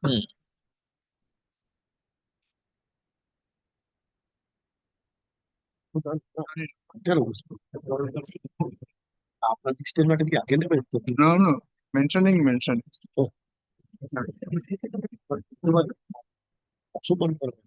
Hmm. কেন বুঝবো? আপনার স্টেটমেন্টটা কি আগে নেবেন তো? No, no. Mentioning. ও, এবার অংশগ্রহণ করবেন।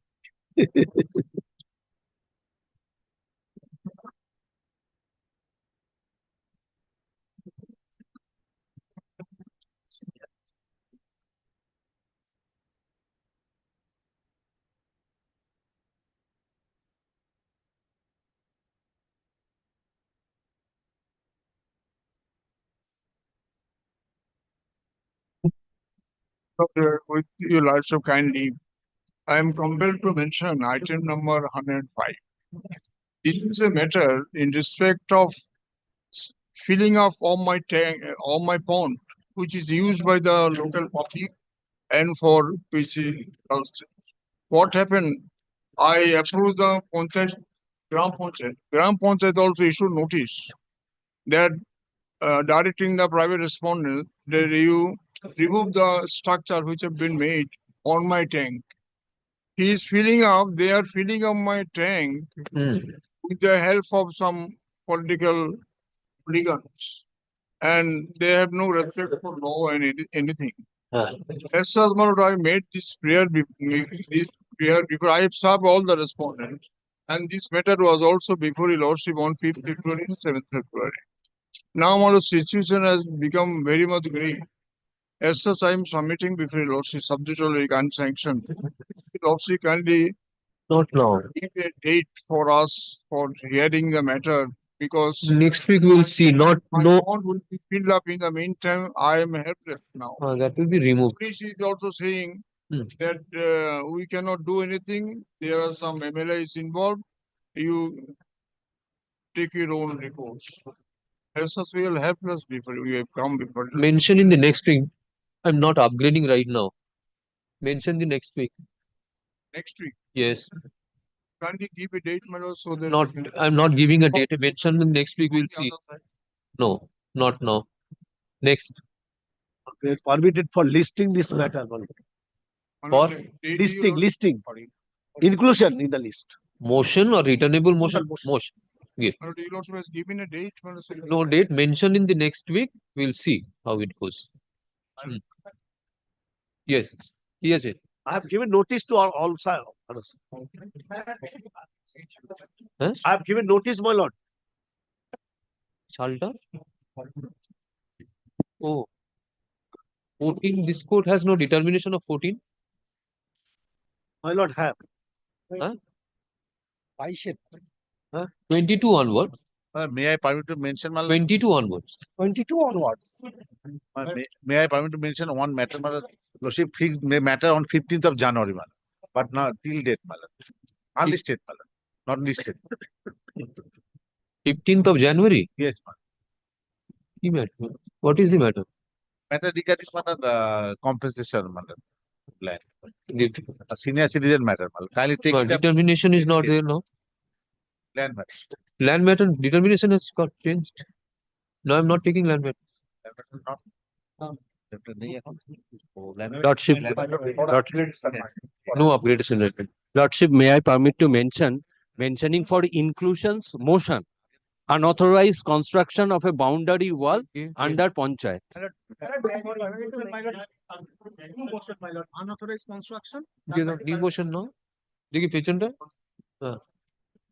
Okay, with your lordship kindly, I am compelled to mention item number 105. This is a matter in respect of filling of my tank, of my pond, which is used by the local public and for PC also. What happened? I approved the Panchayat, Gram Panchayat. Gram Panchayat also issued notice that directing the private respondent that you remove the structure which have been made on my tank. He is filling up, they are filling up my tank Hmm. with the help of some political hooligans. And they have no respect for law and anything. As such, my lord, I made this prayer before I have served all the respondents. And this matter was also before your lordship on 5th February and 7th February. Now, my lord, situation has become very much grave. As such, I am submitting before your lordship subject already unsanctioned. Your lordship kindly Not now. give a date for us for hearing the matter because Next week we'll see. Not my no. bond will be filled up. In the meantime, I am helpless now. That will be removed. Police is also saying Hmm. that we cannot do anything. There are some MLAs involved. You take your own recourse. As such, we are helpless before we have come before. Mention in the next week. I'm not upgrading right now. Mention the next week. Next week, Yes. can't you give a date, my lord, so that Not. I'm not giving a date. Mention in next week. We'll see. No. Not now. Next. They are permitted for listing this matter, my lord. For listing, inclusion in the list. motion or returnable motion? Motion. Give. My lord, your lordship has given a date, my lord, so that- No date. Mention in the next week. We'll see how it goes. Hmm. Yes. Yes. Yes. I have given notice to all sides. Huh? I have given notice, my lord. Shalta? Oh. 14. This court has no determination of 14. My lord have. Huh? 22 22 onward. May I permit to mention, my lord? 22 onwards. onwards. May I permit to mention one matter, my lord? Lordship fixed may matter on 15th of January, my lord. But not till date, my lord. Unlisted, my lord. Not listed. 15th of January. Yes, my Ki matter? What is the matter? lord. Matter regarding my lord, compensation, my lord. Land. The Senior citizen matter, my lord. Kindly take it up. determination is not there now. Land matter. Land matter determination has got changed. No, I'm not taking land matter. Land matter not. নেই এখন? ও, land matter- Lordship, land matter- No upgradation related. Lordship, may I permit to mentioning for inclusions motion, unauthorized construction of a boundary wall under Panchayat. Unauthorized construction. New motion no? देखिए पेचेंट है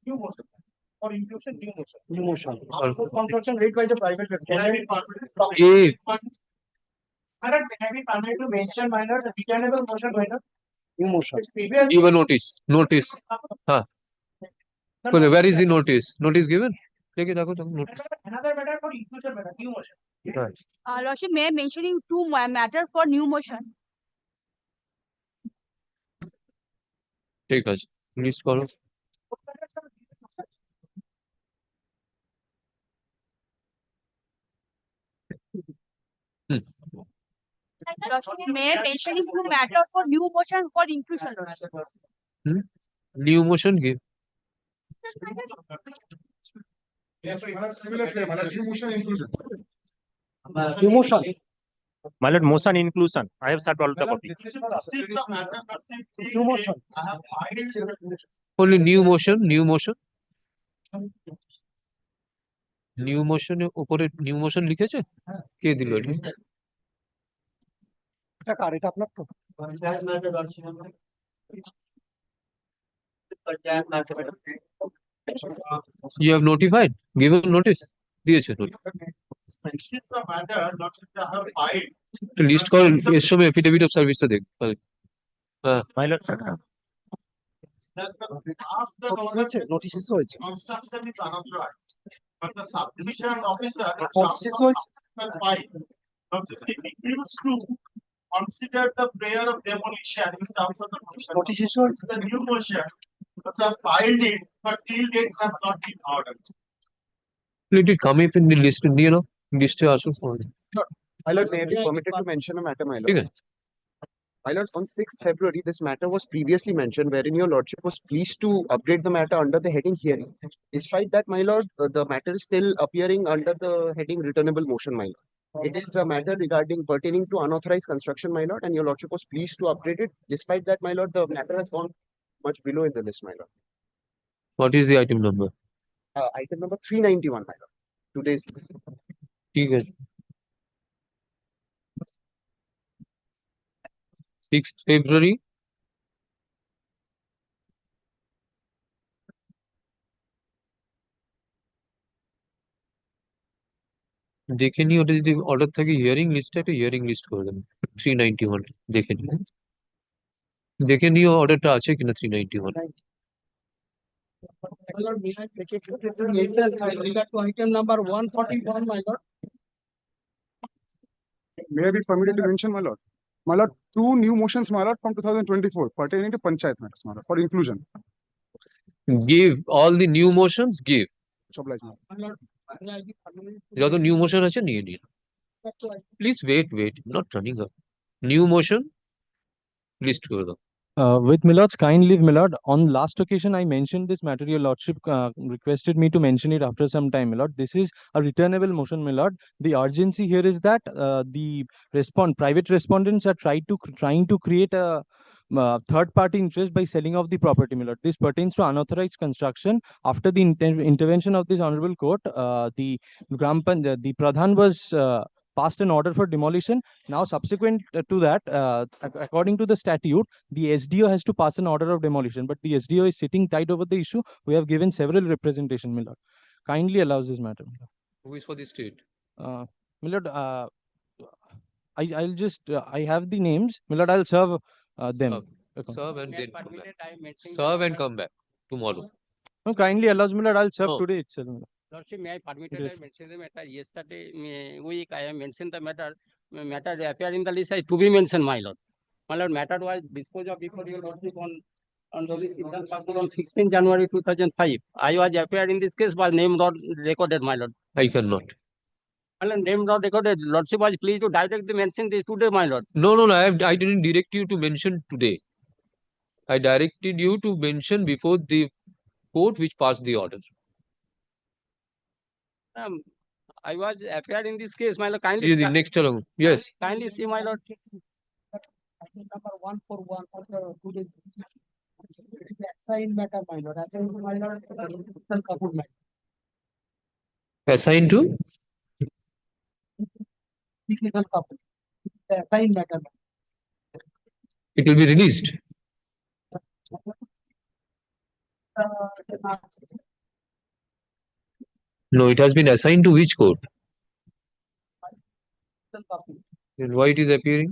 New motion. For inclusion, new motion. New motion. Output construction rate by the private. A Madam, can we permit to mention minor, the returnable motion minor? New motion. It's previous. give a notice हाँ so where is the notice given देखिए देखो notice Another matter for inclusion matter, new motion. Lordship, may I mentioning two matter for new motion? ठीक है list करो Lordship, may I mentioning two matter for new motion for inclusion? new motion give Similar, new motion inclusion. New motion. My lord, motion inclusion. I have served all the copy. New motion. Only new motion, new motion. New মোশনের উপরে new motion লিখেছে, কে দিল এটা? এটা কার? এটা আপনার তো? You have notified, given notice, দিয়েছে লিস্ট করেন, এর সময় এফিডেভিট অফ সার্ভিসটা দেখ। হ্যাঁ, My lord, নোটিশ ইস্যু হয়েছে। Construction is unauthorized, but the subdivision officer Notice issue হয়েছে। refused to consider the prayer of demolition in terms of the motion. Notice issue হয়েছে। The new motion, the filed it, but till date has not been ordered. let it come up in the list, you know, লিস্টে আসুক। My lord, may I be permitted to mention a matter, my ঠিক lord? আছে, My lord, on 6th February, this matter was previously mentioned, wherein your lordship was pleased to update the matter under the heading hearing. Despite that, my lord, the matter is still appearing under the heading returnable motion, my lord. It is a matter regarding pertaining to unauthorized construction, my lord, and your lordship was pleased to update it. Despite that, my lord, the matter has gone much below in the list, my lord. what is the item number? Item number 391, my lord. Today's list. ঠিক আছে, 6th February, দেখে নি, ওটা যদি order থাকে hearing লিস্টে, একটা hearing list করে দেবেন 391, দেখে নি, দেখে নিও অর্ডারটা আছে কিনা 391। Item number 141, my lord. May I be permitted to mention, my lord? My lord, two new motions, my lord, from 2024 pertaining to Panchayat matters, my lord, for inclusion. give all the new motions, give, Much obliged, my lord. My lord, may I be permitted to- যত new motion আছে নিয়ে নিন। Please wait, not running up. New motion list করে দাও। With Milord's kind leave, Milord, on last occasion I mentioned this matter. Your Lordship requested me to mention it after some time, Milord. This is a returnable motion, Milord. The urgency here is that the private respondents are trying to create a third-party interest by selling off the property, Milord. This pertains to unauthorized construction. After the intervention of this honorable court, the Pradhan was passed an order for demolition. Now, subsequent to that, according to the statute, the SDO has to pass an order of demolition, but the SDO is sitting tight over the issue. We have given several representation, Milord. Kindly allows this matter, Milord. Who is for the state? Milord, I'll just, I have the names, Milord, I'll serve them. Serve and then come back. Serve and come back tomorrow. No, kindly allows, Milord, I'll serve No. today itself, Milord. Lordship, may I permitted Yes. I mention the matter yesterday week I have mentioned the matter appear in the list as to be mentioned, my lord. My lord, matter was disposed of before your lordship on 16 January 2005. I was appeared in this case, was name not recorded, my lord. I cannot. My lord, name not recorded. Lordship was pleased to directly mention this today, my lord. No, I didn't direct you to mention today. I directed you to mention before the court which passed the order. I was appeared in this case, my lord. Kindly, See the next along. Yes. kindly see, my lord. Item number 141 of the today's. It is the assigned matter, my lord. Assigned, my lord, Kapoor matter. Assigned to Kapoor. The assigned matter. it will be released. No, it has been assigned to which court? Then why it is appearing?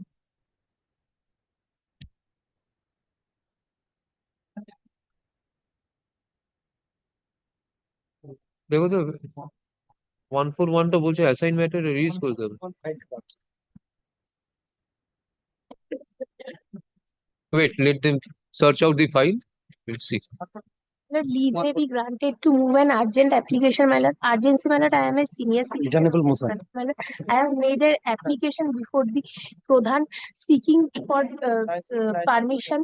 দেখো তো 141 টা বলছে assign matter release করতে হবে। Wait, let them search out the file. We'll see. Lord, leave may be granted to move an urgent application, my lord. Urgency, my lord, I am a senior citizen. Returnable motion. My lord, I have made an application before the Pradhan seeking for permission,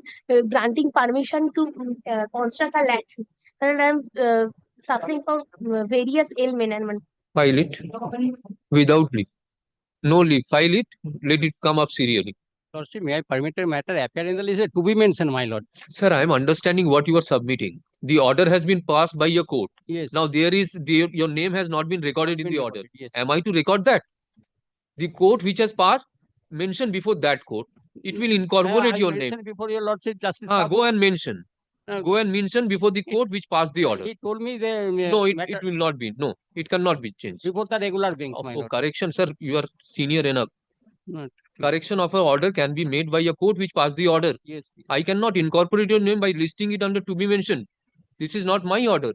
granting permission to construct a land. And I am suffering from various ailment and File it without leave. No leave. File it. Let it come up serially. Lordship, may I permit a matter appear in the list to be mentioned, my lord? Sir, I am understanding what you are submitting. The order has been passed by your court. Yes. Now your name has not been recorded in Been the order. recorded, yes. Am I to record that? The court which has passed, mention before that court. It will incorporate I your name. mentioned before your lordship, Justice Go Kapoor. and mention. Go and mention before the court which passed the order. He told me the No, matter it will not be. No, it cannot be changed. before the regular bench, my Oh, lord. correction, sir. You are senior enough. Not- Correction of an order can be made by a court which passed the order. Yes. I cannot incorporate your name by listing it under to be mentioned. This is not my order.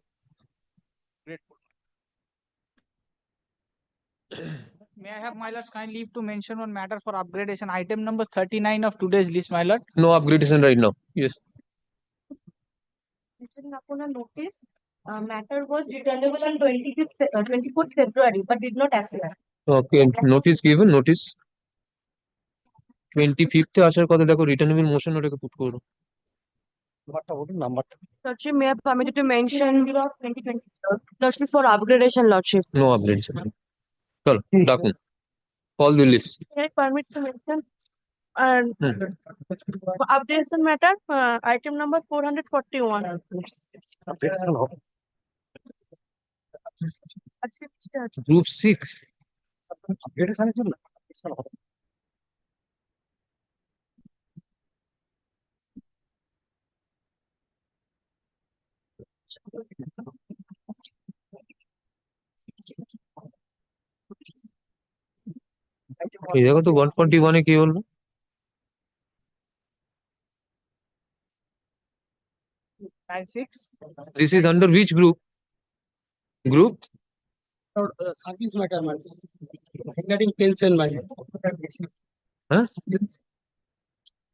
May I have my lord's kind leave to mention one matter for upgradation, item number 39 of today's list, my lord. No upgradation right now. Yes. Written upon a notice, matter was returnable on 24th February, but did not appear. Okay. Notice given. Notice. 25th আসার কথা দেখো returnable motion ওটাকে put করো Lordship, may I permit to mention 2020, Lordship, for upgradation, Lordship. No upgradation চলো ডাকুন call the list May I permit to mention for upgradation matter, item number 441. Group 6 এই দেখো তো 141 এ কি হলো This is under which group? Group? Service matter, man. Regarding pension, man. Huh?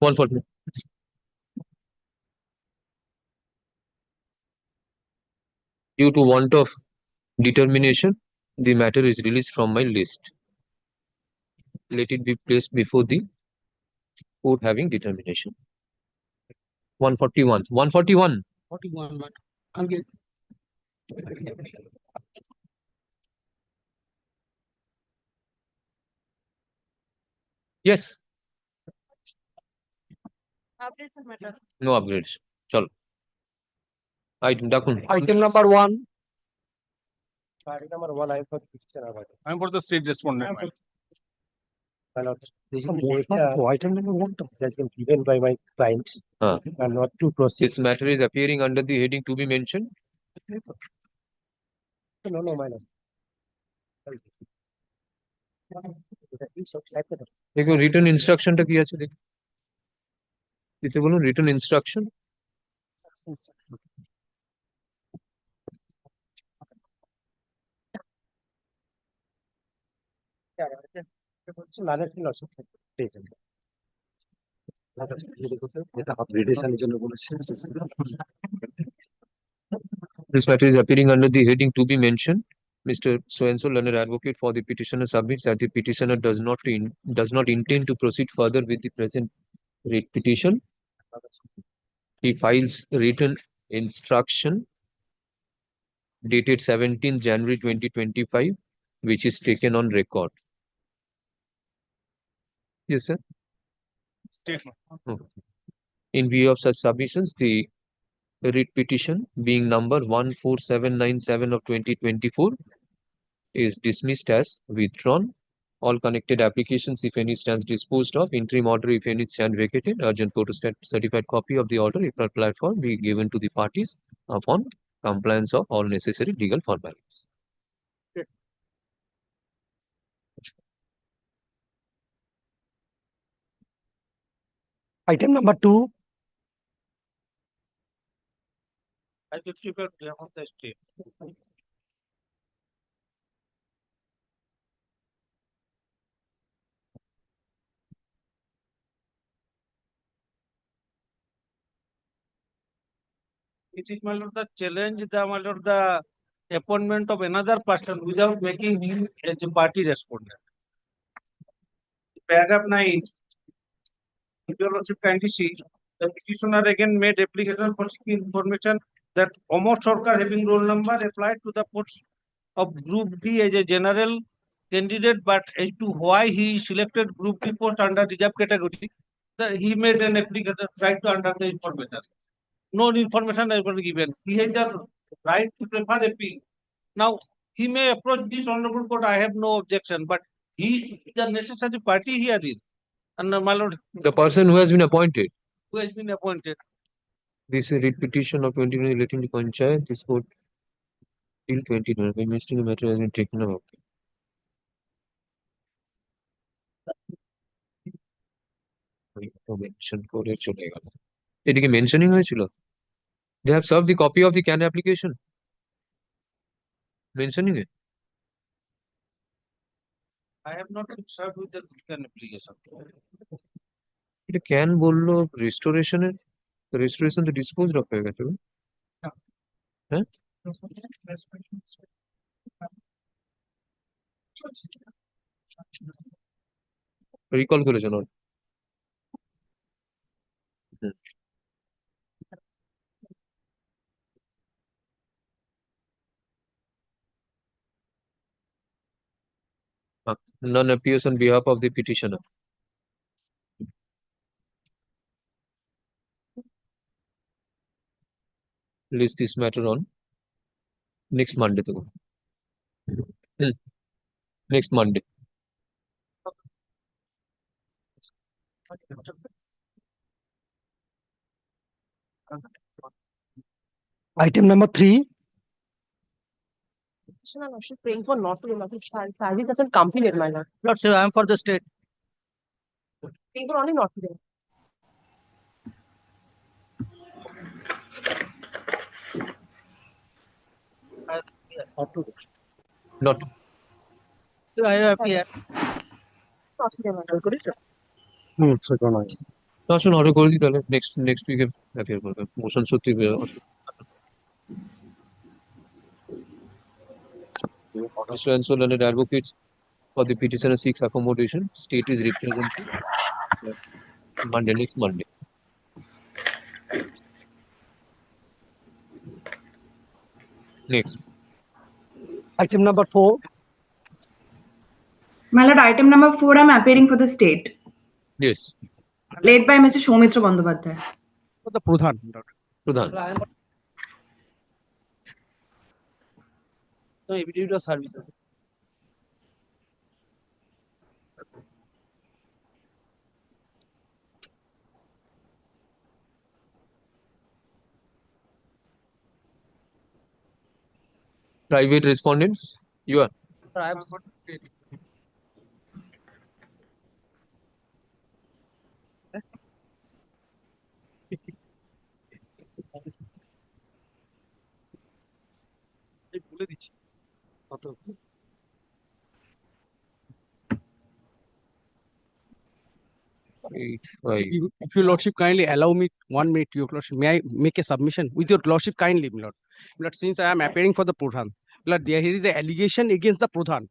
140. Due to want of determination, the matter is released from my list. Let it be placed before the court having determination. 141. 141. 41, man. Can't get. Yes. Upgradation matter. No upgrades. Chalo. Item dakun. Item number 1. Item number 1, I am for the I'm for the state respondent. This is item number 1 has been given by my client and not to proceed. This matter is appearing under the heading to be mentioned. No, my lord. দেখো return ইনস্ট্রাকশনটা কি আছে দেখো দিতে বলুন return instruction This matter is appearing under the heading to be mentioned. Mr. So-and-so learned advocate for the petitioner submits that the petitioner does not intend to proceed further with the present writ petition. He files written instruction dated 17th January 2025, which is taken on record. Yes, sir. Statement. In view of such submissions, the writ petition being number 14797 of 2024 is dismissed as withdrawn. All connected applications, if any, stands disposed of. Interim order, if any, stand vacated. Urgent photostat certified copy of the order, if not platform, be given to the parties upon compliance of all necessary legal formalities. Item number 2. I will prepare on the state. It is, my lord, the challenge, my lord, the appointment of another person without making him as a party respondent. Paragraph 9. If your lordship kindly see, the petitioner again made application for seeking information that Omar Sarkar having roll number applied to the post of Group D as a general candidate, but as to why he selected group D post under reserve category, he made an application right to under the information. No information has been given. He had the right to prefer appeal. Now, he may approach this honorable court, I have no objection, but he is the necessary party here is. And my lord, The person who has been appointed. who has been appointed. This is writ petition of 2020 relating to Panchayat. This court till 2020. Investing matter has been taken up. Mention করে চলে গেল। এদিকে mentioning হয়েছিল। They have served the copy of the CAN application. Mentioning it. I have not been served with the CAN application. এটা CAN বললো রেস্টোরেশনের restoration তো dispose of হয়ে গেছে। হ্যাঁ রিকল করেছেন ওর। None appears on behalf of the petitioner. List this matter on next Monday. Next Monday. Item number 3. Praying for not to service doesn't complete, my lord. Lord, sir, I am for the state. Praying for only not to. Not. I have here. Not to, my lord. Could it? আসুন order করে দিই তাহলে next উইকে appear করবে motion সত্যি Mr. Ansel and advocates for the petitioner seeks accommodation. State is represented Monday, next Monday. Next. Item number 4. My lord, item number 4, I'm appearing for the state. Yes. Led by Mr. Soumitra Bandyopadhyay. For the Pradhan. Pradhan. No, affidavit of service. Private respondents, you are. Sir, I have বলে দিচ্ছি কত If your lordship kindly allow me 1 minute, your lordship, may I make a submission with your lordship kindly, my lord? My lord, since I am appearing for the Pradhan, my lord, there is an allegation against the Pradhan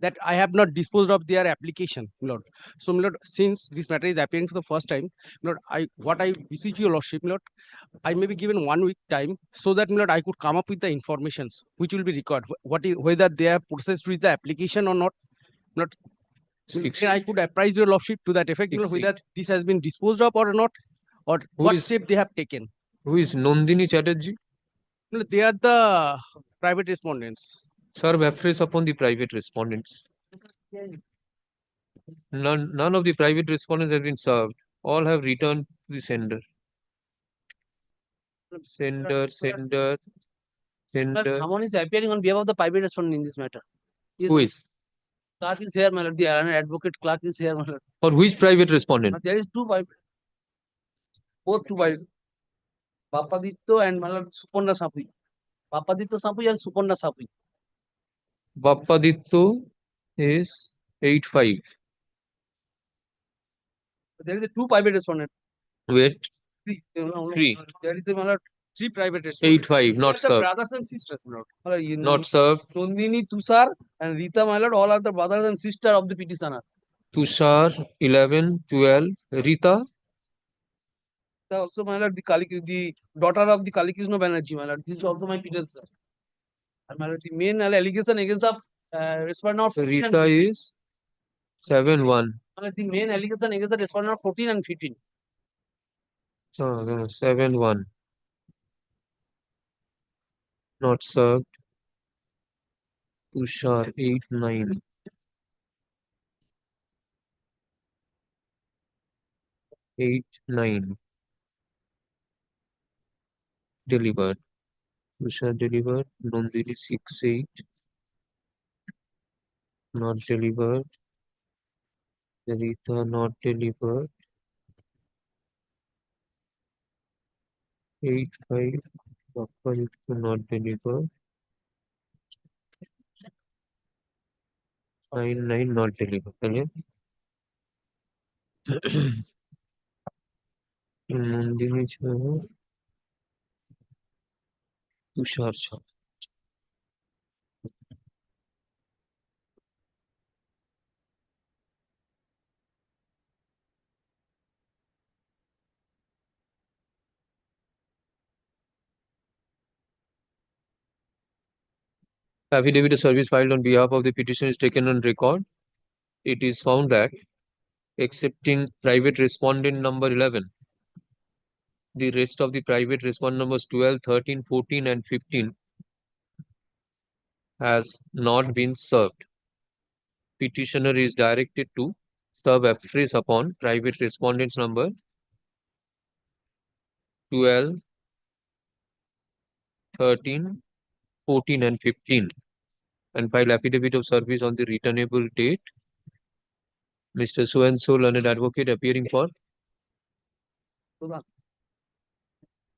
that I have not disposed of their application, my lord. So, my lord, since this matter is appearing for the first time, my lord, what I beseech your lordship, my lord, I may be given 1 week time so that, my lord, I could come up with the informations which will be required. What is whether they are processed with the application or not, my lord. I could apprise your lordship to that effect, whether this has been disposed of or not, or what step they have taken. Who is Nandini Chatterjee? They are the private respondents. Serve afresh upon the private respondents. None of the private respondents have been served. All have returned to the sender. Sender. someone is appearing on behalf of the private respondent in this matter. Who is? Clerk is here, my lord. The advocate clerk is here, my lord. For which private respondent? There is two private. Both two private. Papaditto and my lord Suparna Sapui. Papaditto Sapui and Suparna Sapui. Bappaditto is 85. There is a two private respondent. Wait. Three. Three. There is the my lord, three private respondents. 85, not They are the served. brothers and sisters, my lord. My lord, Not served. Nandini, Tushar and Rita, my lord, all are the brothers and sisters of the petitioner. Tushar 11, 12. Rita. Also, my lord, the daughter of the Kali Krishna Banerjee, my lord. This is also my petitioner. And my lord, the main allegation against the respondent of 14 and Rita 15. is 7-1. The main allegation against the respondent of 14 and 15. No, 7-1. Not served. Tushar 8-9. 8-9. Delivered. Tushar delivered. Nandini 6-8. Not delivered. Rita not delivered. 8-5. Papa not delivered. 9-9 not delivered. Okay. Nandini 6. Tushar 6. Affidavit of service filed on behalf of the petitioner is taken on record. It is found that, excepting private respondent number 11, the rest of the private respondent numbers 12, 13, 14, and 15 has not been served. Petitioner is directed to serve afresh upon private respondents number 12, 13, 14, and 15 and file affidavit of service on the returnable date. Mr. So-and-so learned advocate appearing for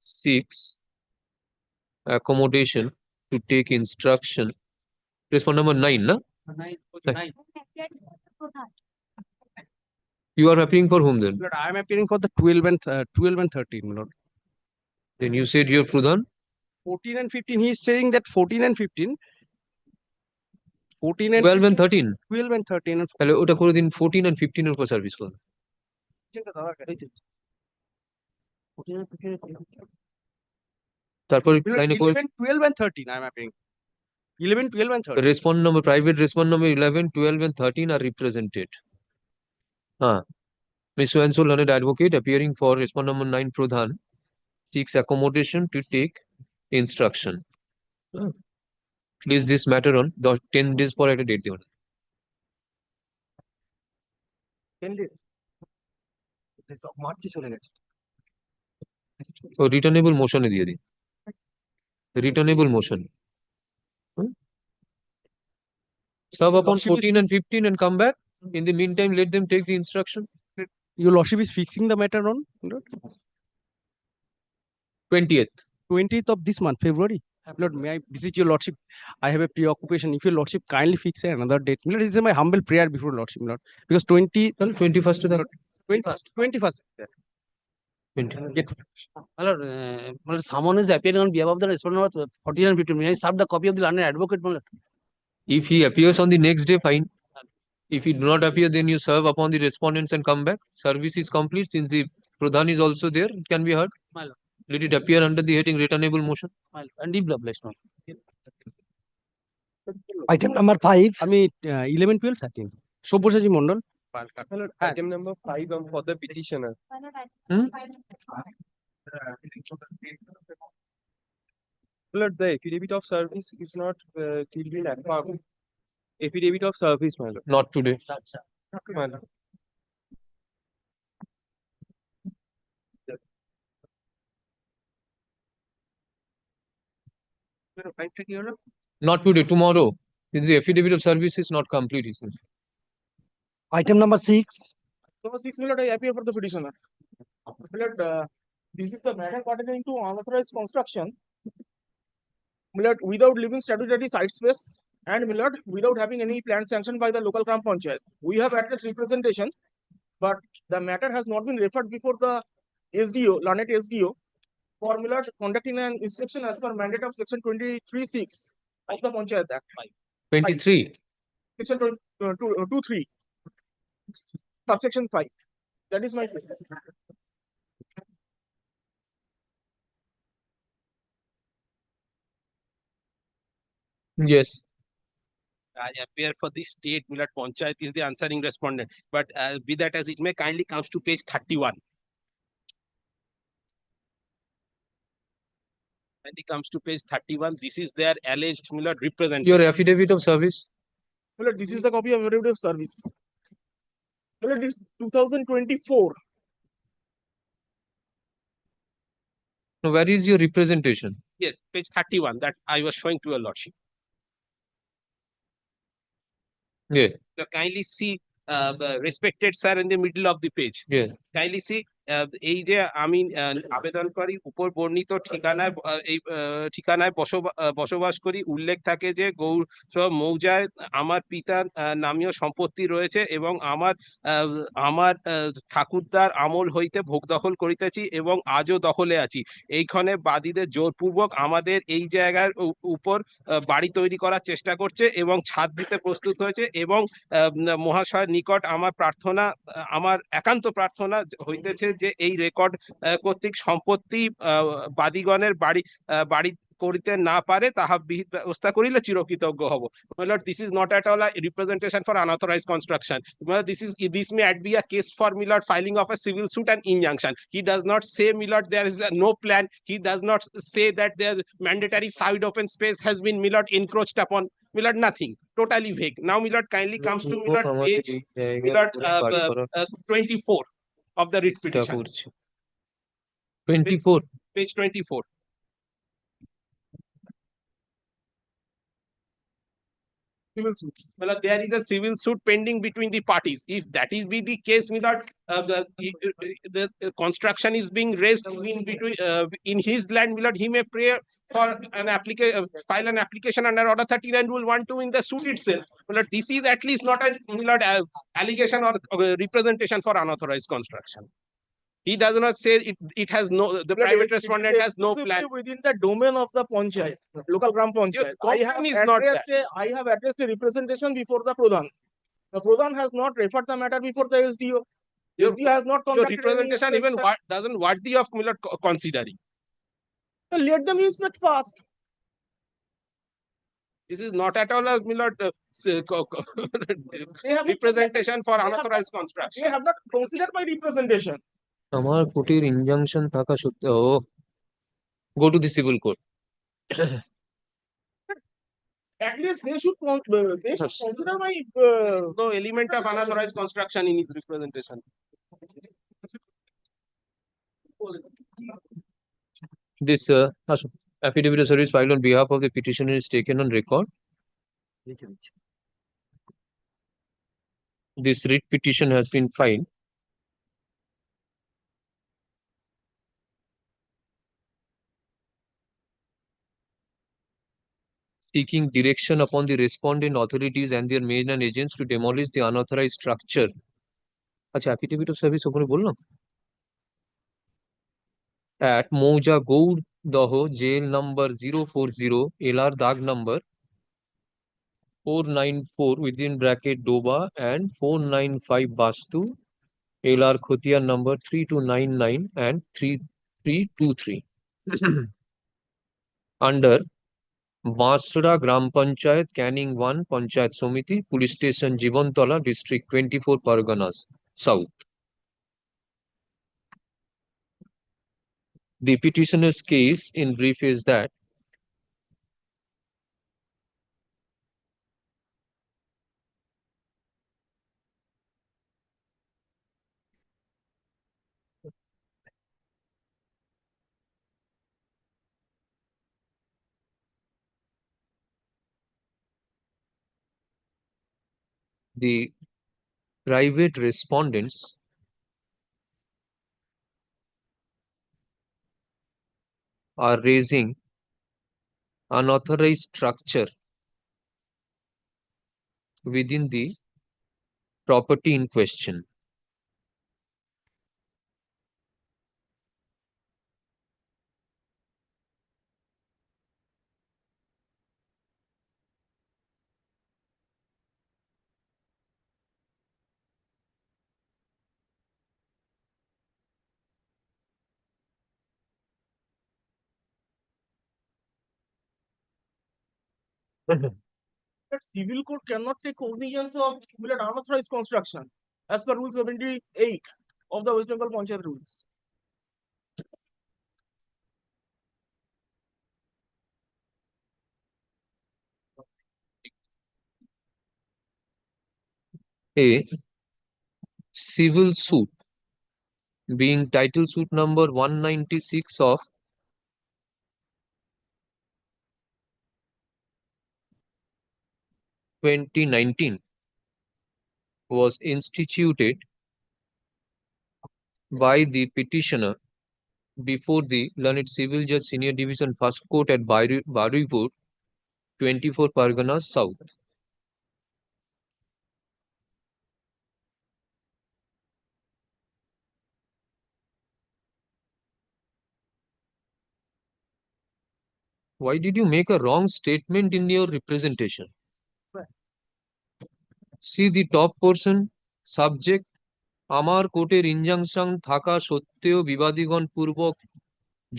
6 accommodation to take instruction. Respondent number 9, na? 9. You are appearing for whom then? Lord, I am appearing for the 12 and 13, my lord. Then you said you're Pradhan? 14 and 15. He is saying that 14 and 15. 14 and 12 and 13. 12 and 13 and তাহলে ওটা করে দিন 14 and 15 এর উপর service করুন। তারপর লাইনে 11, 12 and 13 I am appearing. 11, 12 and 13. respond number, private respond number 11, 12 and 13 are represented. Ms. So-and-so learned advocate appearing for respond number 9 Pradhan seeks accommodation to take instruction. Please this matter on 10 days পর একটা date দিও। 10 days. মার্চে চলে গেছে। তো returnable মোশনে দিয়ে দিন। Returnable motion. Serve upon 14 and 15 and come back. In the meantime, let them take the instruction. Your lordship is fixing the matter on 20th. 20th of this month, February. Lord, may I visit your lordship? I have a preoccupation. If your lordship kindly fix another date. Lord, this is my humble prayer before lordship, Lord. Because 21st to the 21st. Someone is appearing on behalf of the respondent of 14 and 15. May I serve the copy of the learned advocate? If he appears on the next day, fine. If he do not appear, then you serve upon the respondents and come back. Service is complete. Since the Pradhan is also there, it can be heard. Let it appear under the heading returnable motion. And deep published. Item number 5. আমি 11, 12, 13. Sabyasachi Mondal. Item number 5 for the petitioner. Lord, the affidavit of service is not clearly affirmed. Affidavit of service, my lord. Not today. My lord. Not today, tomorrow. Since the affidavit of service is not complete, he says. Item number 6. Number 6, my lord, I appear for the petitioner. My lord, this is the matter pertaining to unauthorized construction. My lord, without leaving statutory site space, and my lord, without having any plan sanctioned by the local Gram Panchayat. We have addressed representation, but the matter has not been referred before the SDO, learned SDO, for my lord conducting an inspection as per mandate of section 23(6) of the Panchayat Act. 23. Section 23, subsection 5. That is my case. Yes. I appear for the state, Milad Panchayat is the answering respondent. But be that as it may, kindly comes to page 31. Kindly comes to page 31. This is their alleged Milad representation. Your affidavit of service. Milord, this is the copy of affidavit of service. Milord, it's 2024. Now, where is your representation? Yes, page 31 that I was showing to your lordship. Yeah. So kindly see the respected sir in the middle of the page. Yeah. Kindly see এই যে আমি আবেদনকারী উপর বর্ণিত ঠিকানায় এই ঠিকানায় বসবাস করি উল্লেখ থাকে যে গৌর মৌজায় আমার পিতার নামীয় সম্পত্তি রয়েছে এবং আমার ঠাকুরদার আমল হইতে ভোগ দখল করিতেছি এবং আজও দখলে আছি। এইখানে বাদীদের জোরপূর্বক আমাদের এই জায়গার উপর বাড়ি তৈরি করার চেষ্টা করছে এবং ছাদ দিতে প্রস্তুত হয়েছে এবং মহাশয়ের নিকট আমার প্রার্থনা আমার একান্ত প্রার্থনা হইতেছে যে এই রেকর্ড কর্তৃক সম্পত্তি বাদীগণের বাড়ি করিতে না পারে তাহা বিহিত ব্যবস্থা করিলে চিরকৃতজ্ঞ হব। My lord, this is not at all a representation for unauthorized construction. My lord, this may be a case for my lord filing of a civil suit and injunction. He does not say, my lord, there is no plan. He does not say that the mandatory side open space has been, my lord, encroached upon. My lord, nothing. Totally vague. Now, my lord, kindly comes to my lord page, my lord, 24 of the writ petition. 24. Page 24. Civil suit. Well, there is a civil suit pending between the parties. If that is be the case, without the construction is being raised in between in his land, Milord, he may pray for an application, file an application under Order 39 Rule 1(2) in the suit itself. Milord, this is at least not a Milord allegation or representation for unauthorized construction. He does not say it has no, the private respondent has no plan. Within the domain of the panchayat, local gram panchayat. I have addressed a representation before the Pradhan. The Pradhan has not referred the matter before the SDO. SDO has not Your conducted representation even doesn't worthy of Milord considering. Let them inspect fast. This is not at all a Milord representation for unauthorized construction. They have not considered my representation. আমার কোর্টের injunction থাকা সত্ত্বেও go to the civil court. At least they should consider my no element of unauthorized construction in his representation. This affidavit of service filed on behalf of the petitioner is taken on record. This writ petition has been filed. Seeking direction upon the respondent authorities and their men and agents to demolish the unauthorized structure. আচ্ছা affidavit of service ওখানে বললাম at Mouja Gour Daho jail number 040 LR dag number 494 within bracket Doba and 495 Bastu LR Khotiar number 3299 and 3323 under Basra Gram Panchayat, Canning 1, Panchayat Somiti, Police Station, Jivantola, District 24, Parganas, South. The petitioner's case in brief is that the private respondents are raising unauthorized structure within the property in question. that civil court cannot take cognizance of unauthorized construction as per Rule 78 of the West Bengal Panchayat rules. A civil suit being title suit number 196 of 2019 was instituted by the petitioner before the Learned Civil Judge Senior Division First Court at Baruipur, 24 Parganas South. Why did you make a wrong statement in your representation? See the top portion, subject, আমার কোর্টের injunction থাকা সত্ত্বেও বিবাদীগণ পূর্বক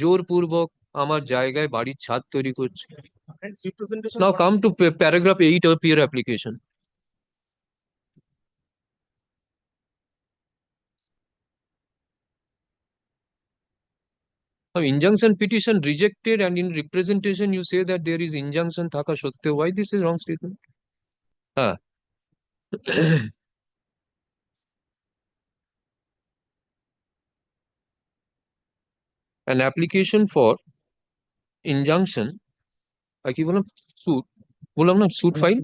জোরপূর্বক আমার জায়গায় বাড়ির ছাদ তৈরি করছে। Hence, representation. Now come to paragraph 8 of your application. Now, injunction petition rejected, and in representation you say that there is injunction thaka sotteo. Why this is wrong statement? An application for injunction, কি বললাম, suit, বললাম না suit file,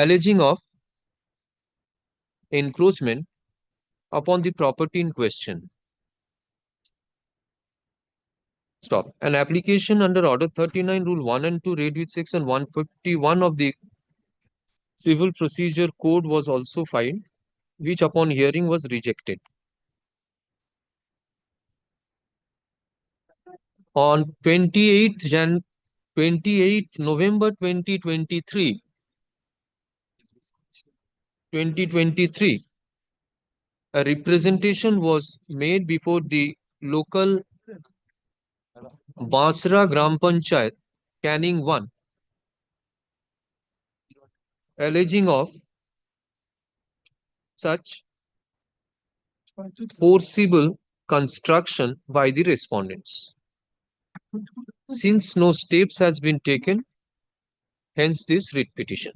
alleging of encroachment upon the property in question. Stop. An application under Order 39, Rule 1 and 2, read with Section 151 of the Civil Procedure Code was also filed, which upon hearing was rejected. On 28th November 2023, a representation was made before the local Basra Gram Panchayat, Canning 1, alleging of such forcible construction by the respondents. Since no steps has been taken, hence this writ petition.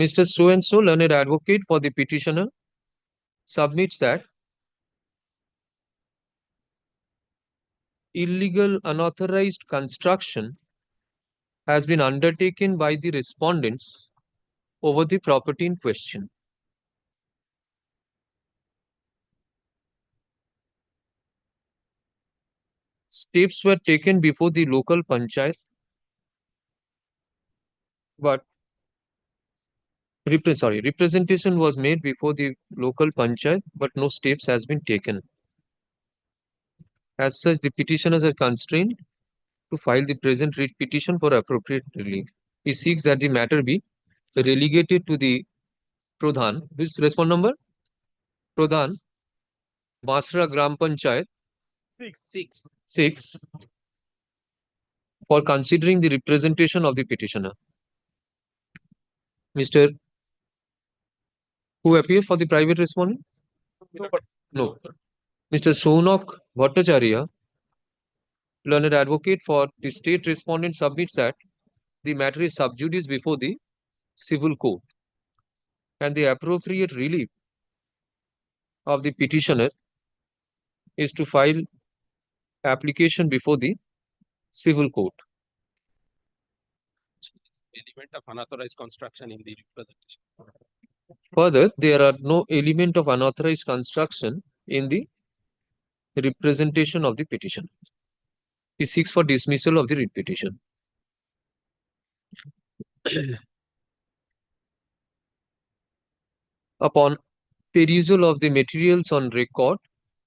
Mr. So-and-so, learned advocate for the petitioner, submits that illegal unauthorized construction has been undertaken by the respondents over the property in question. Steps were taken before the local panchayat, but representation was made before the local panchayat, but no steps has been taken. As such, the petitioners are constrained to file the present writ petition for appropriate relief. He seeks that the matter be relegated to the Pradhan. Which respond number? Pradhan, Basra Gram Panchayat 6 for considering the representation of the petitioner. Mr. Who appear for the private respondent? No. Mr. Sonak Bhattacharya, learned advocate for the state respondent, submits that the matter is sub judice before the civil court, and the appropriate relief of the petitioner is to file application before the civil court. Element of unauthorized construction in the representation. Further, there are no element of unauthorized construction in the representation of the petition. He seeks for dismissal of the writ petition. Upon perusal of the materials on record,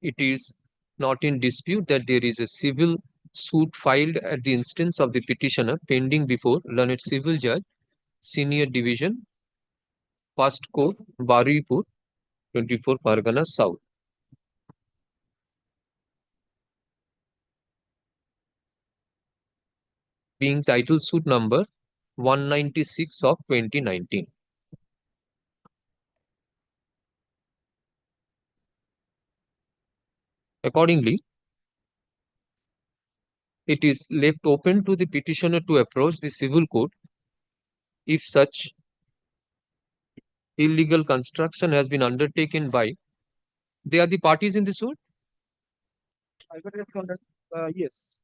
it is not in dispute that there is a civil suit filed at the instance of the petitioner pending before Learned Civil Judge, Senior Division, First Court, Baruipur, 24 Parganas South. being title suit number 196 of 2019. Accordingly, it is left open to the petitioner to approach the civil court if such illegal construction has been undertaken by, they are the parties in the suit? Yes.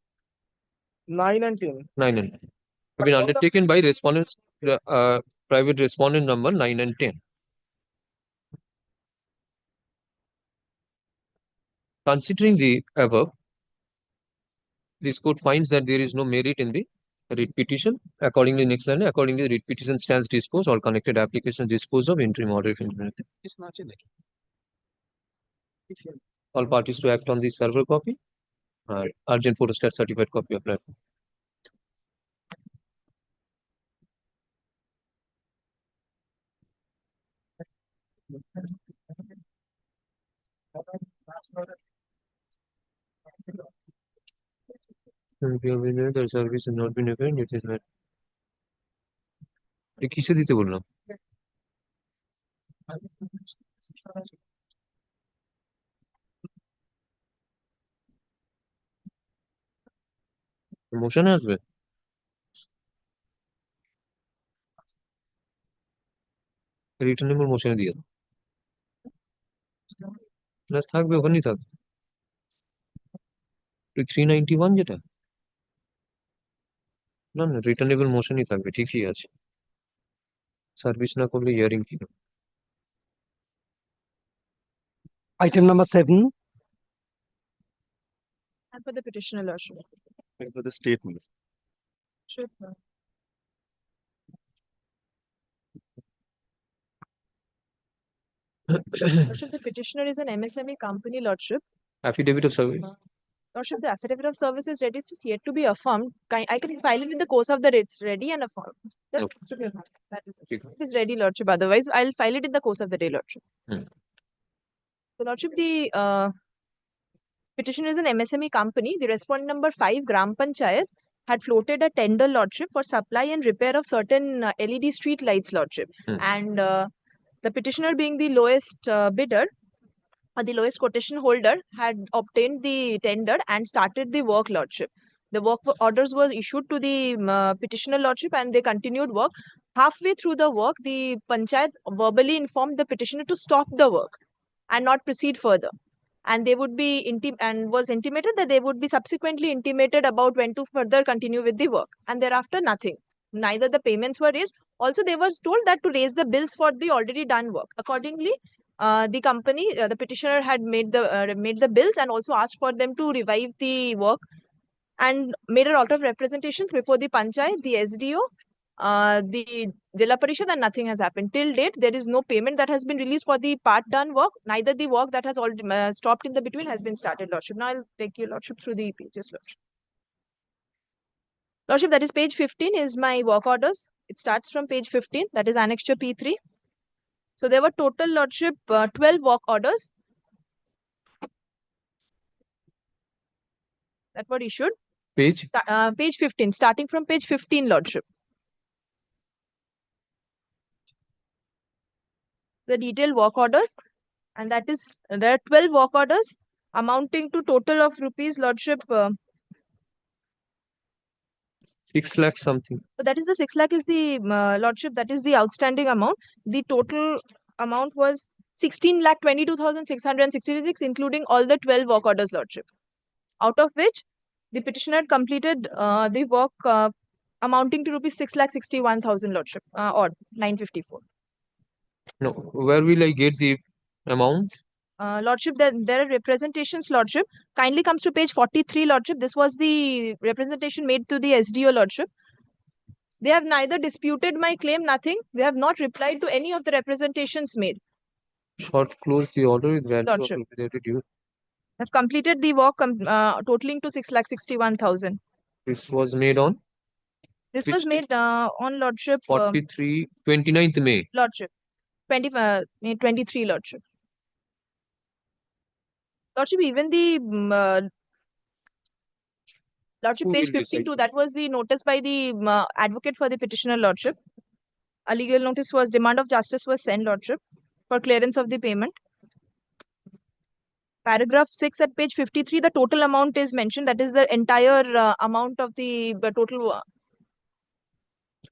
9 and 10. 9 and 10. Have been undertaken by respondents, private respondent number 9 and 10. Considering the above, this court finds that there is no merit in the writ petition. Accordingly, next line, accordingly, writ petition stands disposed, all connected applications disposed of, interim order if implemented. All parties to act on the server copy. Urgent photostat certified copy of that. The service has not been availed, it is not. কিসে দিতে বললাম? মোশনে আসবে? Returnable মোশনে দিয়ে দাও। Plus থাকবে, ওখানেই থাকবে। 391 যেটা? না না, রিটার্নেবল মোশনই থাকবে, ঠিকই আছে। সার্ভিস না করলে হিয়ারিং কি? Item number 7. And for the petitioner, Lordship. And for the statement. Sure. Lordship, the petitioner is an MSME company, Lordship. Affidavit of service. Lordship, the affidavit of service is ready, it's yet to be affirmed. I can file it in the course of the day. It's ready and affirmed. That is it. It is ready, Lordship. Otherwise, I'll file it in the course of the day, Lordship. So, Lordship, the petitioner is an MSME company. The respondent number 5, Gram Panchayat, had floated a tender, Lordship, for supply and repair of certain LED street lights, Lordship. And the petitioner, being the lowest bidder, or the lowest quotation holder, had obtained the tender and started the work, Lordship. The work orders were issued to the petitioner, Lordship, and they continued work. Halfway through the work, the Panchayat verbally informed the petitioner to stop the work and not proceed further. And they would be was intimated that they would be subsequently intimated about when to further continue with the work. And thereafter, nothing. Neither the payments were raised. Also, they were told that to raise the bills for the already done work. Accordingly, the company, the petitioner had made the bills and also asked for them to revive the work and made a lot of representations before the Panchayat, the SDO, the Jilla Parishad, and nothing has happened. Till date, there is no payment that has been released for the part done work. Neither the work that has already stopped in the between has been started, Lordship. Now I'll take you, Lordship, through the pages, Lordship. Lordship, that is page 15 is my work orders. It starts from page 15, that is annexure P3. So there were total, Lordship, 12 work orders that were issued. Page? Page 15, starting from page 15, Lordship. The detailed work orders, and that is, there are 12 work orders amounting to total of rupees, Lordship. 6 lakh something. So that is the 6 lakh is the, Lordship, that is the outstanding amount. The total amount was 16,22,666, including all the 12 work orders, Lordship. Out of which, the petitioner had completed the work amounting to rupees 6,61,000, Lordship, or 954. No, where will I get the amount? Lordship, there are representations, Lordship. Kindly comes to page 43, Lordship. This was the representation made to the SDO, Lordship. They have neither disputed my claim, nothing. They have not replied to any of the representations made. Short close the order with value of Lordship. liquidated due. Have completed the work totaling to 6,61,000. This was made on? This was made on, Lordship. 29th May. Lordship. May 23, Lordship. Lordship, even the Lordship, Who page will decide? 52, that was the notice by the advocate for the petitioner, Lordship. A legal notice was demand of justice was sent, Lordship, for clearance of the payment. Paragraph 6 at page 53, the total amount is mentioned. That is the entire amount of the total.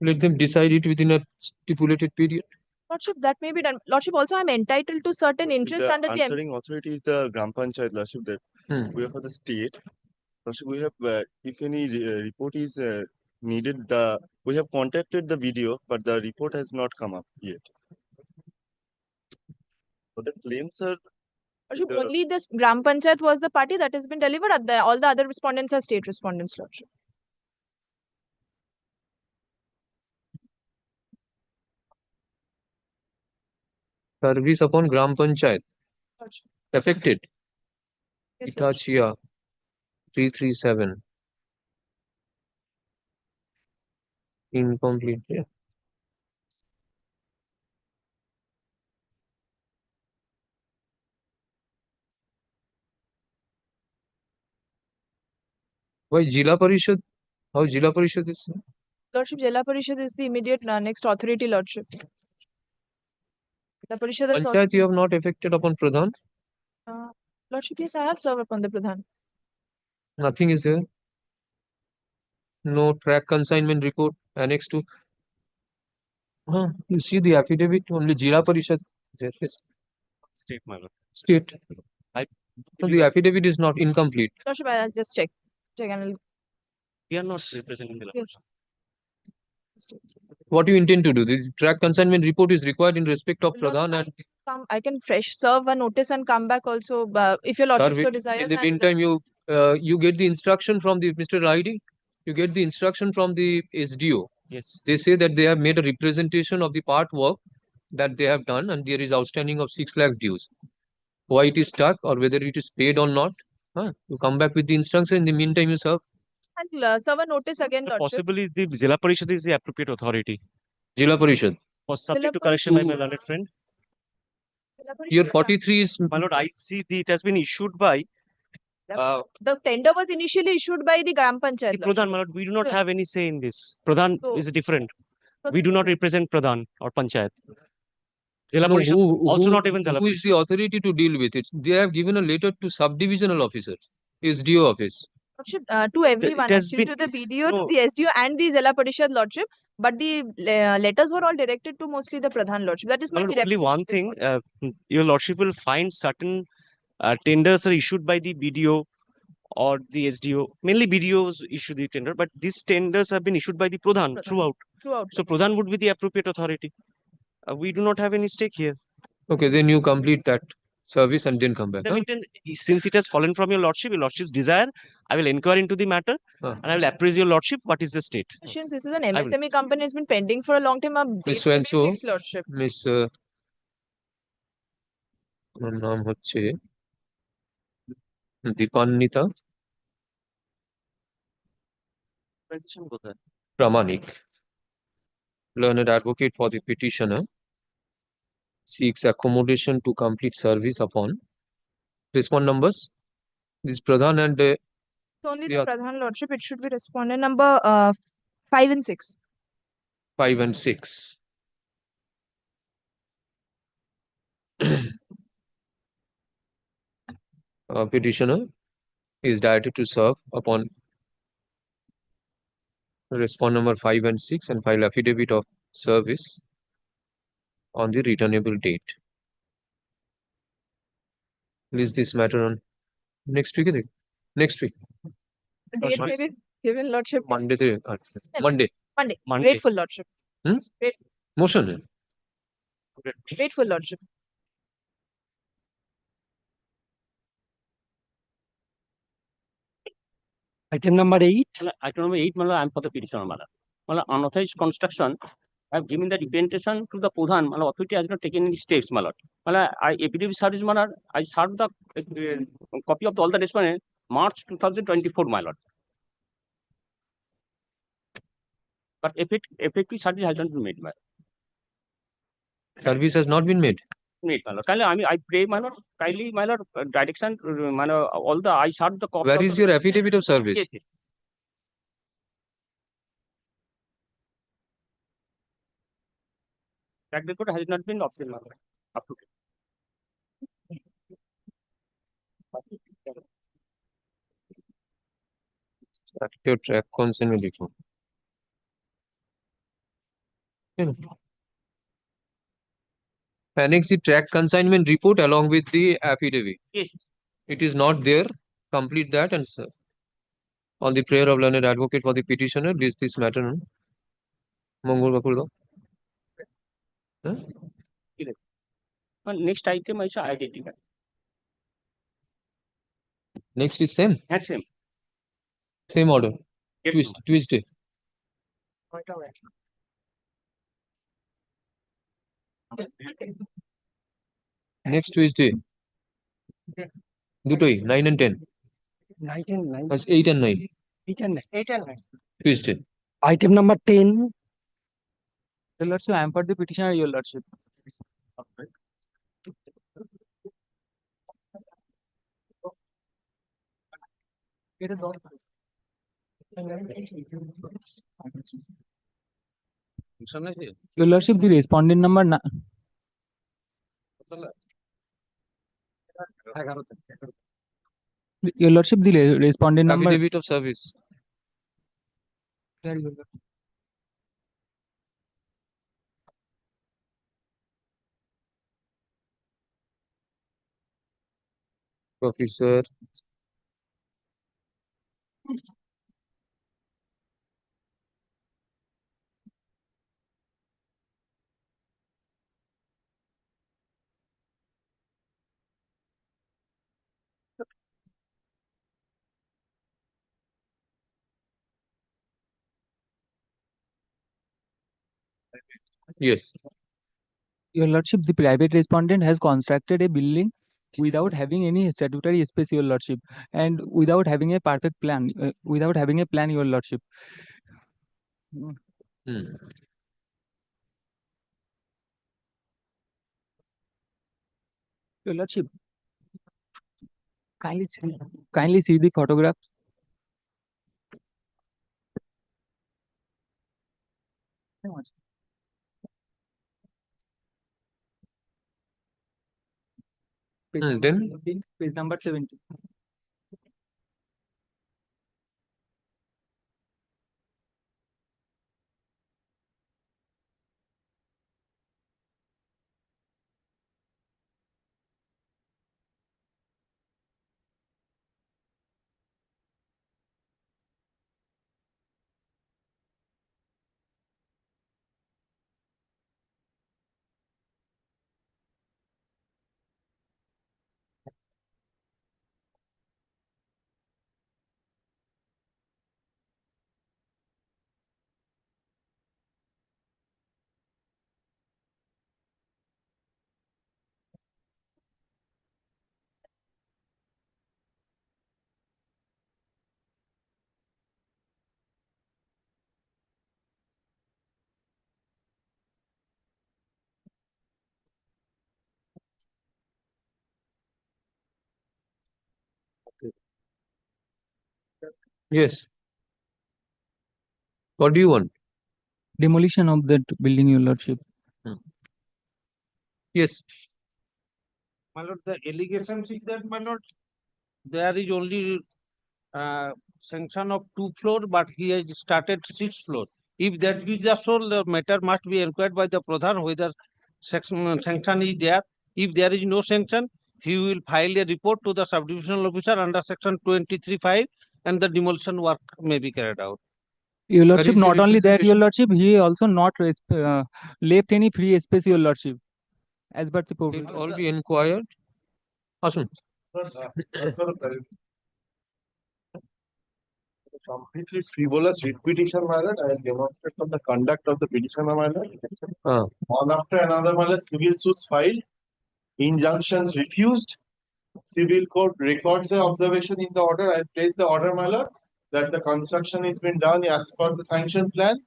Let them decide it within a stipulated period. Lordship, that may be done. Lordship, also I'm entitled to certain interest The under the answering authority is the Gram Panchayat, Lordship, that we have for the state. Lordship, we have, if any report is needed, we have contacted the video, but the report has not come up yet. So the claims are. Lordship, only this Gram Panchayat was the party that has been delivered. All the other respondents are state respondents, Lordship. Service upon Gram Panchayat. Lordship. Affected. Yes, Lordship. Itachi 337. Incomplete. Yeah. Why Jila Parishad? How Jila Parishad is? Lordship, Jila Parishad is the immediate next authority, Lordship. Jila Parishad is also. Panchayat you have not affected upon Pradhan? Lordship, yes, I have served upon the Pradhan. Nothing is there. No track consignment report annexed to. You see the affidavit, only Jila Parishad. There is. State, my lord. State. No, the affidavit is not incomplete. Lordship, I'll just check. And I'll. We are not representing the Yes. What do you intend to do? The track consignment report is required in respect of Pradhan and I can fresh serve a notice and come back also if your Lordship so desires. in the and- meantime, you get the instruction from the Mr. Raidi. You get the instruction from the SDO. Yes. They say that they have made a representation of the part work that they have done, and there is outstanding of 6 lakhs dues. Why it is stuck or whether it is paid or not? You come back with the instruction. In the meantime, you serve. And serve a notice again, Lordship. Possibly the Jila Parishad is the appropriate authority. Jila Parishad. Was subject to correction by my learned friend. Here 43 is. My lord, I see it has been issued by. The tender was initially issued by the Gram Panchayat. The Pradhan, my lord, we do not have any say in this. Pradhan is different. We do not represent Pradhan or Panchayat. Jila No, Parishad also not even Jila who is the authority to deal with it? They have given a letter to subdivisional officer, SDO office. Lordship, to everyone, has actually, to the BDO, to the SDO, and the Jila Parishad, Lordship. But the letters were all directed to mostly the Pradhan, Lordship. That is My not lord, the only one thing, your lordship will find certain tenders are issued by the BDO or the SDO. Mainly BDOs issue the tender, but these tenders have been issued by the Pradhan throughout. So Pradhan would be the appropriate authority. We do not have any stake here. Okay, then you complete that service and then come back. The meantime, since it has fallen from your lordship's desire, I will inquire into the matter and I will appraise your lordship what is the state. Since this is an MSME company, has been pending for a long time. Miss So-and-so, Lordship. Miss নাম হচ্ছে Dipanwita Pramanik, learned advocate for the petitioner, seeks accommodation to complete service upon. Respond numbers. This Pradhan and So only the Pradhan, Lordship. It should be respondent number 5 and 6. 5 and 6. Petitioner is directed to serve upon respond number 5 and 6 and file affidavit of service on the returnable date. List this matter on next week. Next week. Date may be given, Lordship. Monday. Monday. Grateful, Lordship. Grateful. Motion. Grateful, Lordship. Item number 8. Item number 8, I am for the petitioner. Unauthorized construction. I have given the representation to the Pradhan. Authority has not taken any steps. I affidavit service. I served the copy of all the respondent March 2024, my lord. But effective service has not been made, my lord. Service has not been made. Made, my lord. Kindly, I pray, my lord. Kindly, my lord, direction, all the I served the copy. Where is your affidavit of service? track record has not been obtained, my lord, up to date. Your track consignment report. Annex the track consignment report along with the affidavit. Yes. It is not there. Complete that and serve. On the prayer of learned advocate for the petitioner, list this matter. Mongol Bakurdo. Next item is identity card. Next is same. That's same. Same order. Yes, Tuesday. Next Tuesday. Dutoi, 9 and 10. 9 and 9. That's 8 and 9. 8 and 9. 8 and 9. Tuesday. Item number 10. Your Lordship, I am for the petitioner, Your Lordship. Your Lordship, the respondent number. Your Lordship, the respondent number. Affidavit of service. Professor. Yes. Your Lordship, the private respondent has constructed a building without having any statutory space, Your Lordship, and without having a perfect plan, without having a plan, Your Lordship. Your Lordship, kindly see the photographs. Then Page number 70. Yes. What do you want? Demolition of that building, Your Lordship. Yes. My lord, the allegations is that, my lord, there is only sanction of 2 floors, but he has started 6 floors. If that is the so, the matter must be inquired by the Pradhan whether sanction is there. If there is no sanction, he will file a report to the subdivisional officer under section 23(5) and the demolition work may be carried out. Your Lordship, not only that, Your Lordship, he also not left any free space, Your Lordship, as per the It all be inquired. Asun. Completely frivolous writ petition, my lord. I will demonstrate from the conduct of the petitioner, my lord. One after another, my lord, civil suits filed, injunctions refused. Civil court records the observation in the order. I place the order, my lord, that the construction has been done as per the sanction plan.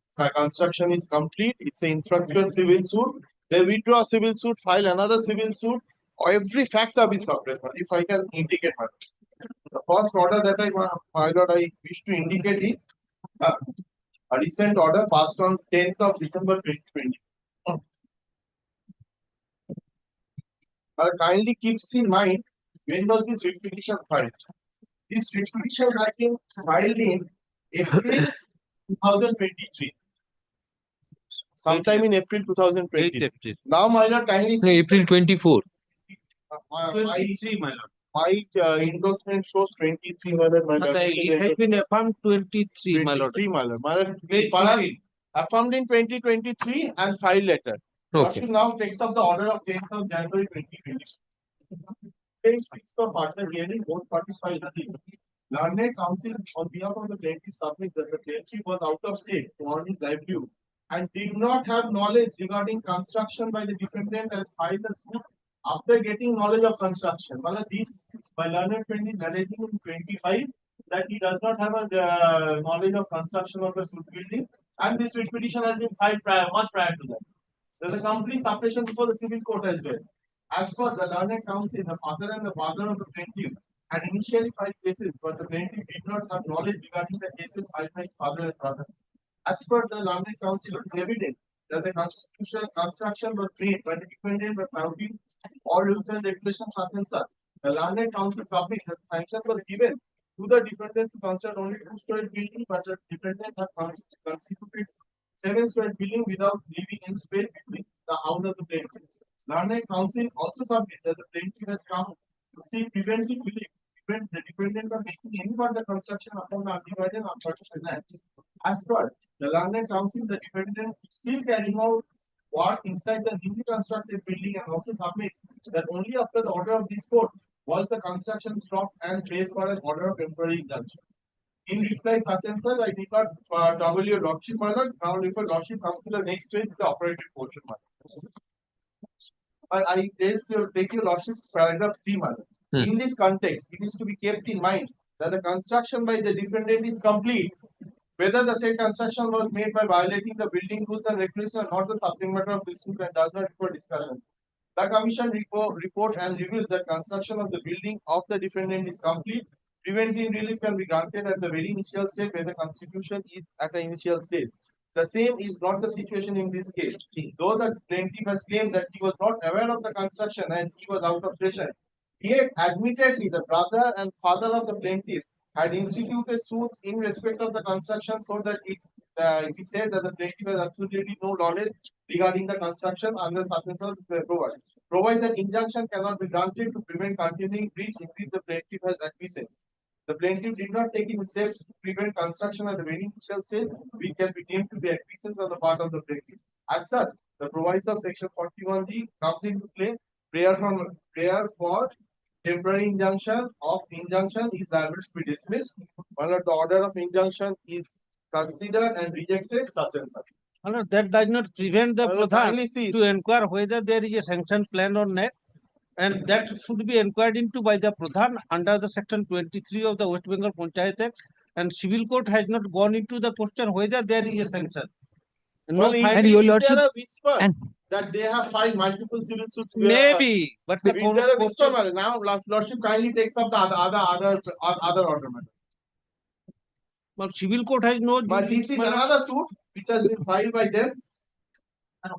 So construction is complete. It's an infructuous civil suit. They withdraw civil suit, file another civil suit. Every facts have been suppressed. If I can indicate, my lord. The first order that my lord, I wish to indicate is a recent order passed on 10th of December 2020. Kindly keeps in mind when was this writ petition filed. This writ petition has been filed in April 2023. Sometime in April 2020. Now, my lord, kindly No, see April 24. 23, my lord. my endorsement shows 23, my lord. My lord. It has been affirmed 23, my lord. 23, my lord. My lord, Page perhaps 15. affirmed in 2023 and filed letter. Okay. Lordship now takes up the order of 10th of January 2020. Page 6 for partner hearing, both parties filed nothing. Learned counsel on behalf of the plaintiff submits that the plaintiff was out of state to earn his livelihood and did not have knowledge regarding construction by the defendant and filed the suit after getting knowledge of construction. Well, this by learned friend is alleging in 25 that he does not have a knowledge of construction of the suit building, and this writ petition has been filed much prior to that. There is a complete suppression before the civil court as well. As per the learned counsel, the father and the father of the plaintiff had initially filed cases, but the plaintiff did not have knowledge regarding the cases filed by his father and brother. As per the learned counsel, it is evident that the constitutional construction was made by the defendant by flouting all rules and regulations such and such. The learned counsel submits that the sanction was given to the defendant to construct only two-story building, but the defendant had constituted seven-story building without leaving any space between the house and the plaintiff. Learned counsel also submits that the plaintiff has come to seek preventive relief prevent the defendant from making any further construction upon the undivided and unpartitioned land. As per the learned counsel, the defendant still carrying out work inside the newly constructed building and also submits that only after the order of this court was the construction stopped and placed for an order of temporary injunction. In reply, such and such, I did not trouble your lordship, my lord. Now, if your lordship comes to the next stage, the operative portion, my lord. I take your lordship paragraph 3, my lord. In this context, it is to be kept in mind that the construction by the defendant is complete, whether the said construction was made by violating the building rules and regulations or not the subject matter of this suit and does not require discussion. The commission report and reveals that construction of the building of the defendant is complete. Preventive relief can be granted at the very initial stage when the constitution is at the initial stage. The same is not the situation in this case. Though the plaintiff has claimed that he was not aware of the construction as he was out of session, yet admittedly the brother and father of the plaintiff had instituted suits in respect of the construction so that it is said that the plaintiff has absolutely no knowledge regarding the construction under circumstances provides that injunction cannot be granted to prevent continuing breach in which the plaintiff has acquiesced. The plaintiff did not take any steps to prevent construction at the very initial stage, which can be deemed to be acquiescence on the part of the plaintiff. As such, the proviso of section 41D comes into play. Prayer for temporary injunction is liable to be dismissed. Whether the order of injunction is considered and rejected, such and such. That does not prevent the Pradhan to inquire whether there is a sanction plan or not. And that should be inquired into by the Pradhan under the section 23 of the West Bengal Panchayat Act. And civil court has not gone into the question whether there is a sanction. Well, is there a whisper that they have filed multiple civil suits? Maybe, but is there a whisper? Now, lordship kindly takes up the other order. But civil court has no. But this is another suit which has been filed by them.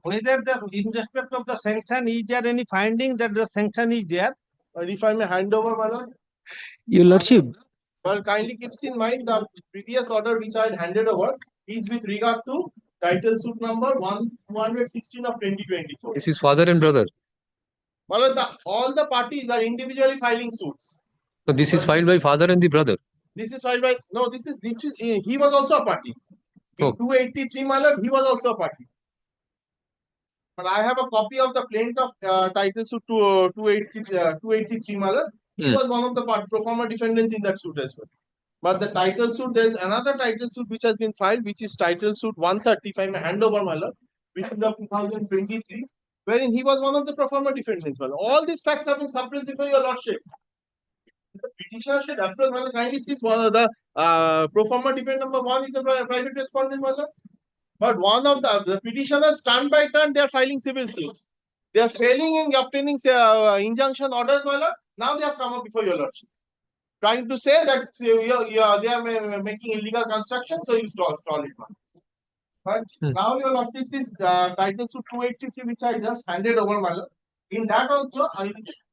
Whether in respect of the sanction, is there any finding that the sanction is there? But if I may hand over, my lord. Your lordship. Well, kindly keeps in mind the previous order which I had handed over is with regard to title suit number 216 of 2024. This is father and brother. Well, all the parties are individually filing suits. So this is filed by father and the brother. This is filed by he was also a party. In 283, my lord, he was also a party. But I have a copy of the plaintiff title suit 283, my lord. He was one of the pro forma defendants in that suit as well. But the title suit, there is another title suit which has been filed, which is title suit 130, if I may hand over, my lord, which is of 2023, wherein he was one of the pro forma defendants. Well, all these facts have been suppressed before your lordship. The petitioner should approach, my lord, kindly see for the pro forma defendant number 1 is a private respondent, my lord. But one of the petitioners, turn by turn, they are filing civil suits. They are failing in obtaining injunction orders, my lord. Now they have come up before your lordship, trying to say that they are making illegal construction, so you stall it, man. But now your lordship is title suit 283, which I just handed over, my lord. In that also,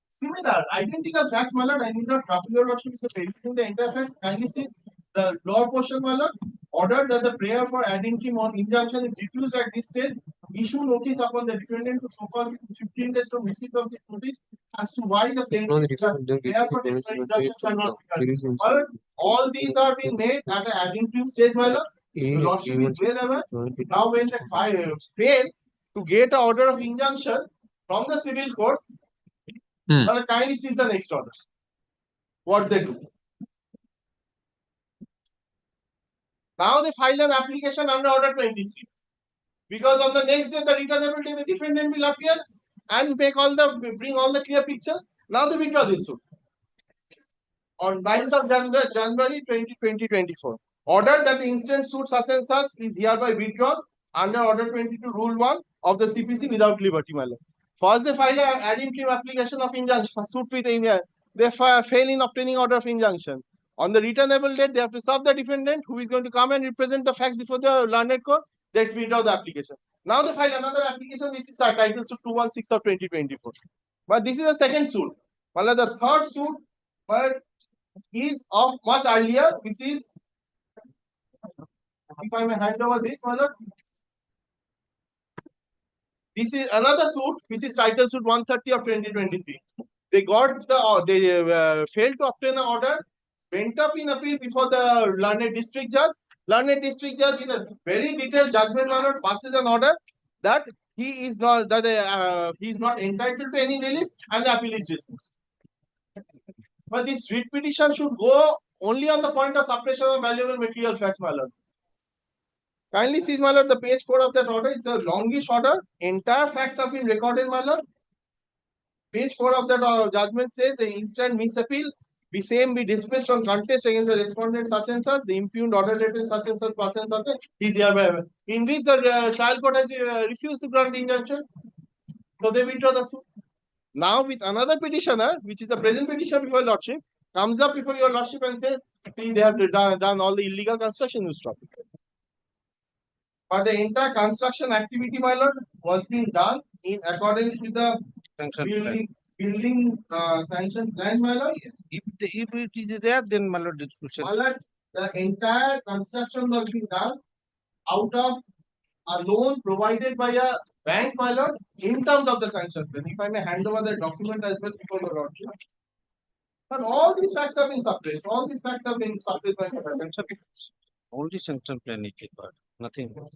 similar, identical facts, my lord. I need not copy your lordship is in the entire facts. Kindly see the lower portion, my lord. Ordered that the prayer for adding him on injunction is refused at this stage. Issue notice upon the defendant to so call 15 days from receipt of this notice as to why the plaintiff prayer for injunctions are not given. My lord, all these are being made at an adding stage, my lord. The lordship is well aware. Now, when they fail to get an order of injunction from the civil court, well, kindly see the next orders. What they do. Now they file an application under order 23. Because on the next day, the returnability, the defendant will appear and bring all the clear pictures. Now they withdraw this suit. On 9th of January 2024. Order that the instant suit such and such is hereby withdrawn under order 22 rule 1 of the CPC without liberty, my lord. First, they file an ad interim application of injunction, suit with India. They fail in obtaining order of injunction. On the returnable date, they have to serve the defendant who is going to come and represent the facts before the learned court. They withdraw the application. Now they file another application which is title suit 216 of 2024. But this is a second suit. Well, the third suit is of much earlier, which is, if I may hand over this, my lord. This is another suit which is title suit 130 of 2023. They got the failed to obtain an order, went up in appeal before the learned district judge. Learned district judge in a very detailed judgment manner passes an order that he is not entitled to any relief and the appeal is dismissed. But this writ petition should go only on the point of suppression of valuable material facts, my lord. Kindly see, my lord, the page 4 of that order. It's a longish order. Entire facts have been recorded, my lord. Page 4 of that judgment says the instant misappeal be dismissed on contest against the respondent such and such, the impugned order dated such and such, is hereby. In which the trial court has refused to grant injunction. So they withdraw the suit. Now with another petitioner, which is the present petition before your lordship, comes up before your lordship and says, see, they have done all the illegal construction, you stop it. But the entire construction activity, my lord, was being done in accordance with the building sanction plan, my lord. If it is there, then my lord, my lord, the entire construction was being done out of a loan provided by a bank, my lord, in terms of the sanction plan. If I may hand over the document as well before your lordship. But all these facts have been suppressed. All these facts have been suppressed by the sanction. only sanction plan is required, nothing more.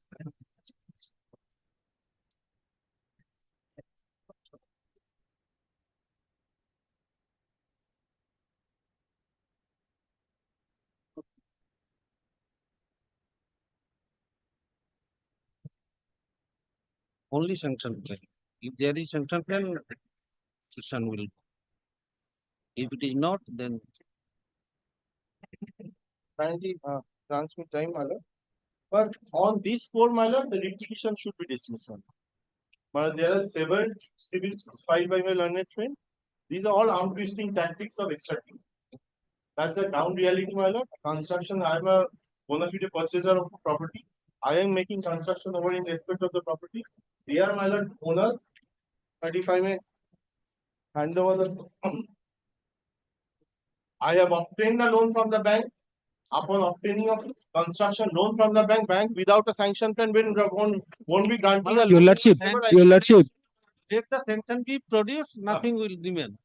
Only sanction plan. If there is sanction plan, petition will. If it is not, then Kindly transmit time, my lord. But on this score, my lord, the writ petition should be dismissed. My lord, there are several civil suits filed by my learned friend. These are all arm twisting tactics of extracting. That's the down reality, my lord. Construction, I am a bona fide purchaser of property. I am making construction over in respect of the property. They are, my lord, owners. But if I may hand over the I have obtained a loan from the bank. Upon obtaining of construction loan from the bank without a sanction plan won't be granting a Your loan. lordship, your lordship. if the sanction be produced, nothing will remain.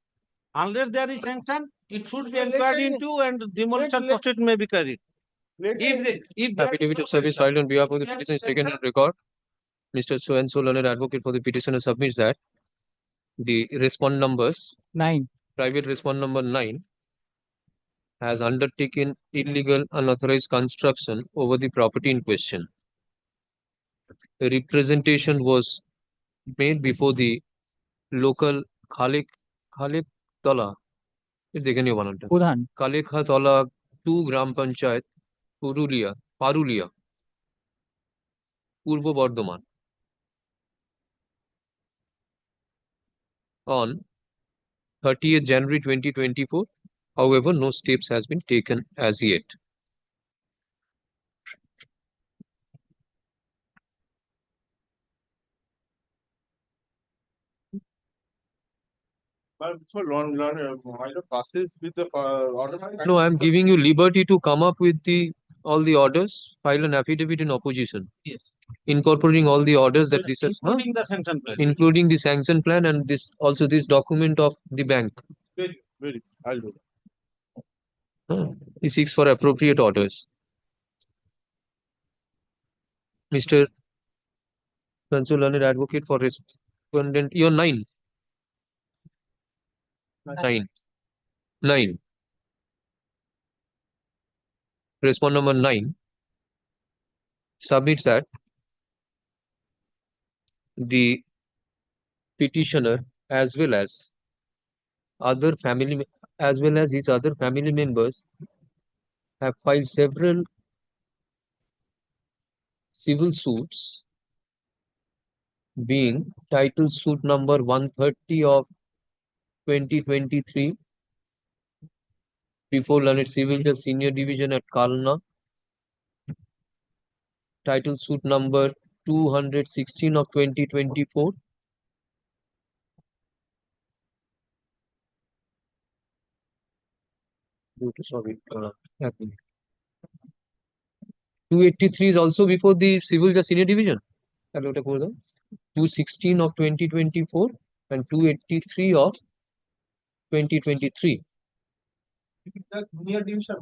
Unless there is sanction, it should be inquired into and demolition process may be carried. If Affidavit of service filed on behalf of the petitioner is taken on record. Mr. So and so learned advocate for the petitioner submits that the respond numbers 9. Private respond number 9 has undertaken illegal unauthorized construction over the property in question. The representation was made before the local Khalik Tola. Pradhan. Kalekha Tola 2 Gram Panchayat, Parulia, Purbo Bardhaman. On 30th January 2024. However, no steps has been taken as yet. For long, my lord passes with the order. No, I'm giving you liberty to come up with all the orders, file an affidavit in opposition. Yes. Incorporating all the orders that this is, Including the sanction plan. including the sanction plan and this also this document of the bank. Very, I'll do Huh. He seeks for appropriate orders. Mr. Consul Learned Advocate for respondent, you're 9. 9. 9. Respondent number 9 submits that the petitioner as well as his other family members have filed several civil suits, being title suit number 130 of 2023 before Learned Civil Judge Senior Division at Kalna, title suit number 216 of 2024 sorry, 283 is also before the Civil Judge Senior Division. 216 of 2024 and 283 of 2023. Junior division.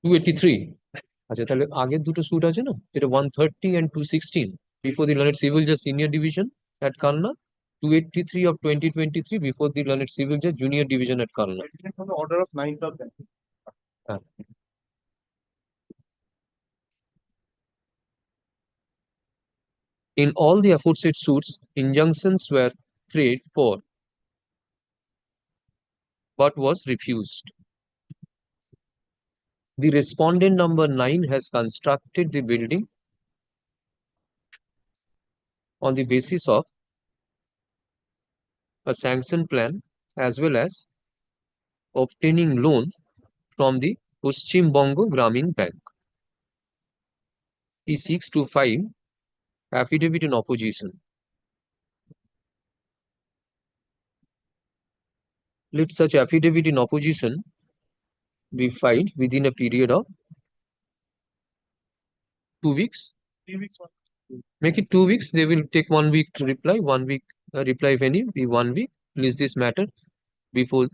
283. আচ্ছা তাহলে আগের দুটো suit আছে না, এটা 130 and 216 before the Learned Civil Judge Senior Division at Kalna, 283 of 2023 before the Learned Civil Judge Junior Division at Kalna. From the order of 9th of them. In all the aforesaid suits, injunctions were prayed for but was refused. The respondent number 9 has constructed the building on the basis of a sanction plan as well as obtaining loan from the Paschim Bongo Gramin Bank. He seeks to file affidavit in opposition. Let such affidavit in opposition be filed within a period of 2 weeks. 3 weeks. Make it 2 weeks. They will take 1 week to reply. 1 week reply, if any, be 1 week. List this matter before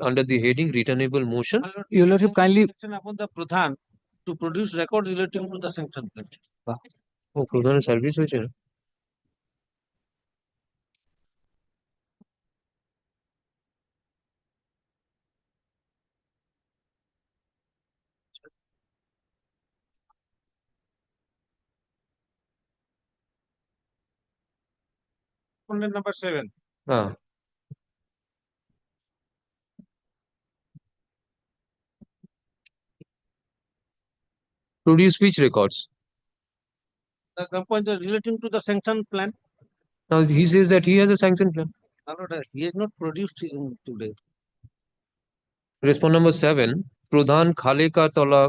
under the heading returnable motion. Your Lordship, kindly Upon the Pradhan to produce record relating to the sanction plan. Oh, Pradhan service হয়েছে না? Respondent number 7. Produce which records? The complaint relating to the sanction plan. Now he says that he has a sanction plan. No, he has not produced today. Respondent number 7, Pradhan Khaleka Tola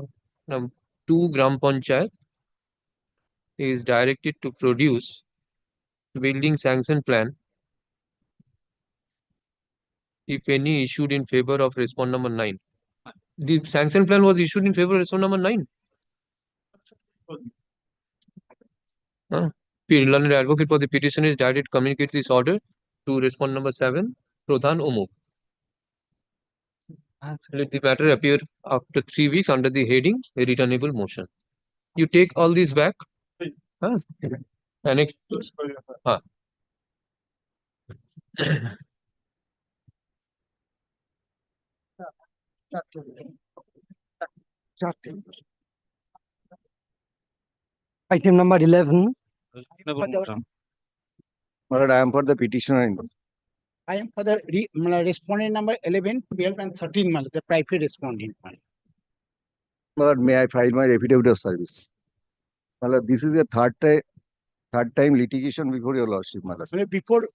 2 Gram Panchayat is directed to produce building sanction plan, if any, issued in favor of respondent number 9. The sanction plan was issued in favor of respondent number 9. Learned Advocate for the petition is directed to communicate this order to respondent number 7, Pradhan Omuk. Let the matter appear after 3 weeks under the heading a returnable motion. You take all these back. Annex. item number 11. Lord, I am for the petitioner in this. I am for the respondent number 11, 12 and 13, the private respondent. Lord, may I file my affidavit of service? Lord, this is a third time litigation before your lordship, my lord. Before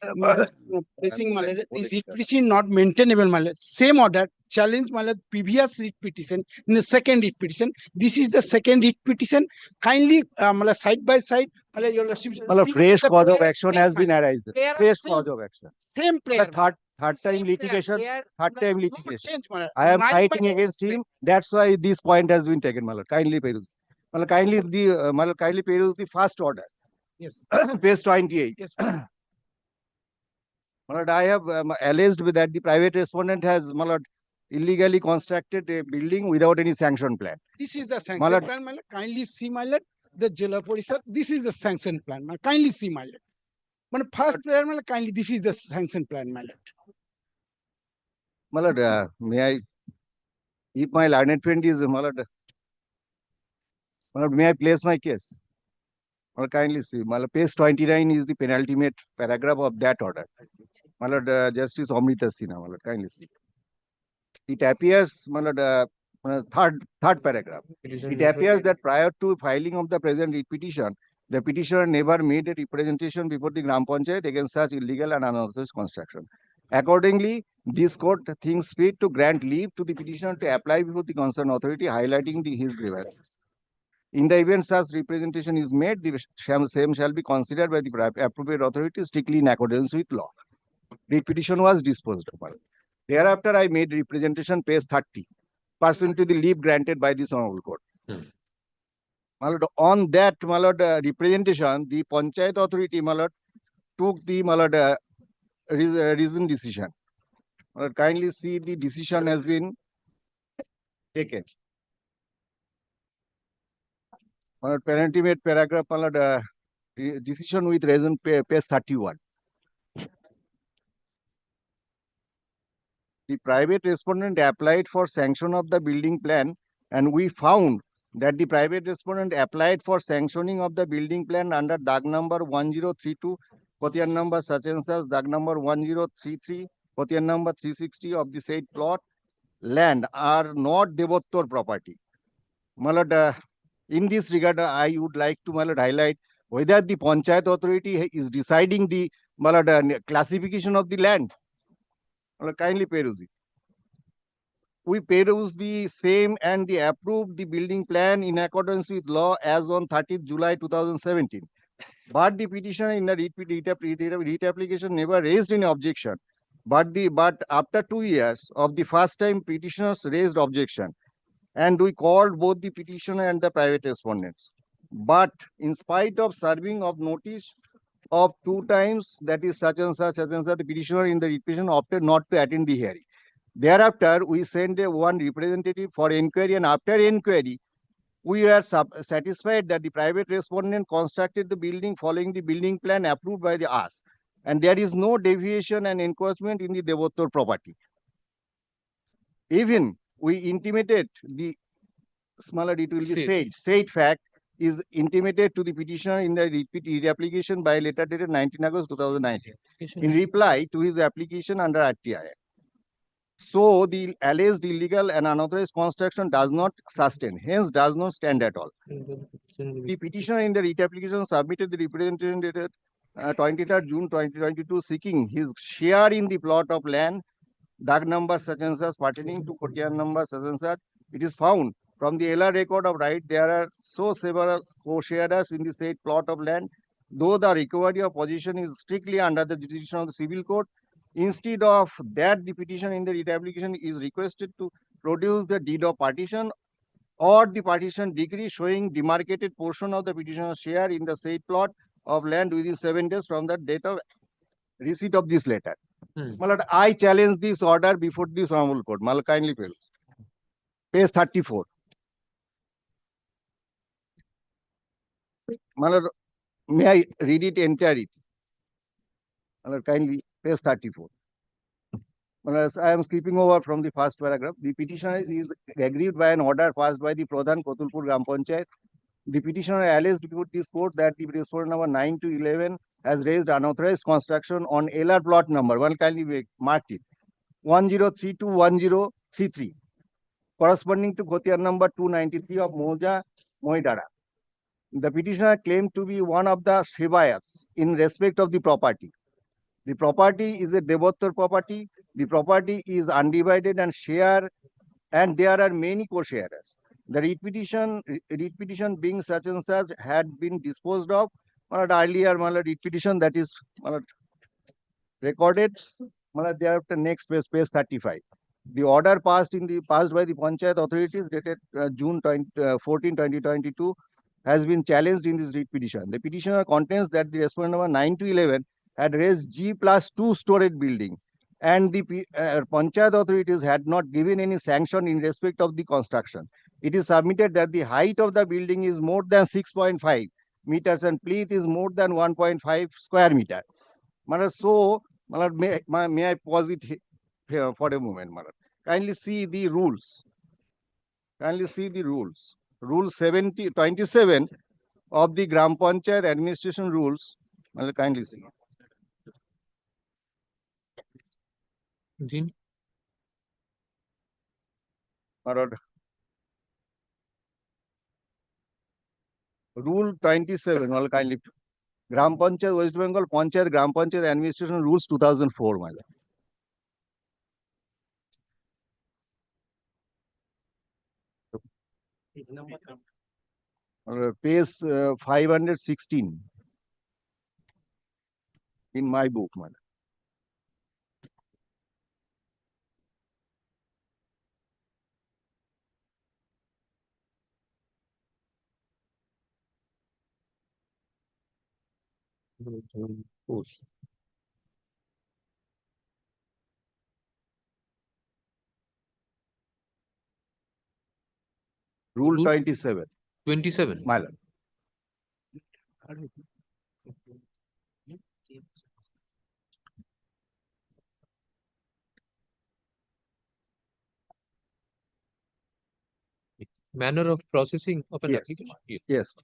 placing this writ petition not maintainable, same order challenge previous writ petition in the second writ petition. This is the second writ petition. Kindly side by side, your lordship. Fresh cause of action has been arised. Fresh cause of action. Same prayer. third time litigation, third time No litigation. change, my lord. I am My- fighting against him. That's why this point has been taken, my lord. Kindly peruse. My lord, kindly peruse the first order. Yes. Page 28. Yes. My lord, I have alleged with that the private respondent has, my lord, illegally constructed a building without any sanction plan. This is the My sanction lord, plan, my lord. Kindly see, my lord. The Jila Parishad. This is the sanction plan, my lord. Kindly see, my lord. My lord, first prayer, my lord. Kindly, this is the sanction plan, my lord. my lord, may I, if my learned friend is, my lord, may I place my case? My lord, kindly see. My lord, page 29 is the penultimate paragraph of that order. My lord, Justice Amrita Sinha, my lord, kindly see. It appears, my lord, third paragraph. It appears that prior to filing of the present writ petition, the petitioner never made a representation before the Gram Panchayat against such illegal and unauthorized construction. Accordingly, this court thinks fit to grant leave to the petitioner to apply before the concerned authority, highlighting his grievances. In the event such representation is made, the same shall be considered by the appropriate authority strictly in accordance with law. The petition was disposed of. Thereafter, I made representation page 30, pursuant to the leave granted by this honorable court. My lord, on that, my lord, representation, the Panchayat authority, my lord, took the, my lord, reason decision. My lord, kindly see the decision has been taken. My lord, penultimate paragraph, my lord, decision with reason, page 31. The private respondent applied for sanction of the building plan, and we found that the private respondent applied for sanctioning of the building plan under DAG number 1032, Kotian number such and such, DAG number 1033, Kotian number 360 of the said plot land are not Devottor property. My lord, in this regard, I would like to, my lord, highlight whether the Panchayat authority is deciding the, my lord, classification of the land. My lord, kindly peruse it. We peruse the same and the approved the building plan in accordance with law as on 30th July 2017. But the petitioner in the writ application never raised any objection. But after 2 years of the first time petitioners raised objection, and we called both the petitioner and the private respondents. But in spite of serving of notice of 2 times, that is such and such, the petitioner in the writ petition opted not to attend the hearing. Thereafter, we sent one representative for inquiry, and after inquiry, we were satisfied that the private respondent constructed the building following the building plan approved by us, and there is no deviation and encroachment in the Devottor property. Even we intimated the smaller, it will be said fact is intimated to the petitioner in the writ application by letter dated 19 August 2019 in reply to his application under RTI. So the alleged illegal and unauthorized construction does not sustain, hence does not stand at all. The petitioner in the writ application submitted the representation dated 23rd June 2022 seeking his share in the plot of land, DAG number such and such pertaining to Kotian number such and such. It is found from the LR record of right there are so several co-sharers in the said plot of land, though the recovery of possession is strictly under the jurisdiction of the civil court. Instead of that, the petition in the writ application is requested to produce the deed of partition or the partition degree showing demarcated portion of the petitioner's share in the said plot of land within 7 days from the date of receipt of this letter. My lord, I challenge this order before this honorable court. My lord, kindly peruse. Page 34. My lord, may I read it entirely? My lord, kindly, page 34. As I am skipping over from the first paragraph, the petitioner is aggrieved by an order passed by the Pradhan Kotulpur Gram Panchayat. The petitioner alleged before this court that the respondent number 9 to 11 has raised unauthorized construction on LR plot number, one kindly marked it, 10321033, corresponding to Kotiar number 293 of Moja, Moidara. The petitioner claimed to be one of the Shivayats in respect of the property. The property is a Devottor property. The property is undivided and share, and there are many co-sharers. The writ petition being such and such had been disposed of earlier writ petition that is recorded Thereafter, next page 35. The order passed by the Panchayat authorities dated June 14, 2022 has been challenged in this writ petition. The petitioner contends that the respondent number 9 to 11 had raised G+2 storage building, and the Panchayat authorities had not given any sanction in respect of the construction. It is submitted that the height of the building is more than 6.5 meters and pleth is more than 1.5 square meter. So, may I pause it here for a moment? Kindly see the rules. Kindly see the rules. Rule 27 of the Gram Panchayat administration rules. Kindly see. Rule 27, kindly. Gram Panchayat, West Bengal Panchayat, Gram Panchayat Administration Rules 2004, my lord. Page 516 in my book, my lord. Rule 27. 27. My lord. Manner of processing of an Yes. application. Yes.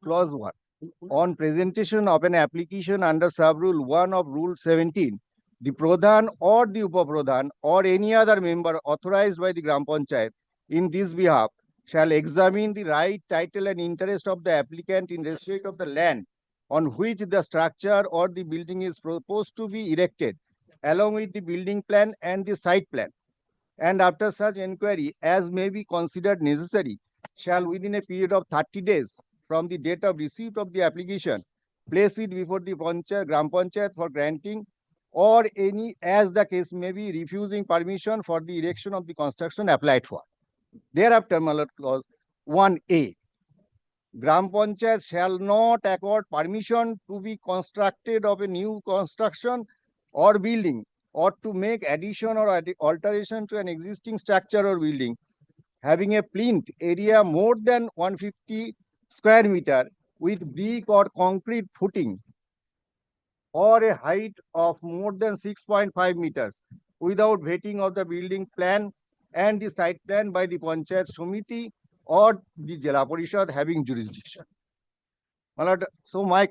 Clause 1. On presentation of an application under sub-rule 1 of Rule 17, the Pradhan or the Upapradhan or any other member authorized by the Gram Panchayat in this behalf shall examine the right, title and interest of the applicant in respect of the land on which the structure or the building is proposed to be erected, along with the building plan and the site plan. And after such inquiry as may be considered necessary, shall within a period of 30 days from the date of receipt of the application, place it before the Gram Panchayat for granting or any, as the case may be, refusing permission for the erection of the construction applied for. Thereafter, clause 1A. Gram Panchayat shall not accord permission to be constructed of a new construction or building or to make addition or alteration to an existing structure or building having a plinth area more than 150 square meter with brick or concrete footing or a height of more than 6.5 meters without vetting of the building plan and the site plan by the Panchayat Samiti or the Jila Parishad having jurisdiction. So my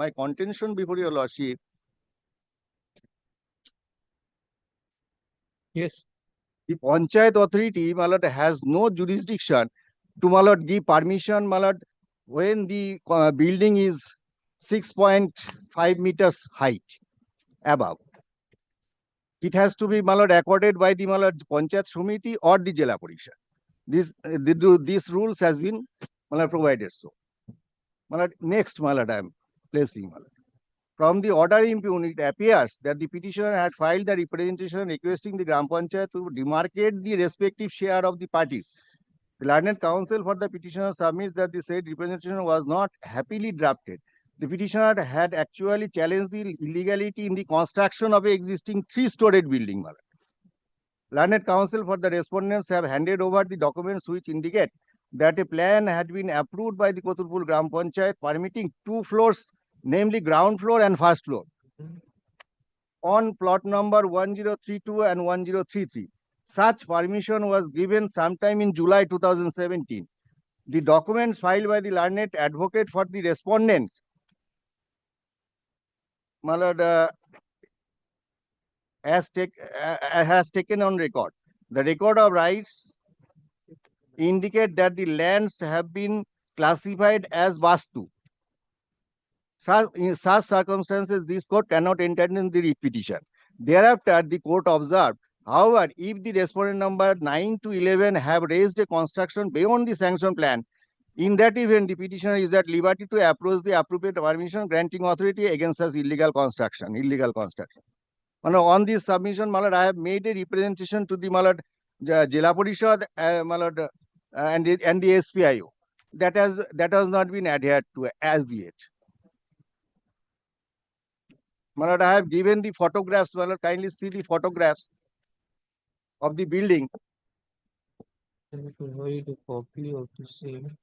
contention before your lordship. Yes. The Panchayat authority, has no jurisdiction to give permission, when the building is 6.5 meters height above. It has to be accorded by the Panchayat Samiti or the Jila Parishad. These rules has been provided. So, next, I am placing. From the order impugned, it appears that the petitioner had filed the representation requesting the Gram Panchayat to demarcate the respective share of the parties. The learned counsel for the petitioner submits that the said representation was not happily drafted. The petitioner had actually challenged the illegality in the construction of an existing 3-story building. Learned counsel for the respondents have handed over the documents which indicate that a plan had been approved by the Koturpur Gram Panchayat permitting 2 floors, namely ground floor and first floor, on plot number 1032 and 1033. Such permission was given sometime in July 2017. The documents filed by the learned advocate for the respondents has taken on record. The record of rights indicate that the lands have been classified as Vastu. In such circumstances, this court cannot entertain the writ petition. Thereafter, the court observed, however, if the respondent number 9 to 11 have raised a construction beyond the sanction plan, In that event, the petitioner is at liberty to approach the appropriate permission granting authority against such illegal construction. On this submission, my lord, I have made a representation to the my lord, Jila Parishad, my lord, and the SPIO. That has not been adhered to as yet. My lord, I have given the photographs. My lord, kindly see the photographs of the building. Can you provide a copy of the same?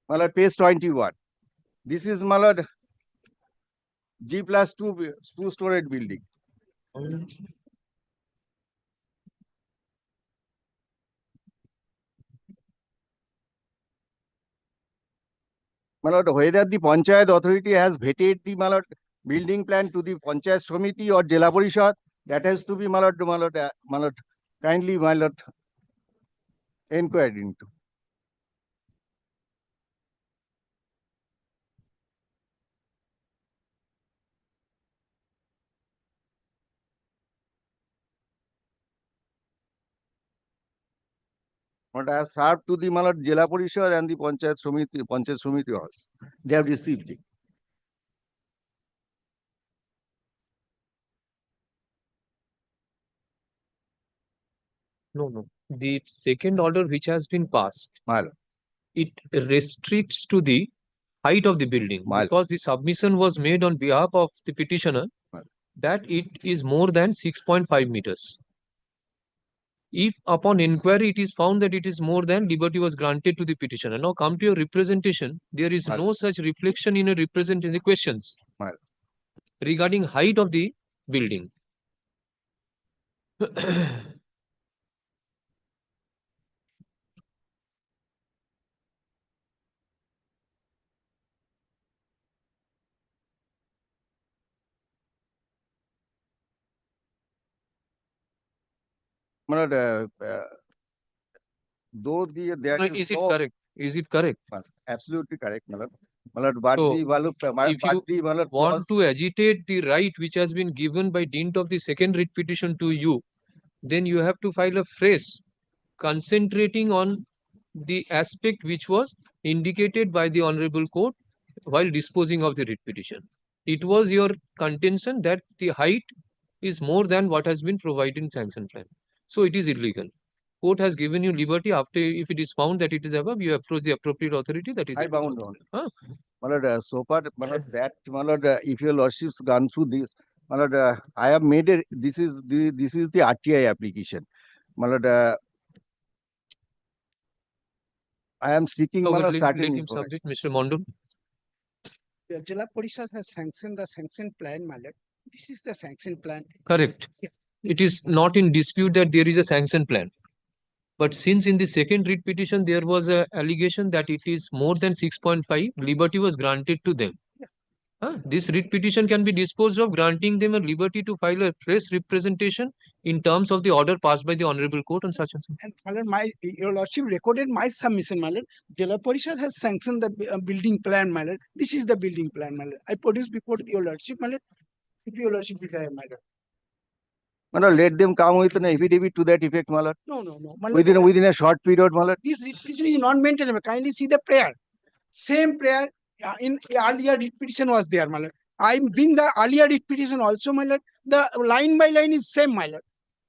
My lord, page 21. This is my lord, G+2 storage building. My lord, whether the Panchayat authority has vetted the my lord, building plan to the Panchayat Samiti or Jila Parishad, that has to be my lord, kindly my lord, inquired into. What I have served to the my lord, Jila Parishad and the Panchayat Samiti also. They have received it. No. The second order which has been passed, My lord. it restricts to the height of the building because the submission was made on behalf of the petitioner that it is more than 6.5 meters. If upon inquiry it is found that it is more than, liberty was granted to the petitioner. Now come to your representation. There is no such reflection in the questions regarding height of the building. My lord, though that is it correct? Is it correct? Absolutely correct, my lord. My lord, but So, the if you want to agitate the right which has been given by dint of the second writ petition to you, then you have to file a phrase concentrating on the aspect which was indicated by the Honorable Court while disposing of the writ petition. It was your contention that the height is more than what has been provided in sanction plan. So it is illegal. Court has given you liberty after, if it is found that it is above, you approach the appropriate authority that is. I bound on. My lord, so far, my lord, that my lord, if your lordship's gone through this, my lord, I have made it. This is the RTI application, my lord. I am seeking my lord, Let him submit, Mr. Mondal. The Jila Parishad has sanctioned the sanction plan, my lord. This is the sanction plan. Correct. It is not in dispute that there is a sanction plan. But since in the second writ petition, there was a allegation that it is more than 6.5, liberty was granted to them. This writ petition can be disposed of, granting them a liberty to file a press representation in terms of the order passed by the Honorable Court on such and such. And my lord, your lordship recorded my submission, my lord. Jila Parishad has sanctioned the building plan, my lord. This is the building plan, my lord. I produced before your lordship, my lord. If your lordship desire, my lord. My lord, let them come with an affidavit to that effect, my lord. No. My Within lord, a short period, my lord. this writ petition is not maintainable. Kindly see the prayer. Same prayer in earlier writ petition was there, my lord. I bring the earlier writ petition also, my lord. The line by line is same, my lord.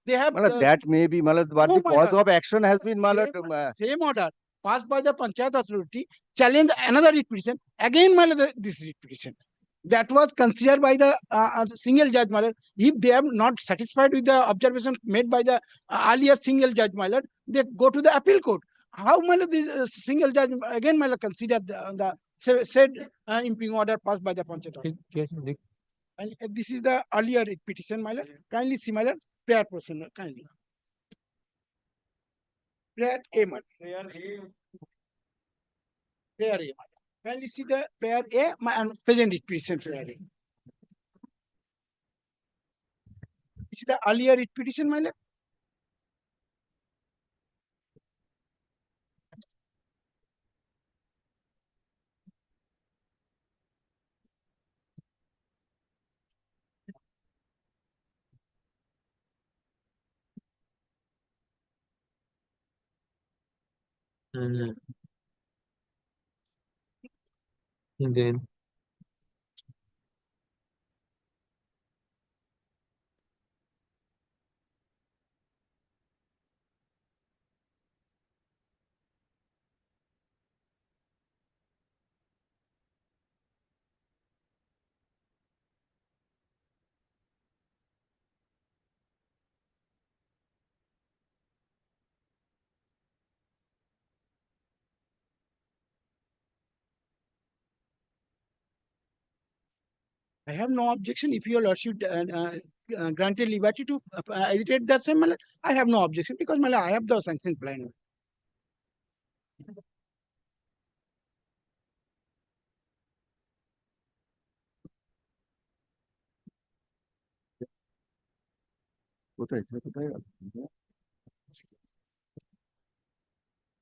They have that may be, my lord, but No, the my cause lord. of action has been, my lord. Same order passed by the Panchayat authority, challenge another writ petition. Again, my lord, this writ petition. That was considered by the single judge, my lord. If they are not satisfied with the observation made by the earlier single judge, my lord, they go to the appeal court. How, my lord, this single judge again, my lord, considered the said impinging order passed by the Panchayat authority. And this is the earlier writ petition, my lord. Kindly see, my lord, prayer person, kindly. Prayer A, my lord. Prayer A. Kindly see the prayer A and present writ petition prayer A. This is the earlier writ petition, my lord. Mm. Then I have no objection if your lordship granted liberty to editate that same. I have no objection because I have the sanction plan.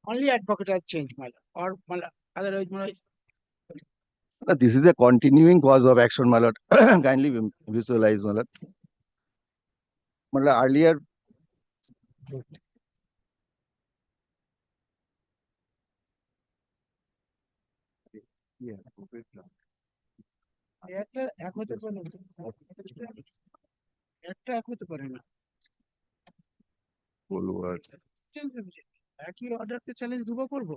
Only advocate has changed, or otherwise, This is a continuing cause of action, my lord. Kindly visualize, my lord. Earlier, একটা এক হতে পারে না। একটা এক হতে পারে না। একই অর্ডারকে চ্যালেঞ্জ দুটো করবো।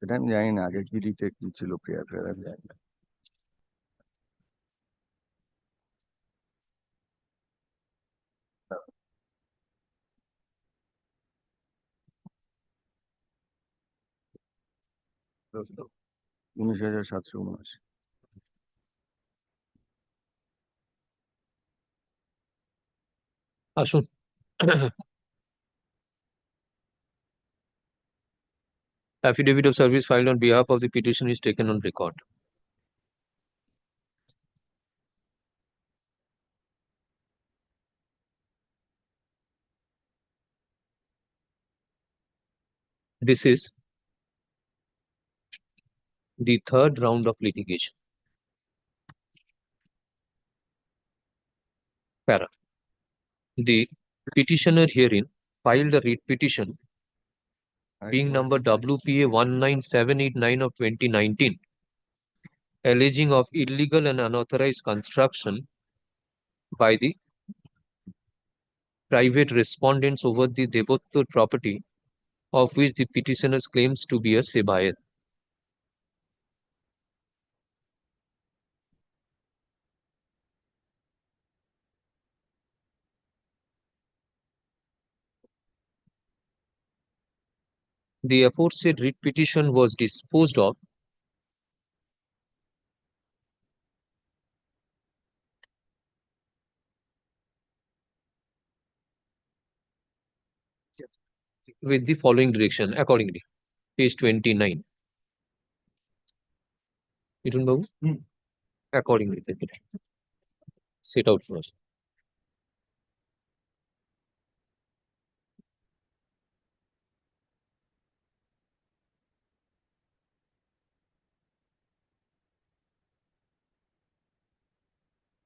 এটা আমি জানি না আগে কি দিতে কি ছিল প্রেয়ার ফেয়ার আমি জানি না। উনিশ হাজার 779। আসুন affidavit of service filed on behalf of the petition is taken on record. This is the third round of litigation. Para. The petitioner herein filed a writ petition being number WPA 19789 of 2019, alleging of illegal and unauthorized construction by the private respondents over the Devottur property, of which the petitioners claims to be a sebayat. The aforesaid writ petition was disposed of with the following direction accordingly. Page 29. Mitun Babu? Accordingly, take it. Set out for us.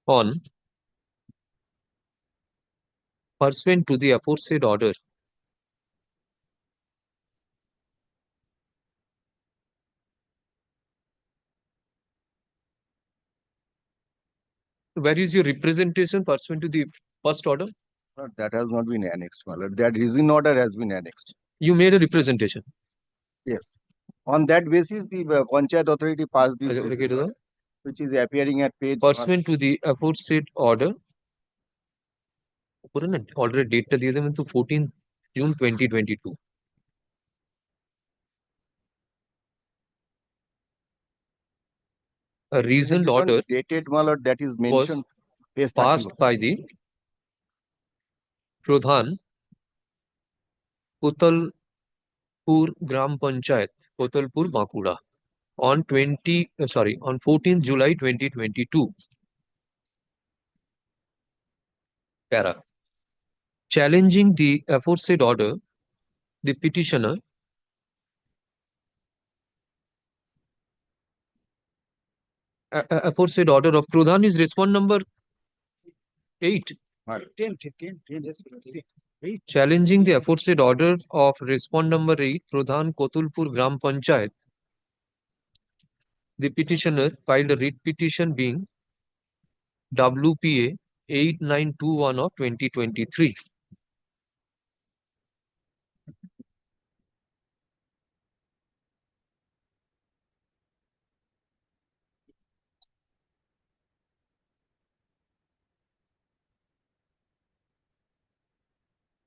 On pursuant to the aforesaid order, where is your representation pursuant to the first order? That has not been annexed, my lord. That reason order has been annexed. You made a representation. Yes. On that basis, the Panchayat authority passed this, which is appearing at page. Pursuant to the aforesaid order, order date ta diye the 14th June 2022. A reasoned order dated, my lord, that is mentioned. Was passed by the Pradhan Kotalpur Gram Panchayat, Kotalpur Bankura on 14th July 2022. Para. Challenging the aforesaid order, the petitioner aforesaid order of Pradhan is respond number 8. 10. challenging the aforesaid order of respond number 8, Pradhan Kotulpur Gram Panchayat. The petitioner filed a writ petition being WPA 8921 of 2023.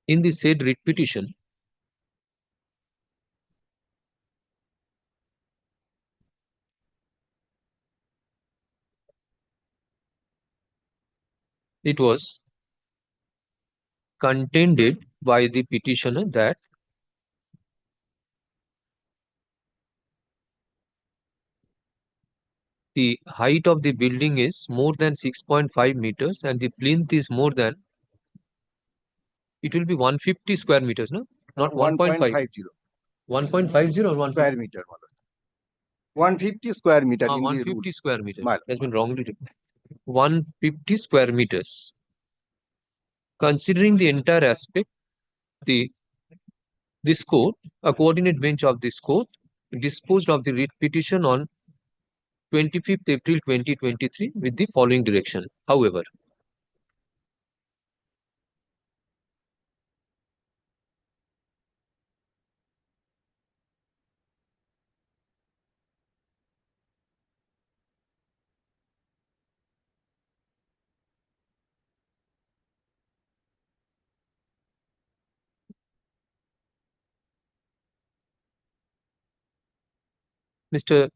In the said writ petition, it was contended by the petitioner that the height of the building is more than 6.5 meters and the plinth is more than, it will be 150 square meters, no? Not 1.5. 1.50 or 1 square meter. 150 square meter in the 150 rule. square meters. Has been wrongly written. 150 square meters. Considering the entire aspect, this court, a coordinate bench of this court, disposed of the writ petition on 25th April 2023 with the following direction. However, Mr.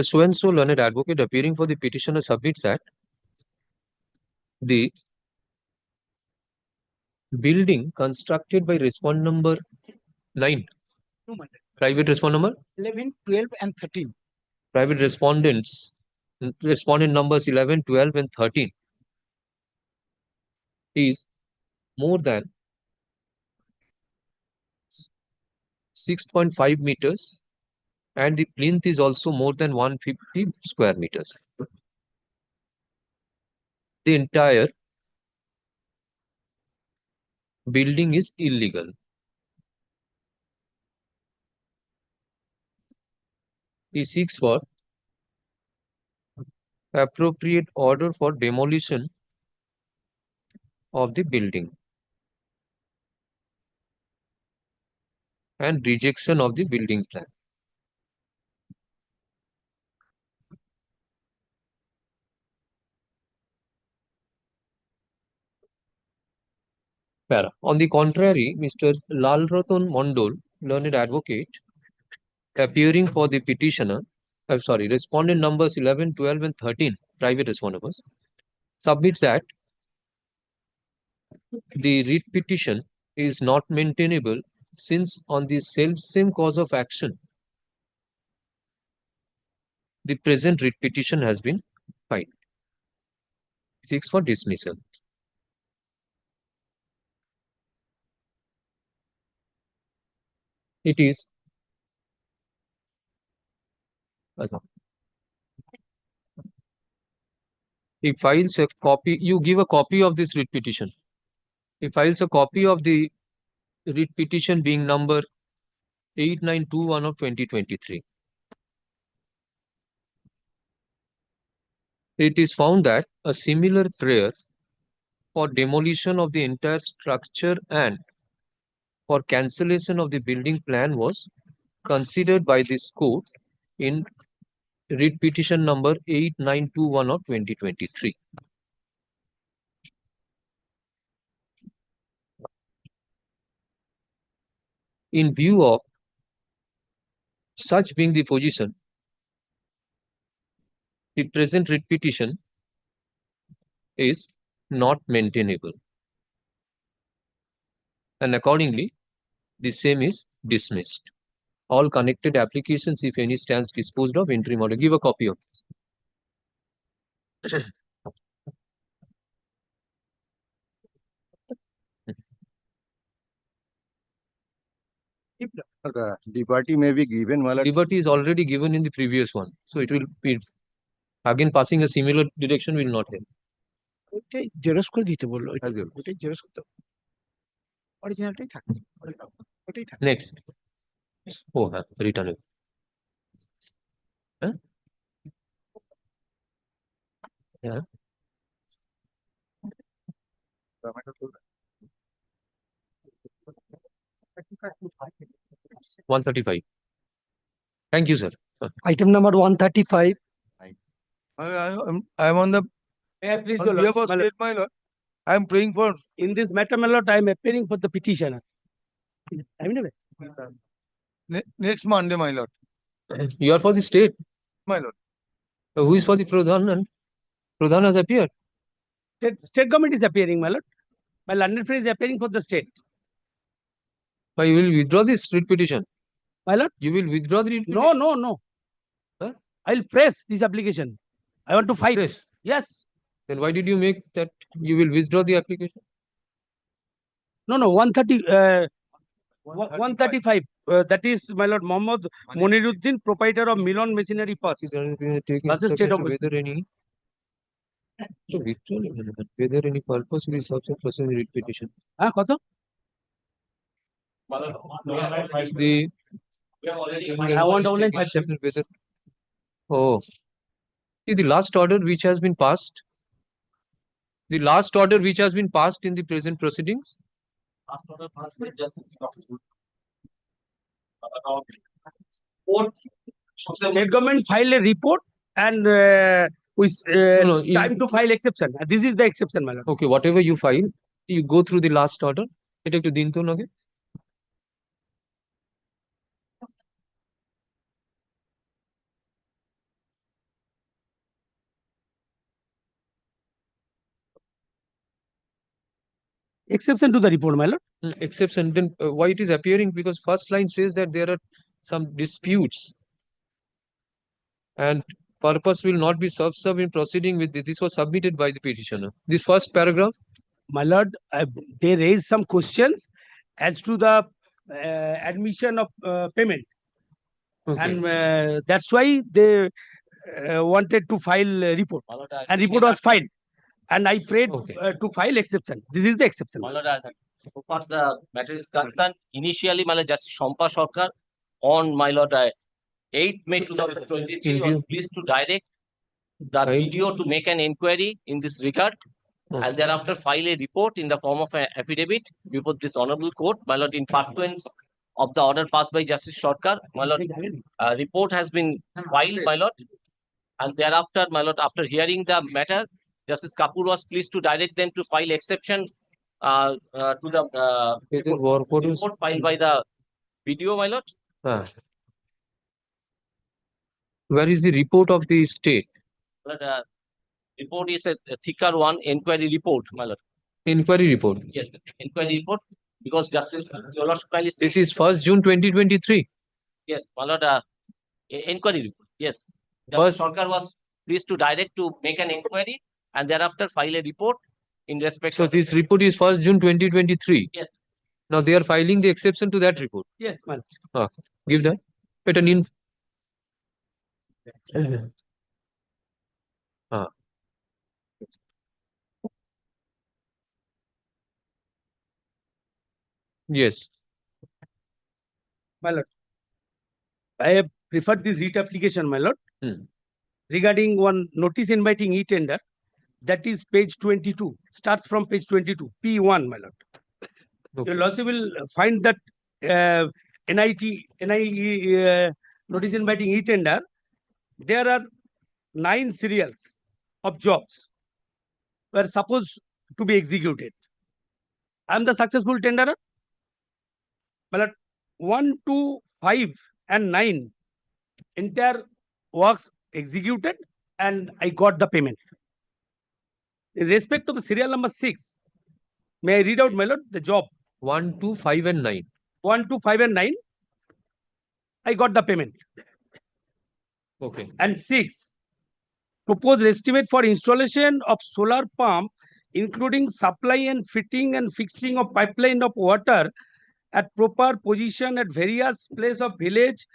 So-and-so learned advocate appearing for the petitioner submits that the building constructed by respondent number 9, private respondent number 11, 12, and 13. private respondent numbers 11, 12, and 13 is more than 6.5 meters and the plinth is also more than 150 square meters. The entire building is illegal. He seeks for appropriate order for demolition of the building and rejection of the building plan. Para. On the contrary, Mr. Lalratan Mondol, learned advocate, appearing for the petitioner, respondent numbers 11, 12, and 13, private respondents, submits that the writ petition is not maintainable since on the same cause of action, the present writ petition has been filed. Seeks for dismissal. It is he files a copy, you give a copy of this writ petition. He files a copy of the writ petition being number 8921 of 2023. It is found that a similar prayer for demolition of the entire structure and for cancellation of the building plan was considered by this court in writ petition number 8921 of 2023. In view of such being the position, the present writ petition is not maintainable. And accordingly, the same is dismissed. All connected applications, if any, stands disposed of interim order. Give a copy of this. Liberty may be given. Liberty is already given in the previous one. So it will be again passing a similar direction will not help. ওইটাই xerox করে দিতে বললো, ওইটাই xerox করতে অরিজিনালটাই থাকে ওটাই থাকে Next. Oh, returnable. Huh? Yeah. One 35. Thank you, sir. Item number 135. I am on the Please, on your behalf of lord, state, my lord. I am praying for in this matter, my lord, I am appearing for the petitioner. next Monday, my lord. You are for the state. My lord. Who is for the Pradhan? And Pradhan has appeared. State government is appearing, my lord. My London friend is appearing for the state. Why you will withdraw this writ petition? My lord? You will withdraw the writ petition? No, no, no. Huh? I'll press this application. I want to fight. Press? Yes. Then why did you make that you will withdraw the application? No, no, 130, 135. That is, my lord, Mohammad Moniruddin, proprietor of Milan Machinery Pass. Versus State of Whether any so whether any purpose will serve the process writ petition. কত? The I want online whether oh see the last order which has been passed. The last order which has been passed in the present proceedings. State government filed a report and with time to file exception. This is the exception, my lord. Okay, whatever you file, you go through the last order. এটা একটু দিন তো নাকি? Exception to the report, my lord. Exception. Then why it is appearing? Because first line says that there are some disputes and purpose will not be served in proceeding with this. This was submitted by the petitioner. This first paragraph. My lord, they raised some questions as to the admission of payment. Okay. And that's why they wanted to file a report. And report was filed. And I prayed to file exception. This is the exception. So far the matter is concerned, initially, my lord, Justice Shompa Sarkar on my lord 8 May 2023 was pleased to direct the BDO to make an inquiry in this regard and thereafter file a report in the form of an affidavit before this honorable court. My lord, in pursuance of the order passed by Justice Sarkar, my lord, report has been filed, my lord, and thereafter, my lord, after hearing the matter, Justice Kapoor was pleased to direct them to file exception to the report filed by the BDO, my lord. Where is the report of the state? But, report is a thicker one, inquiry report, my lord. Inquiry report. Yes, inquiry report, because Justice your lordship kindly This is 1st June 2023. yes, my lord, inquiry report. Yes, Justice Sarkar was pleased to direct to make an inquiry and thereafter file a report in respect. So this report is 1st June 2023. Yes. Now they are filing the exception to that report. Yes, ma'am. Give that. Better in. Yes. My lord, I have preferred this writ application, my lord, regarding one notice inviting e-tender. That is page 22, starts from page 22, P1, my lord. Your lordship will find that NIE notice inviting e-tender, there are 9 serials of jobs were supposed to be executed. I am the successful tenderer. My lord, 1, 2, 5 and 9 entire works executed and I got the payment. In respect of the serial number 6, may I read out, my lord, the job? 1, 2, 5 and 9. 1, 2, 5 and 9, I got the payment. Okay. And 6, proposed estimate for installation of solar pump, including supply and fitting and fixing of pipeline of water at proper position at various place of village,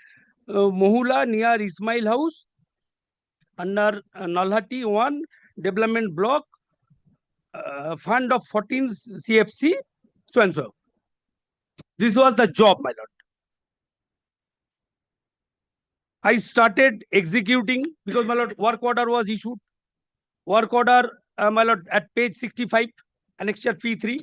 Mohula near Ismail House, under Nalhati 1 development block, fund of 14 CFC, so and so. This was the job, my lord. I started executing because, my lord, work order was issued. Work order, my lord, at page 65, annexure P3.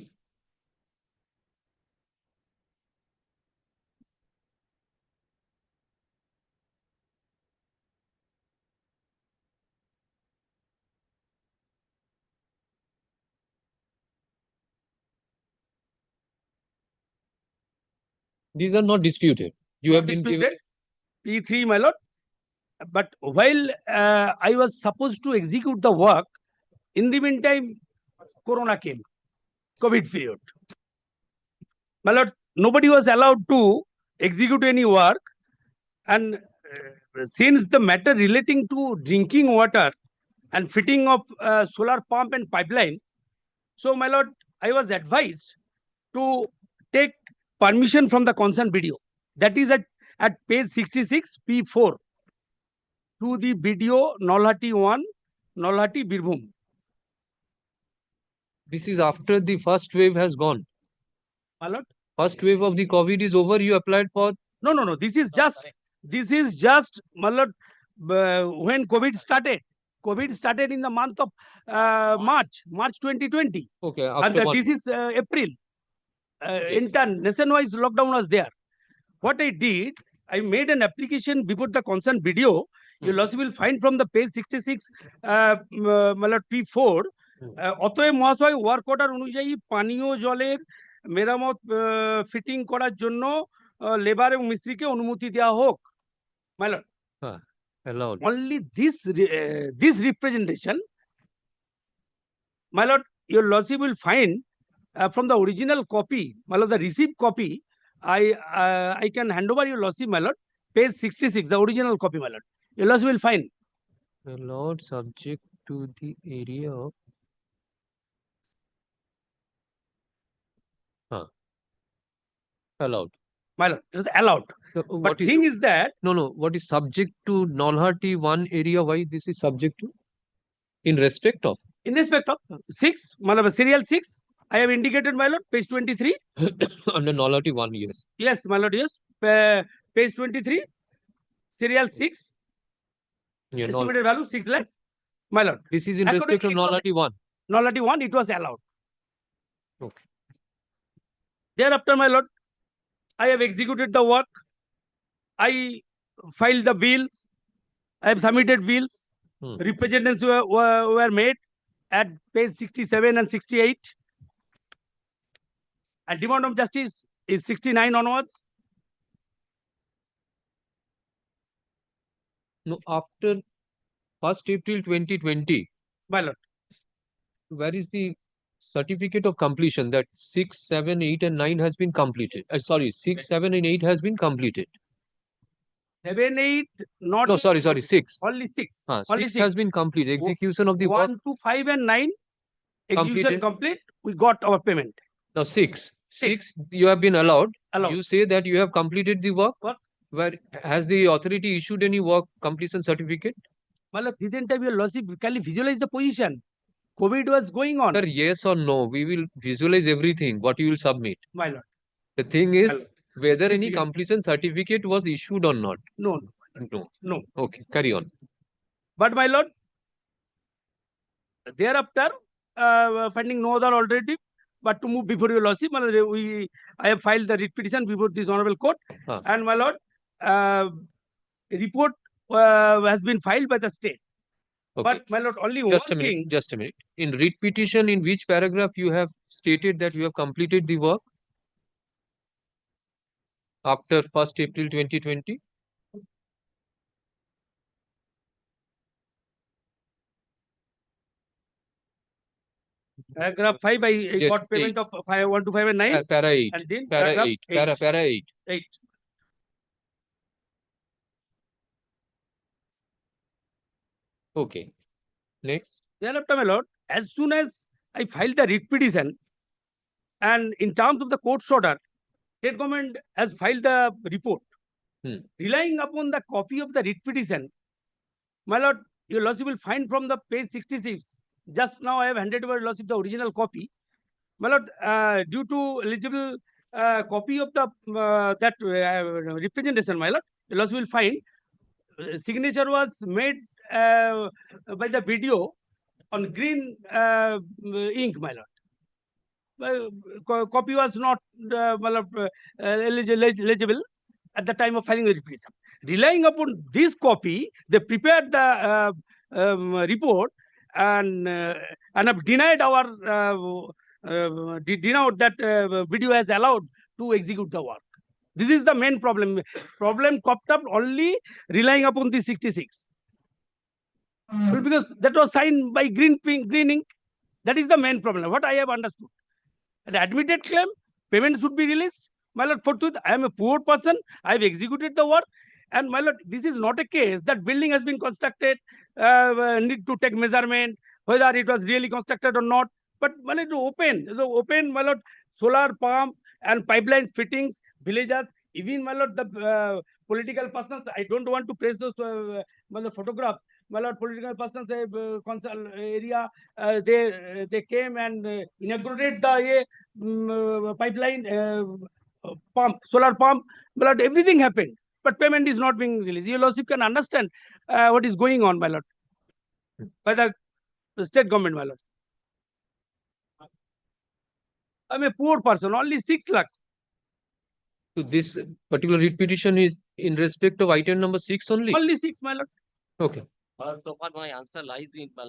These are not disputed. You have been given. P3, my lord. But while I was supposed to execute the work, in the meantime, Corona came, COVID period. My lord, nobody was allowed to execute any work. And since the matter relating to drinking water and fitting of solar pump and pipeline, so, my lord, I was advised to take permission from the concerned BDO. That is at page 66, P4. To the BDO, Nolhati 1, Nolhati, Birbhum. This is after the first wave has gone. My lord? First wave of the COVID is over. You applied for. No. This is just, my lord, when COVID started. COVID started in the month of March 2020. Okay. And this is April. Intern nationwide lockdown was there. What I did, I made an application before the concerned BDO. You also will find from the page 66, P4. অতএব মহাশয় work order অনুযায়ী পানীয় জলের মেরামত fitting করার জন্য labour এবং মিস্ত্রিকে অনুমতি দেওয়া হোক। My lord, only this representation, my lord, your lordship will find from the original copy, my lord, the received copy. I can hand over your lordship, my lord, page 66, the original copy, my lord. Your lordship will find. The lord, subject to the area of. Allowed. My lord, it is allowed. So, but thing is that. No. What is subject to Nolhati 1 area? Why this is subject to? In respect of? In respect of 6, my lord, serial 6. I have indicated, my lord, page 23. Under Nolhati 1, yes. Yes, my lord, yes. Page 23, serial 6. Yeah, estimated value 6 lakhs. My lord. This is in respect of Nolhati 1. Nolhati 1, it was allowed. Okay. Thereafter, my lord, I have executed the work. I filed the bills. I have submitted bills. Representations were made at page 67 and 68. And demand of justice is 69 onwards. No, after 1st April 2020. My lord. Where is the certificate of completion that 6, 7, 8 and 9 has been completed? Sorry, 6, 7 and 8 has been completed. 7, 8, not. No, sorry, 6. Only 6. Only 6 has been completed. Execution of the 1 work. to 5 and 9. Execution complete. We got our payment. Now 6. 6 you have been allowed. Allowed. You say that you have completed the work. Where has the authority issued any work completion certificate? My lord, didn't have your lordship can visualize the position. COVID was going on. Sir, yes or no? We will visualize everything. What you will submit. My lord. The thing is whether any completion certificate was issued or not. No. Okay, carry on. But my lord, thereafter, finding no other alternative but to move before your lordship, I have filed the writ petition before this honorable court. And my lord, report has been filed by the state. Okay. But my lord, only Just a minute. In writ petition, in which paragraph you have stated that you have completed the work after 1st April 2020? Paragraph 5, I got payment of 1 to 5 and 9. Para 8. And then Para 8. Para 8. 8. Okay. Next. Thereafter, my lord, as soon as I filed the writ petition, and in terms of the court's order, state government has filed the report. Relying upon the copy of the writ petition, my lord, your lordship will find from the page 66. Just now I have handed over lordship the original copy. My lord, due to eligible copy of the that representation, my lord, you will find signature was made by the video on green ink, my lord. Copy was not legible at the time of filing the petition. Relying upon this copy, they prepared the report and have denied our denied that video has allowed to execute the work. This is the main problem. Problem popped up only relying upon the 66. Well, because that was signed by green ink. That is the main problem. What I have understood. An admitted claim, payment should be released. My lord, forthwith, I am a poor person. I have executed the work. And my lord, this is not a case that building has been constructed, need to take measurement, whether it was really constructed or not. But my lord, open, my lord, solar pump and pipelines fittings, villagers, even my lord, the political persons, I don't want to praise those photographs. My lord, political persons, area, they came and inaugurated the pipeline pump, solar pump. My lord, everything happened, but payment is not being released. Your lordship can understand what is going on, my lord, by the state government, my lord. I'm a poor person, only 6 lakhs. So this particular writ petition is in respect of item number 6 only? Only 6, my lord. Okay. So far, my answer lies in my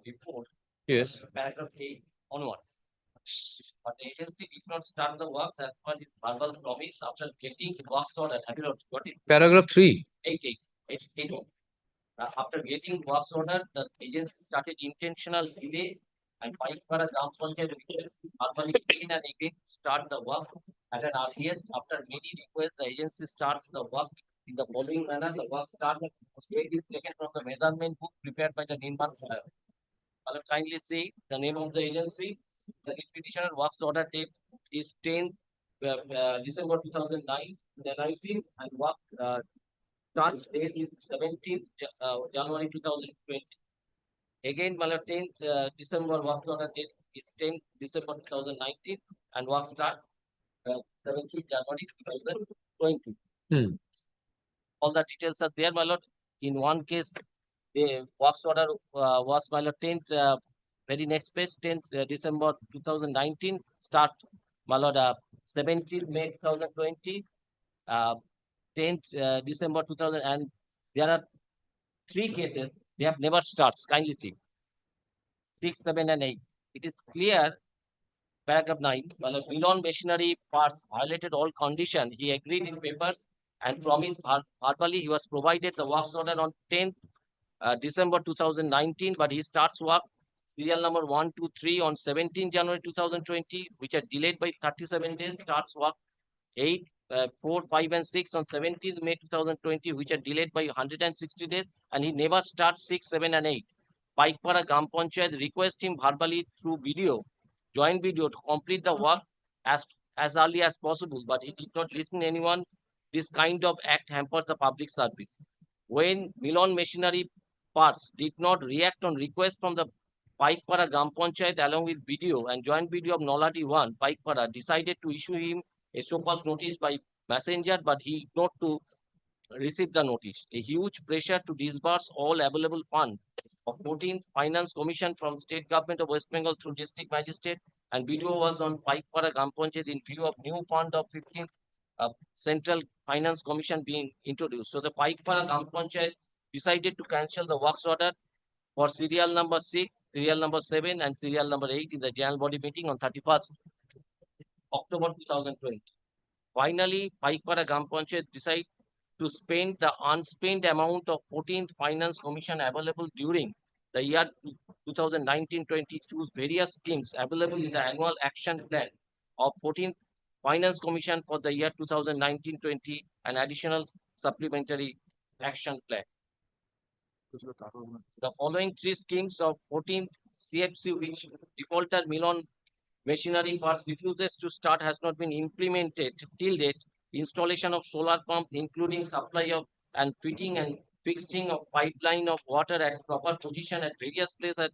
report. Yes. Paragraph 8 onwards. But the agency did not start the works as per his verbal promise after getting the works order. Have you got it? Paragraph 3. 8. After getting works order, the agency started intentional delay and filed for a Gram Panchayat request verbally again and again start the work at an earliest. After many requests, the agency starts the work in the following manner. The work started. Date is taken from the measurement book prepared by the Nirman Fire. I'll kindly say the name of the agency. The petitioner works order date is 10th December 2009, the 19th, and work start date is 17th January 2020. Again, 10th December work order date is 10th December 2019, and work start 17th January 2020. All the details are there, my lord. In one case, the works order was, my lord, 10th, very next page, 10th December 2019, start, my lord, 17th May 2020, 10th December 2000, and there are 3 cases, they have never starts, kindly see. 6, 7, and 8. It is clear, paragraph 9, my lord, Milon machinery parts violated all conditions. He agreed in papers and promised verbally he was provided the works order on 10th December 2019, but he starts work serial number 1, 2, 3 on 17 January 2020, which are delayed by 37 days, starts work 8, 4, 5, and 6 on 17th May 2020, which are delayed by 160 days, and he never starts 6, 7, and 8. Paikpara Gram Panchayat request him verbally through video, joint video, to complete the work as early as possible, but he did not listen to anyone. This kind of act hampers the public service. When Milon machinery parts did not react on request from the Paikpara Gram Panchayat along with video and joint video of Nolati 1, Paikpara decided to issue him a so-called notice by messenger, but he ignored to receive the notice. A huge pressure to disburse all available funds of 14th Finance Commission from State Government of West Bengal through District Magistrate, and video was on Paikpara Gram Panchayat in view of new fund of 15th Central Finance Commission being introduced. So the Paikpara Gram Panchayat decided to cancel the works order for serial number 6, serial number 7, and serial number 8 in the general body meeting on 31st October 2020. Finally, Paikpara Gram Panchayat decided to spend the unspent amount of 14th Finance Commission available during the year 2019-20, choose various schemes available in the annual action plan of 14th Finance Commission for the year 2019-20, an additional supplementary action plan. The following 3 schemes of 14th CFC, which defaulter Milon machinery parts refuses to start, has not been implemented till date. Installation of solar pump, including supply of and fitting and fixing of pipeline of water at proper position at various places at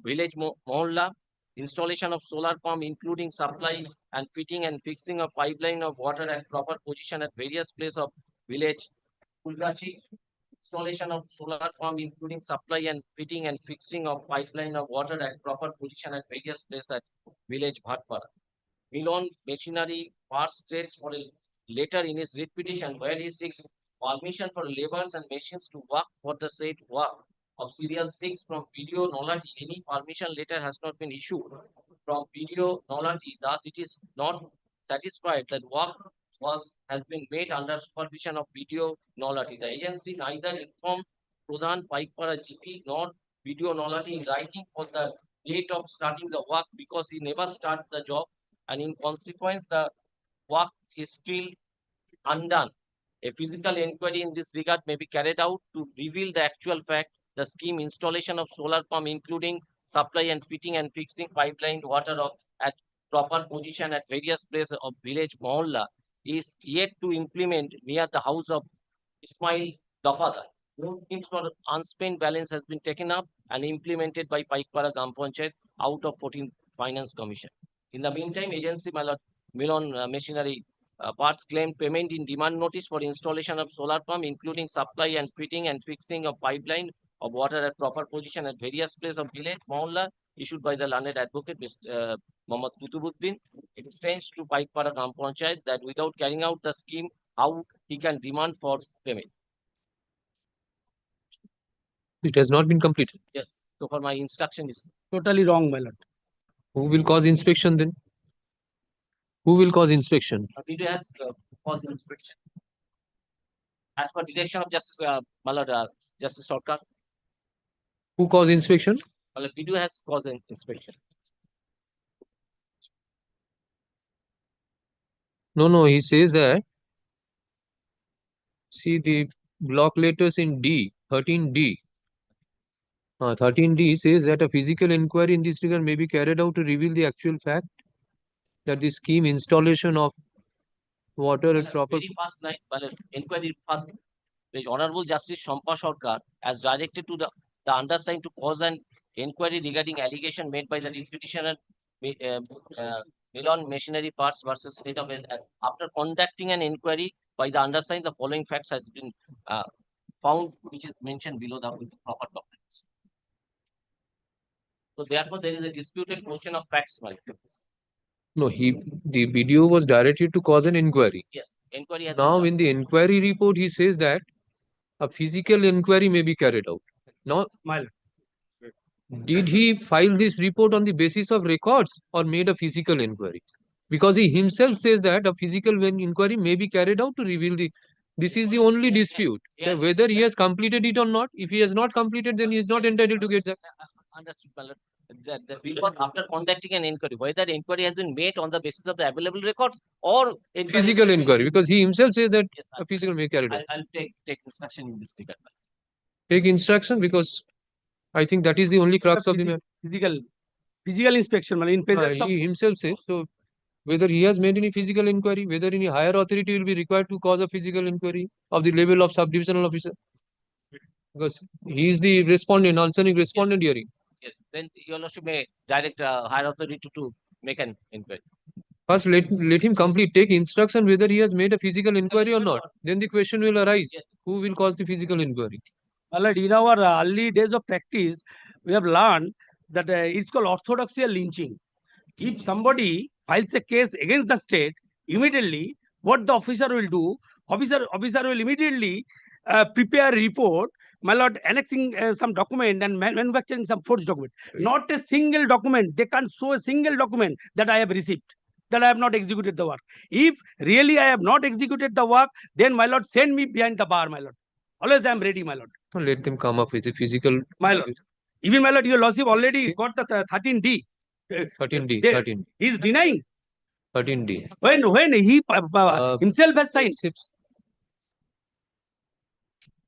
village mohalla. installation of solar pump, including supply and fitting and fixing of pipeline of water at proper position at various places of village. Kulgachi, installation of solar pump, including supply and fitting and fixing of pipeline of water at proper position at various places at village Bhatpara. Milon Machinery Parts states for a letter in his writ petition where he seeks permission for laborers and machines to work for the said work of serial 6 from PDO Nolati. Any permission letter has not been issued from PDO Nolati. Thus, it is not satisfied that work has been made under supervision of PDO Nolati. The agency neither informed Pradhan Paipara GP nor PDO Nolati in writing for the date of starting the work because he never started the job, and in consequence, the work is still undone. A physical inquiry in this regard may be carried out to reveal the actual fact. The scheme installation of solar pump, including supply and fitting and fixing pipeline water at proper position at various places of village Mohalla, is yet to implement near the house of Ismail Dafadar. No schemes for unspent balance has been taken up and implemented by Paikpara Gram Panchayat out of 14th Finance Commission. In the meantime, agency Milon Machinery Parts claimed payment in demand notice for installation of solar pump, including supply and fitting and fixing of pipeline of water at proper position at various places of village Mohalla, issued by the learned advocate Mr. Mohammad Kutubuddin. It extends to Paikpara Gram Panchayat that without carrying out the scheme, how he can demand for payment. It has not been completed. Yes. So for my instruction is totally wrong, my lord. Who will cause inspection then? Who will cause inspection? PDO has caused inspection. As per direction of Justice Justice Sarkar. Who caused inspection? Well, PDO has caused an inspection. No, he says that. See the block letters in D, 13D. 13D says that a physical inquiry in this regard may be carried out to reveal the actual fact that the scheme installation of water at proper. Very fast night, inquiry fast. The Honorable Justice Shampa Sarkar has directed to the undersigned to cause an inquiry regarding allegation made by the petitioner Milon Machinery Parts versus State of Health. After conducting an inquiry by the undersigned, the following facts has been found, which is mentioned below with the proper documents. So therefore, there is a disputed question of facts. No, the video was directed to cause an inquiry. Yes, inquiry has now been in the inquiry report, he says that a physical inquiry may be carried out. Now, did he file this report on the basis of records or made a physical inquiry? Because he himself says that a physical inquiry may be carried out to reveal the. This is the only dispute. That whether he has completed it or not. If he has not completed, then he is not entitled to get that. Understood, my lord. The report after conducting an inquiry, whether the inquiry has been made on the basis of the available records or physical inquiry, because he himself says that yes, a physical may carry out. I'll take instruction in this regard. Take instruction, because I think that is the only crux of the matter. Physical inspection, in presence he himself says so. Whether he has made any physical inquiry, whether any higher authority will be required to cause a physical inquiry of the level of subdivisional officer, because he is the respondent, answering respondent hearing. Yes, then your lordship may direct higher authority to make an inquiry. First, let him complete, take instruction whether he has made a physical inquiry or not. Then the question will arise, who will cause the physical inquiry? In our early days of practice, we have learned that it's called orthodoxial lynching. If somebody files a case against the state, immediately what the officer will do, officer will immediately prepare a report, my lord, annexing some document and manufacturing some forged document. Right. Not a single document. They can't show a single document that I have received, that I have not executed the work. If really I have not executed the work, then my lord, send me behind the bar, my lord. Always I am ready, my lord. Let them come up with a physical. My lord. Even my lord, your lordship already got the 13D. 13D. He is denying. 13D. When he himself has signed.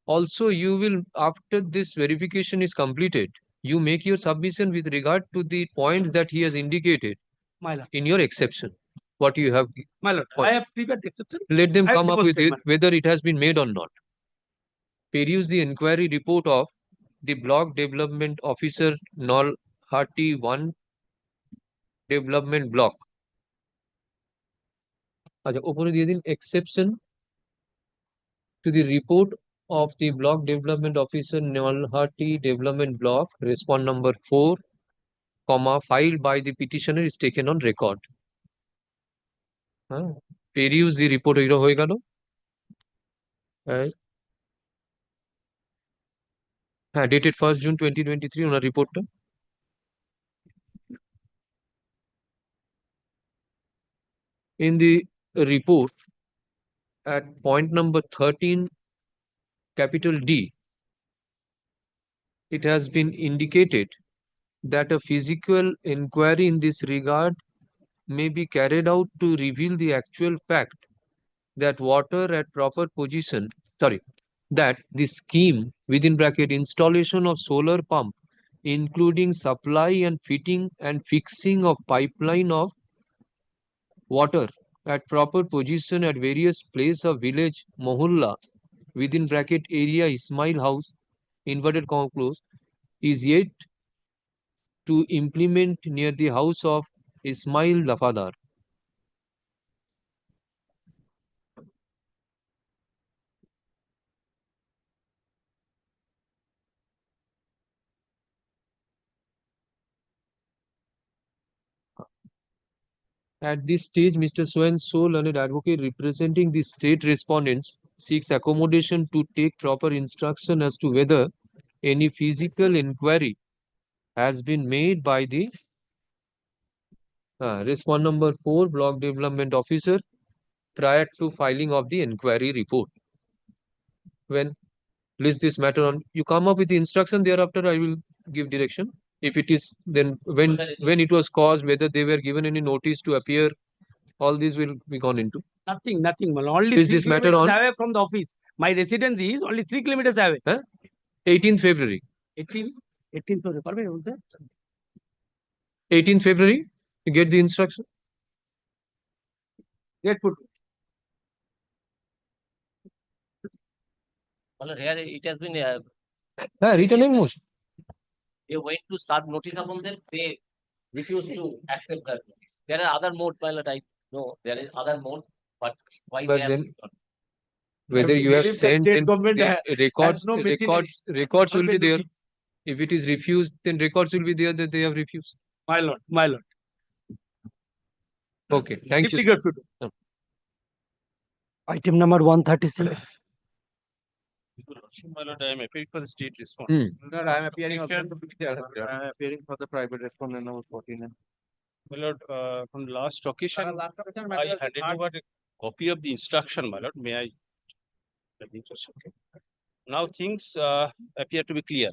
Also, you will, after this verification is completed, you make your submission with regard to the point that he has indicated in your exception. What you have. My lord, I have prepared the exception. Let them come up with it, whether it has been made or not. Peruse the inquiry report of the Block Development Officer Nolhati 1 development block. আচ্ছা উপরে দিয়ে দিন exception to the report of the block development officer Newalhati development block respond number 4 comma filed by the petitioner is taken on record. হ্যাঁ peruse the report এগুলো হয়ে গেল। হ্যাঁ dated 1st June 2023 ওনার রিপোর্টটা। In the report at point number 13 capital D, it has been indicated that a physical inquiry in this regard may be carried out to reveal the actual fact that water at proper position, that the scheme within bracket installation of solar pump, including supply and fitting and fixing of pipeline of water at proper position at various place of village Mohulla within bracket area Ismail house inverted comma close is yet to implement near the house of Ismail Dafadar. At this stage, Mr. Swain, sole learned advocate representing the state respondents, seeks accommodation to take proper instruction as to whether any physical inquiry has been made by the respond number 4 block development officer prior to filing of the inquiry report. When list this matter on, you come up with the instruction, thereafter I will give direction. If it is, then when it was caused, whether they were given any notice to appear, all these will be gone into. Nothing, only Is 3 this matter kilometers on? away from the office. My residence is only 3 kilometers away. 18th February. 18th February, পারবে বলতে? 18th February, you get the instruction. Get put. Well, here it has been Written in motion. they went to serve notice upon them, they refused to accept that notice. There are other modes, my lord, I know there is other mode, but why But they then, are whether you have believe the sent, state then government the has records, no machinery. records will be Always there. notice. If it is refused, then records will be there that they have refused. My lord. Okay, thank you. Deeply sir. good. Item number 136. My lord, I am appealing for the state response. Lord, I am appearing I am appearing for the private respondent number 49. My lord, from last occasion, I handed over a copy of the instruction, my lord. May I? Okay. Now things appear to be clear.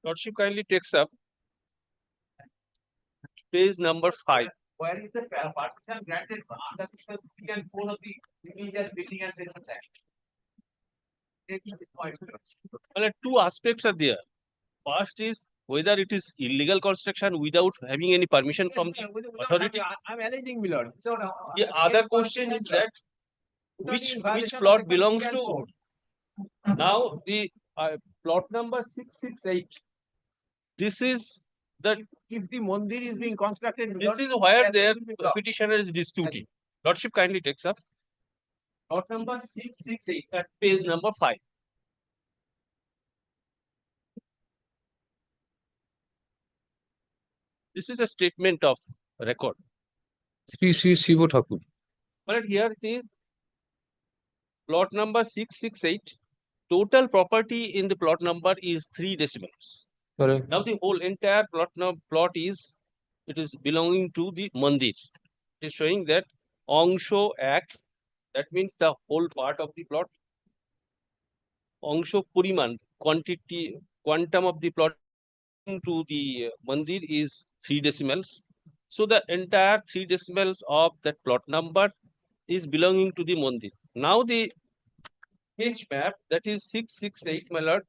Lordship kindly takes up page number 5. Where is the partition granted under section 3 and 4 of the Indian Building and Sessions Act? Well, two aspects are there. First is whether it is illegal construction without having any permission from the authority. I'm alleging, my lord. So, The other question is that which plot belongs to. Now the plot number 668. This is the if the mandir is being constructed, this is where their petitioner is disputing. Lordship kindly takes up plot number 668 at page number 5. This is a statement of record. Sri Shivo Thakur. But here it is plot number 668. Total property in the plot number is 3 decimals. Correct. Now the whole entire plot is belonging to the mandir. It is showing that Angsho Act, that means the whole part of the plot. Angsho Puriman, quantum of the plot to the mandir is 3 decimals. So the entire 3 decimals of that plot number is belonging to the mandir. Now the page map, that is 668, my lord.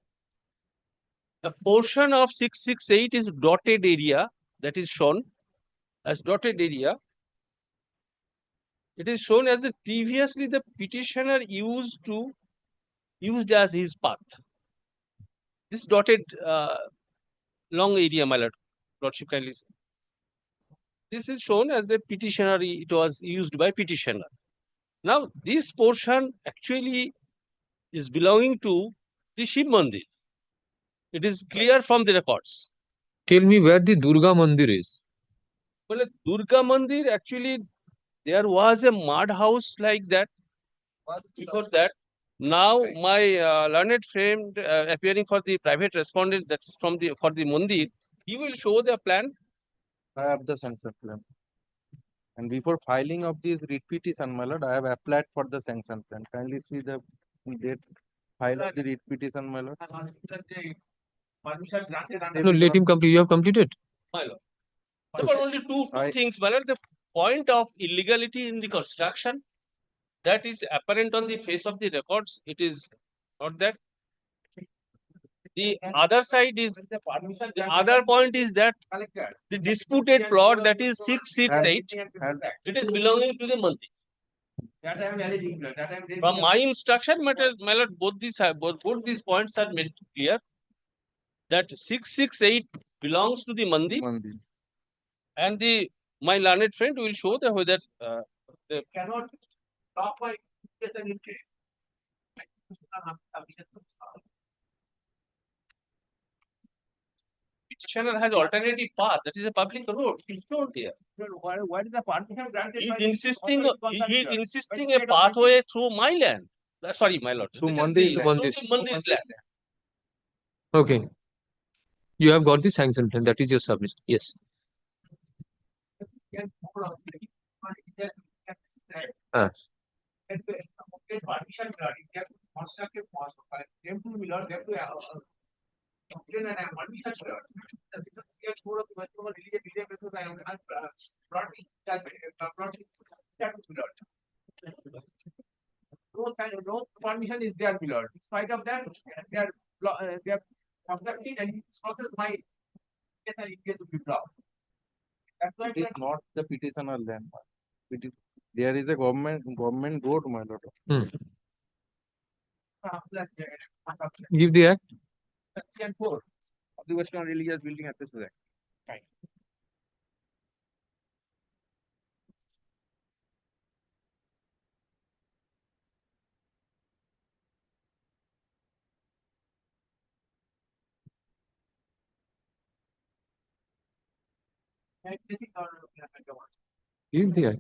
The portion of 668 is dotted area, that is shown as dotted area. It is shown as the previously the petitioner used as his path. this dotted long area, my lordship kindly. This is shown as the petitioner. It was used by petitioner. Now this portion actually is belonging to the Shiv Mandir. It is clear from the records. Tell me where the Durga Mandir is. Well, Durga Mandir, actually, there was a mud house like that. Before that, now my learned friend appearing for the private respondent, that's for the Mandir, he will show the plan. I have the sanction plan. And before filing of this writ petition, my lord, I have applied for the sanction plan. Kindly see the date file of the writ petition, my lord. No, let him complete. You have completed. My lord. There were only two things, my lord. The point of illegality in the construction, that is apparent on the face of the records. It is not that. The other side is, the other point is that the disputed plot, that is 668, it is belonging to the Mandir. From my instruction, my lord, both these points are made clear that 668 belongs to the Mandir, and my learned friend will show the whether Cannot stop by petitioner has alternative path. That is a public road. It's not here. Why is the permission granted? He is insisting a pathway through my land. Sorry, my lord. Through Mandir's land. Okay. You have got the sanction plan. That is your submission. Yes. Permission granted. Constructive cost. Them to be learned. Them to obtain an permission granted. The city code of the Western religion media because I am brought no permission is there, my lord. In spite of that, they are constructing and it's not my case and it gets to be blocked. That's why it is not the petitioner land. There is a government road, my lord. Give the act. Section 4 of the Western Religious Building Appraisal Act. Right. Give the act.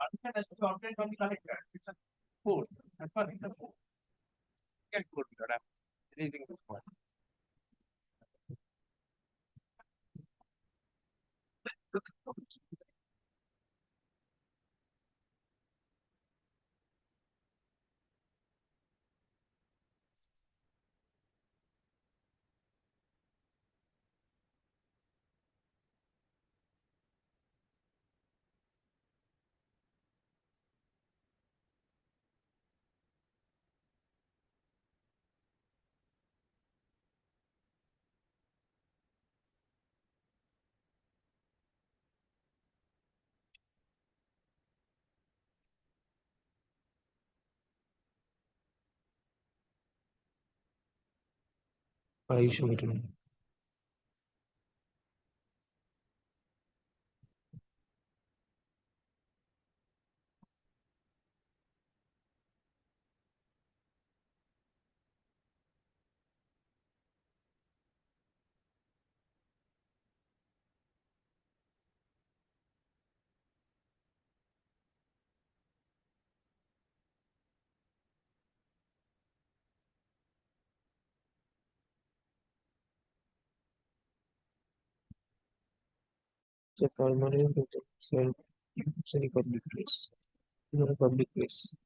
Permission has to be obtained from the collector. Section 4. As per Section 4. Section 4, my lord. I'm raising this point. I show it. It's a permanent any public place. Not a public place.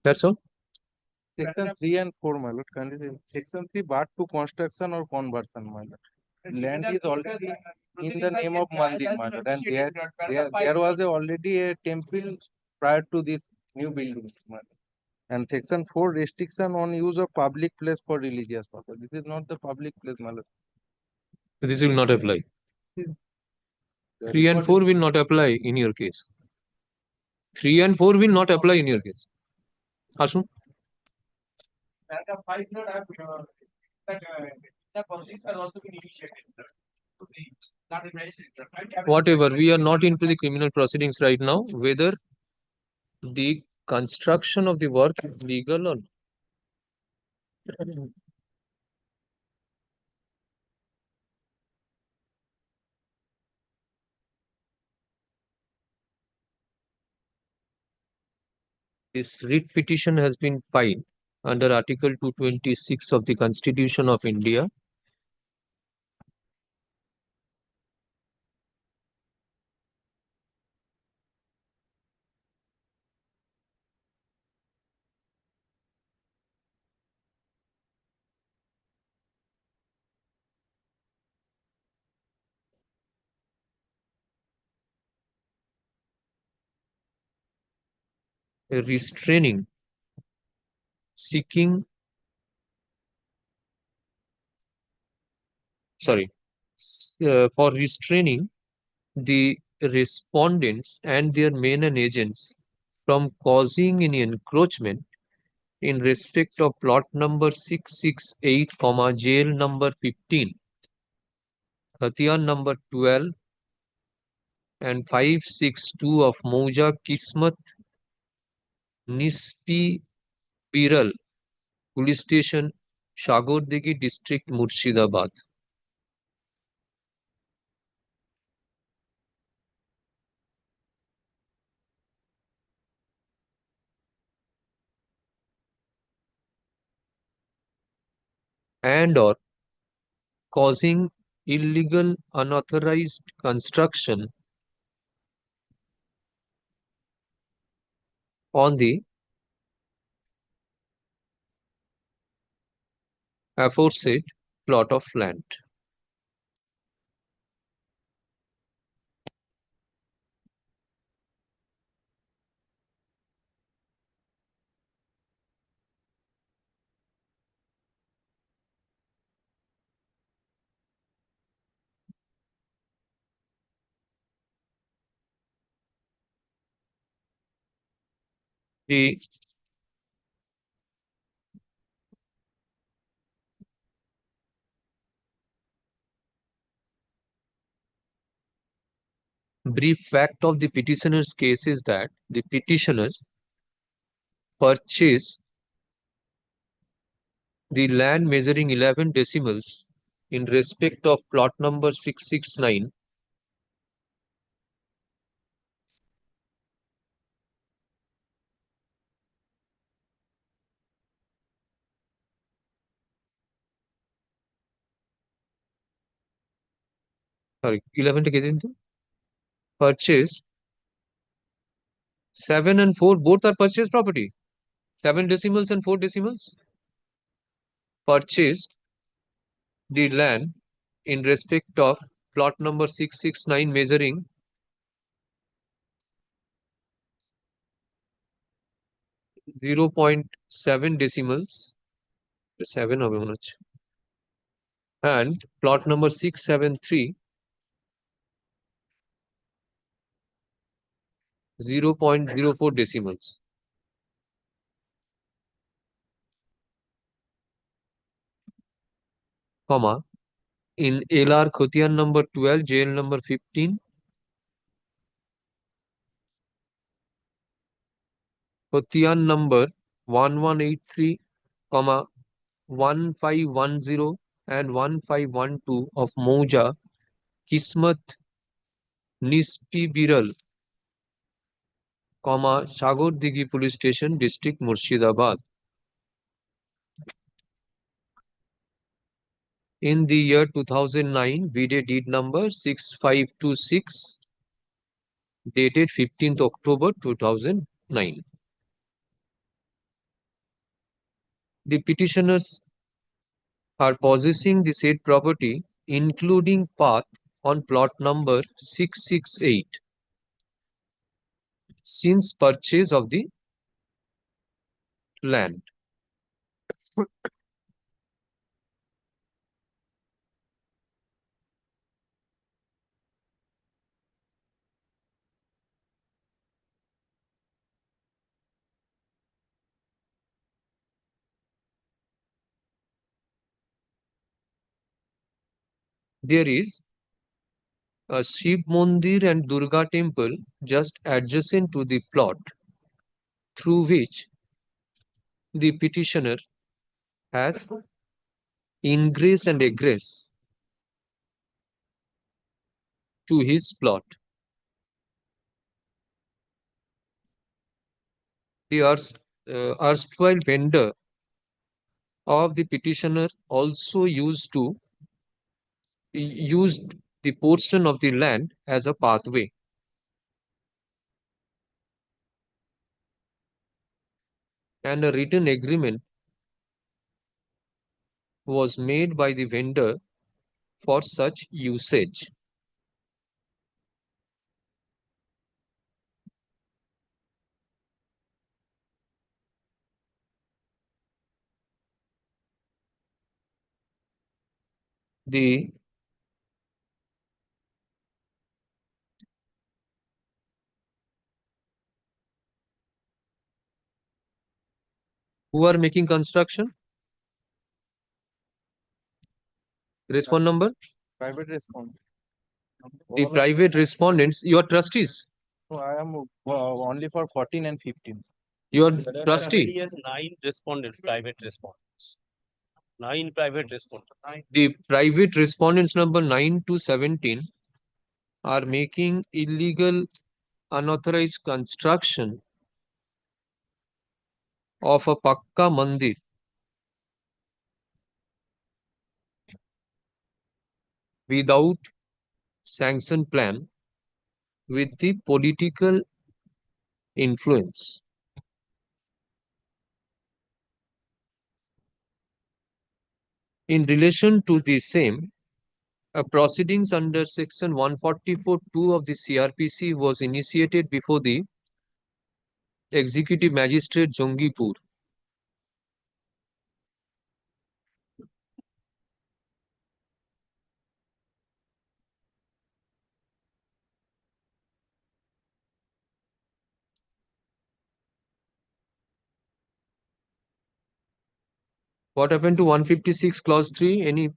That's all. Section 3 and 4, my lord. Section 3, but to construction or conversion, my lord. Land is already in the name of Mandir, my lord, and there was already a temple prior to this new building, my lord. And section 4 restriction on use of public place for religious purpose. This is not the public place, my lord. This will not apply. The 3 and record 4 will not apply in your case. 3 and 4 will not apply in your case. Ashun? Paragraph 5, not the proceedings are also been initiated. Not in magistrate. Whatever, we are not into the criminal proceedings right now, whether the construction of the work is legal or not. This writ petition has been filed under Article 226 of the Constitution of India. Restraining, seeking, for restraining the respondents and their men and agents from causing any encroachment in respect of plot number 668, jail number 15, Hatiyan number 12, and 562 of Mauja Kismat Nispi Piral Police Station, Shagordegi District, Murshidabad. And or causing illegal unauthorized construction on the aforesaid plot of land. The brief fact of the petitioner's case is that the petitioners purchased the land measuring 11 decimals in respect of plot number 669 sorry 11 টা কে দিন তো purchased 7 and 4 both are purchased property 7 decimals and 4 decimals purchased the land in respect of plot number 669 measuring 0.7 decimals 7 হবে মনে হচ্ছে and plot number 673 0.04 decimals. Comma, in LR Khotian number 12, jail number 15, Khotian number 1183, comma, 1510 and 1512 of Mauja, Kismat, Nispi Biral, comma, Shagordigi Police Station, District Murshidabad. In the year 2009, VDA deed number 6526, dated 15th October 2009. The petitioners are possessing the said property, including path on plot number 668, since purchase of the land. There is a Shiv Mandir and Durga temple just adjacent to the plot through which the petitioner has ingress and egress to his plot. The erstwhile vendor of the petitioner also used the portion of the land as a pathway. And a written agreement was made by the vendor for such usage. The who are making construction? Respond number? Private response. The private respondents, your trustees. So I am only for 14 and 15. Your He trustee. has 9 respondents, private respondents. 9 private respondents. The private respondents number 9 to 17 are making illegal unauthorized construction of a Pakka Mandir without sanction plan with the political influence. In relation to the same, proceedings under section 144(2) of the CRPC was initiated before the Executive Magistrate Jongipur. What happened to 156 clause 3? Any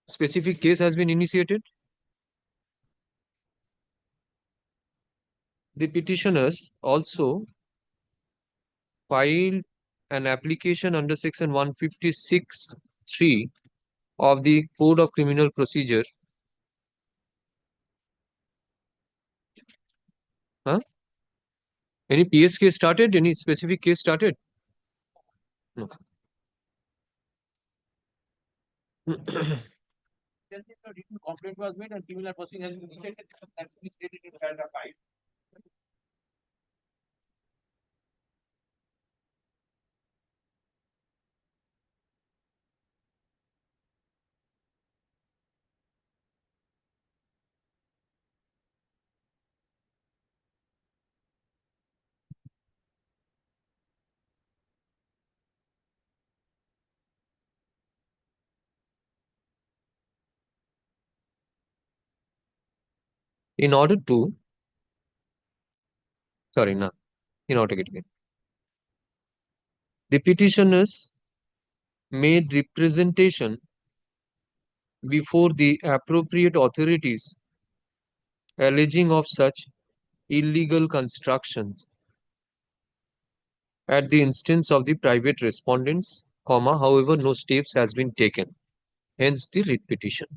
specific case has been initiated? The petitioners also filed an application under section 156(3) of the Code of Criminal Procedure. Huh? Any PS case started? Any specific case started? No. Complaint was made and criminal proceeding has been initiated. That's been stated in paragraph 5. In order to, sorry, no, in order to get it. The petitioners made representation before the appropriate authorities alleging of such illegal constructions at the instance of the private respondents, however, no steps has been taken. Hence the writ petition.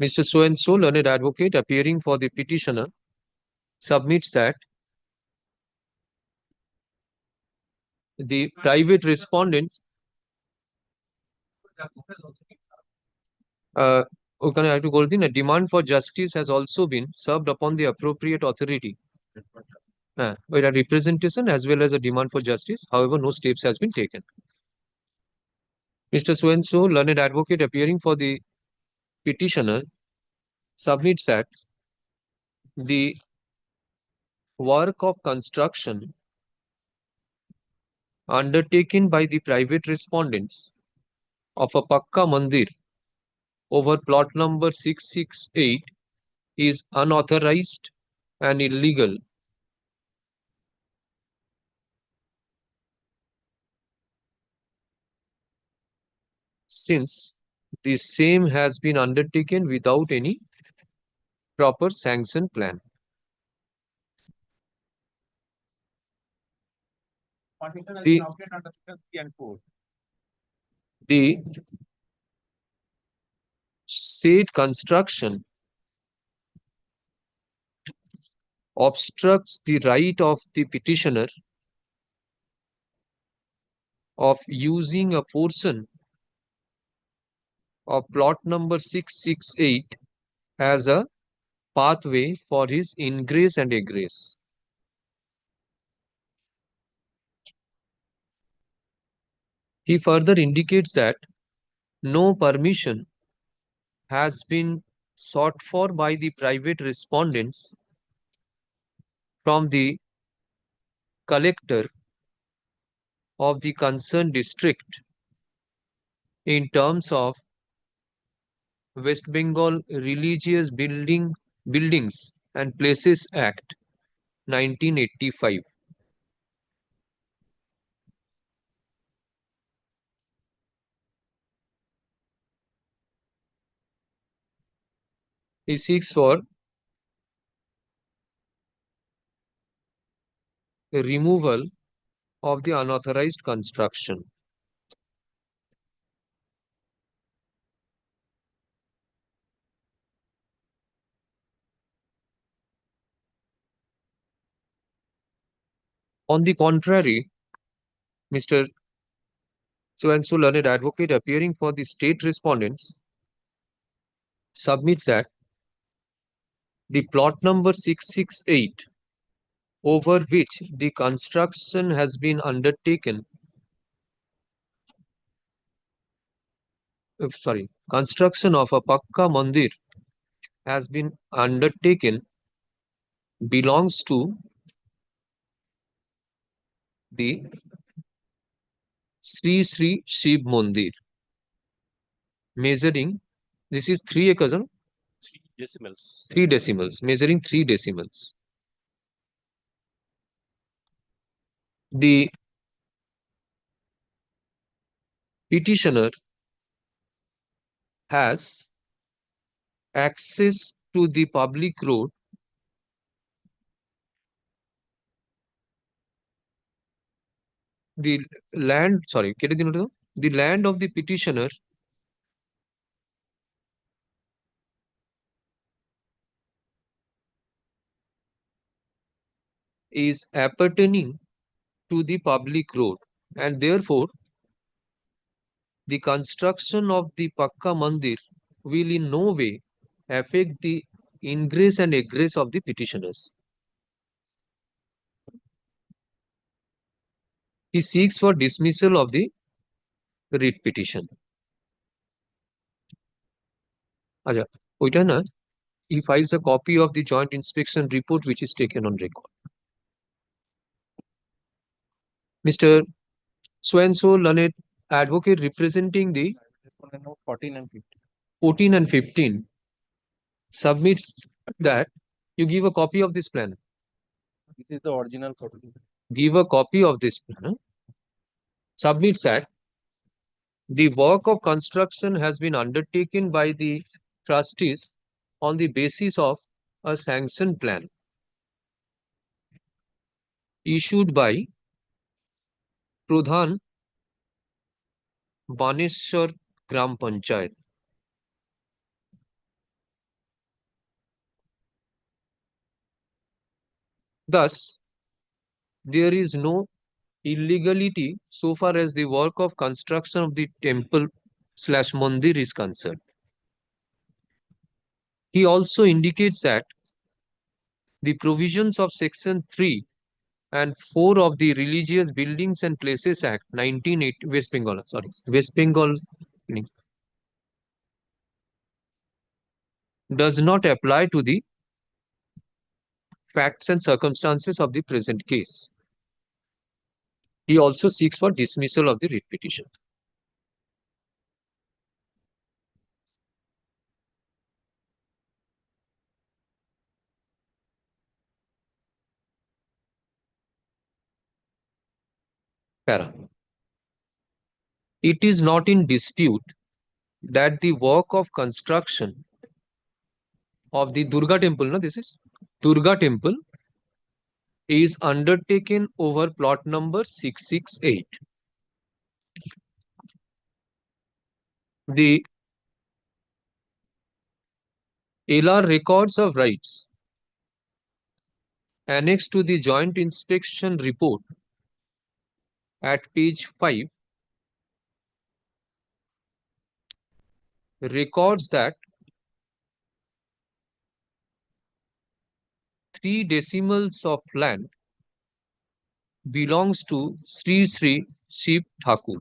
Mr. So-and-so, learned advocate appearing for the petitioner, submits that the private respondents a demand for justice has also been served upon the appropriate authority by a representation as well as a demand for justice. However, no steps has been taken. Mr. So-and-so, learned advocate appearing for the petitioner, submits that the work of construction undertaken by the private respondents of a Pakka Mandir over plot number 668 is unauthorized and illegal since the same has been undertaken without any proper sanction plan. The, the said construction obstructs the right of the petitioner of using a portion of plot number 668 as a pathway for his ingress and egress. He further indicates that no permission has been sought for by the private respondents from the collector of the concerned district in terms of West Bengal Religious Buildings and Places Act 1985. He seeks for the removal of the unauthorized construction. On the contrary, Mr. So-and-so learned advocate appearing for the state respondents submits that the plot number 668 over which the construction has been undertaken, construction of a Pakka Mandir has been undertaken belongs to the Sri Sri Shiv Mandir, measuring, this is 3 acres, huh? 3 decimals. 3 decimals, measuring 3 decimals. The petitioner has access to the public road the land of the petitioner is appertaining to the public road, and therefore the construction of the Pakka Mandir will in no way affect the ingress and egress of the petitioners. He seeks for dismissal of the writ petition. He files a copy of the joint inspection report which is taken on record. Mr. So-and-so learned advocate representing the 14 and 15. 14 and 15 submits that you give a copy of this plan. This is the original copy. Give a copy of this plan. Submits that the work of construction has been undertaken by the trustees on the basis of a sanction plan issued by Pradhan Baneshwar Gram Panchayat. Thus, there is no illegality so far as the work of construction of the temple/mandir is concerned. He also indicates that the provisions of section 3 and 4 of the Religious Buildings and Places Act 1980 West Bengal does not apply to the facts and circumstances of the present case. He also seeks for dismissal of the writ petition. Para. It is not in dispute that the work of construction of the Durga temple, no, this is Durga temple, is undertaken over plot number 668. The LR records of rights annexed to the joint inspection report at page 5 records that 3 decimals of land belongs to Sri Sri Shiv Thakur.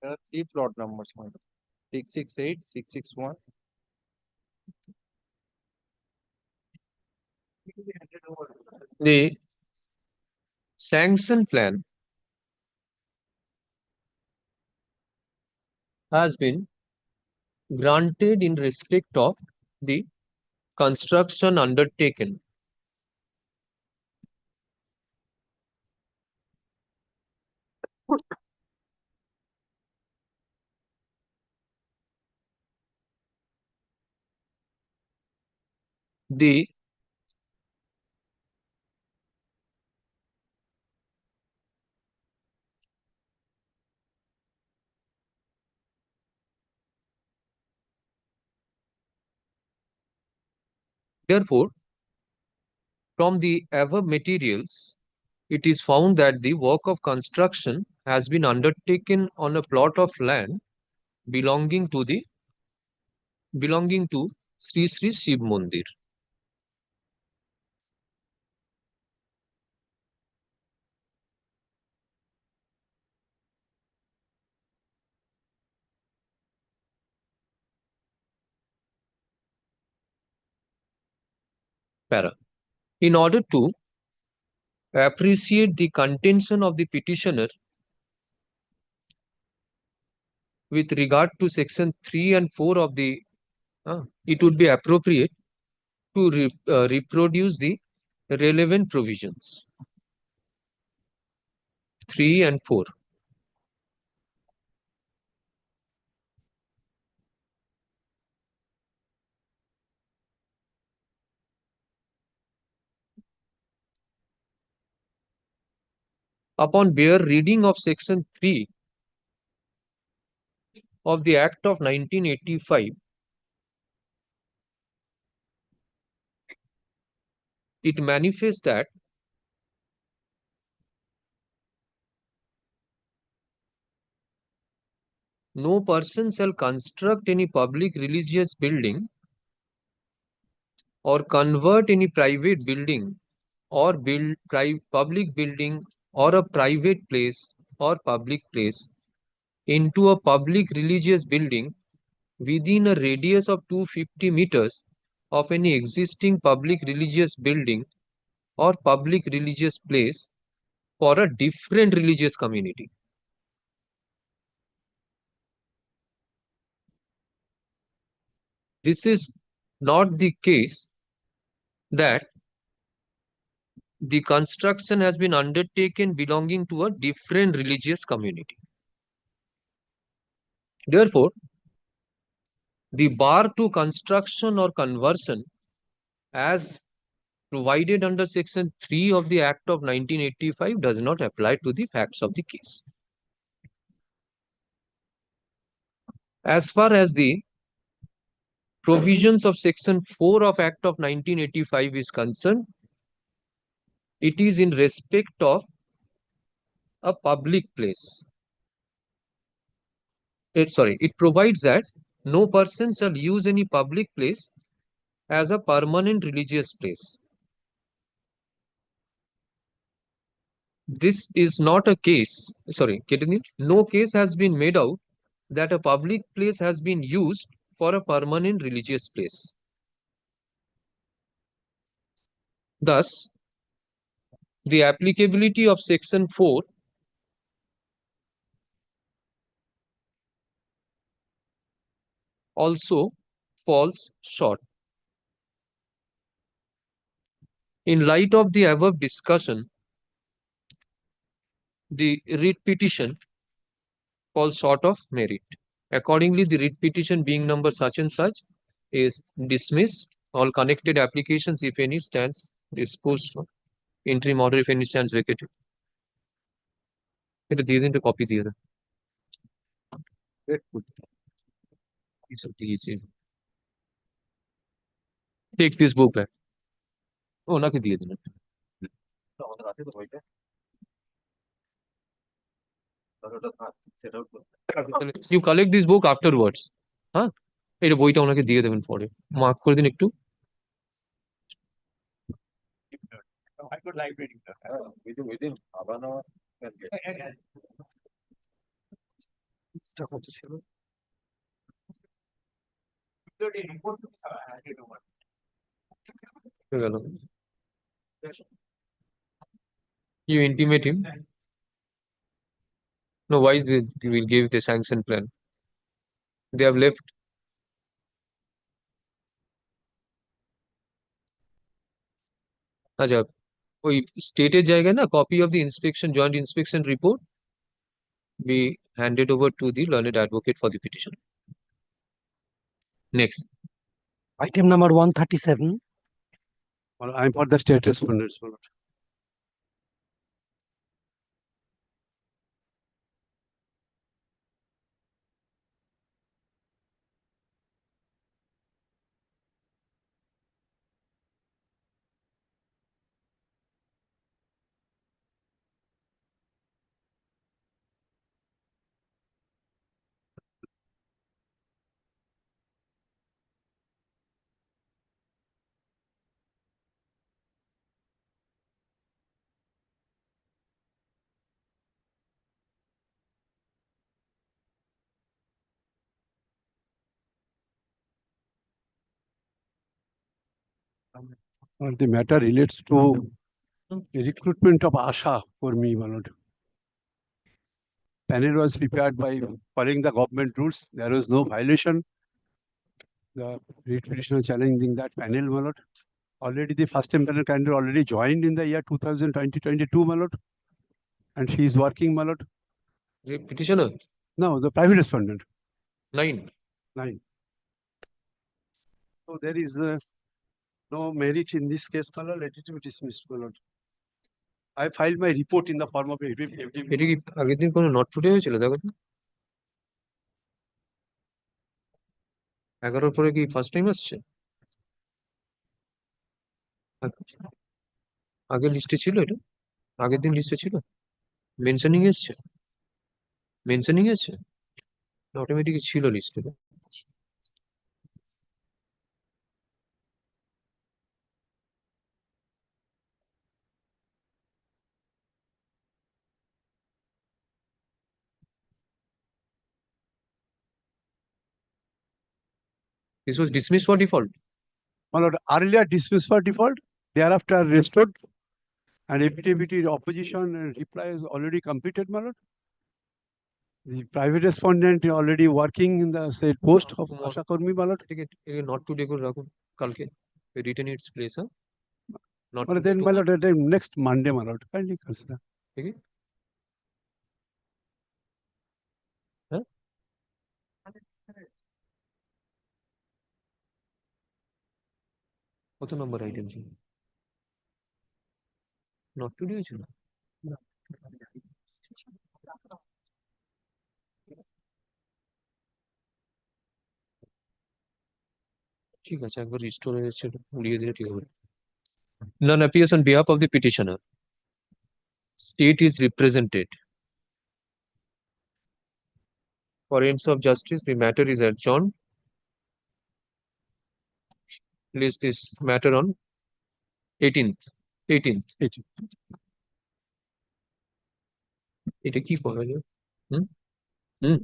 There are 3 plot numbers, my lord. 668, 661. The sanction plan has been granted in respect of the construction undertaken the therefore, from the above materials, it is found that the work of construction has been undertaken on a plot of land belonging to Sri Sri Shiv Mandir. Para. In order to appreciate the contention of the petitioner with regard to section 3 and 4 of the, it would be appropriate to reproduce the relevant provisions. 3 and 4. Upon bare reading of section 3 of the Act of 1985, it manifests that no person shall construct any public religious building or convert any private building or build public building or a private place or public place into a public religious building within a radius of 250 meters of any existing public religious building or public religious place for a different religious community. This is not the case that the construction has been undertaken belonging to a different religious community. Therefore, the bar to construction or conversion as provided under section 3 of the Act of 1985 does not apply to the facts of the case. As far as the provisions of section 4 of Act of 1985 is concerned, it is in respect of a public place. It provides that no person shall use any public place as a permanent religious place. this is not a case, sorry, no case has been made out that a public place has been used for a permanent religious place. Thus, the applicability of section 4 also falls short. In light of the above discussion, the writ petition falls short of merit. Accordingly, the writ petition being number such and such is dismissed. All connected applications, if any, stands disposed of. Interim order, if any, stands vacated. এটা দিয়ে দিন, একটা copy দিয়ে দেন। Take this book back. ওনাকে দিয়ে দিন। You collect this book afterwards. হ্যাঁ, এই বইটা ওনাকে দিয়ে দেবেন পরে, মার্ক করে দিন একটু। I could library. Within Havana can get. You intimate him. No, why they will give the sanction plan? They have left. আচ্ছা, ওই স্টেটের জায়গায় না, copy of the inspection, joint inspection report be handed over to the learned advocate for the petition. Next. Item number 137. Well, I'm for the state respondents. Well, the matter relates to the recruitment of Asha for me, my lord. Panel was prepared by following the government rules. There was no violation. The writ petitioner challenging that panel, my lord. Already the first time panel candidate already joined in the year 2020-22, my lord. And she is working, my lord. The petitioner? No, the private respondent. 9. So there is no merit in this case, my lord. Let it be dismissed, my lord. I filed my report in the form of a এটা কি আগের দিন কোনো note ফুটে হয়েছিল? দেখো তো 11 পরে কি ফার্স্ট টাইম আসছে? আগের লিস্টে ছিল এটা? আগের দিন লিস্টে ছিল? মেনশনিং এসছে? মেনশনিং এসছে? অটোমেটিক ছিল লিস্টে? This was dismissed for default. My lord, earlier dismissed for default, thereafter restored, and affidavit opposition and reply is already completed, my lord. The private respondent is already working in the said post of Asha Kormi, my lord. Not today করে রাখুন, কালকে return its place, huh? Not Well, then, my lord, then next Monday, my lord, kindly consider. Okay. Huh? কত নম্বর item ছিল? Not today হয়েছিল? ঠিক আছে, একবার restore হয়ে যাচ্ছে, উড়িয়ে দিলে ঠিক হবে। None appears on behalf of the petitioner. State is represented. For aims of justice, the matter is adjourned. Place this matter on 18th. এটা কি করা যায়? হুম হুম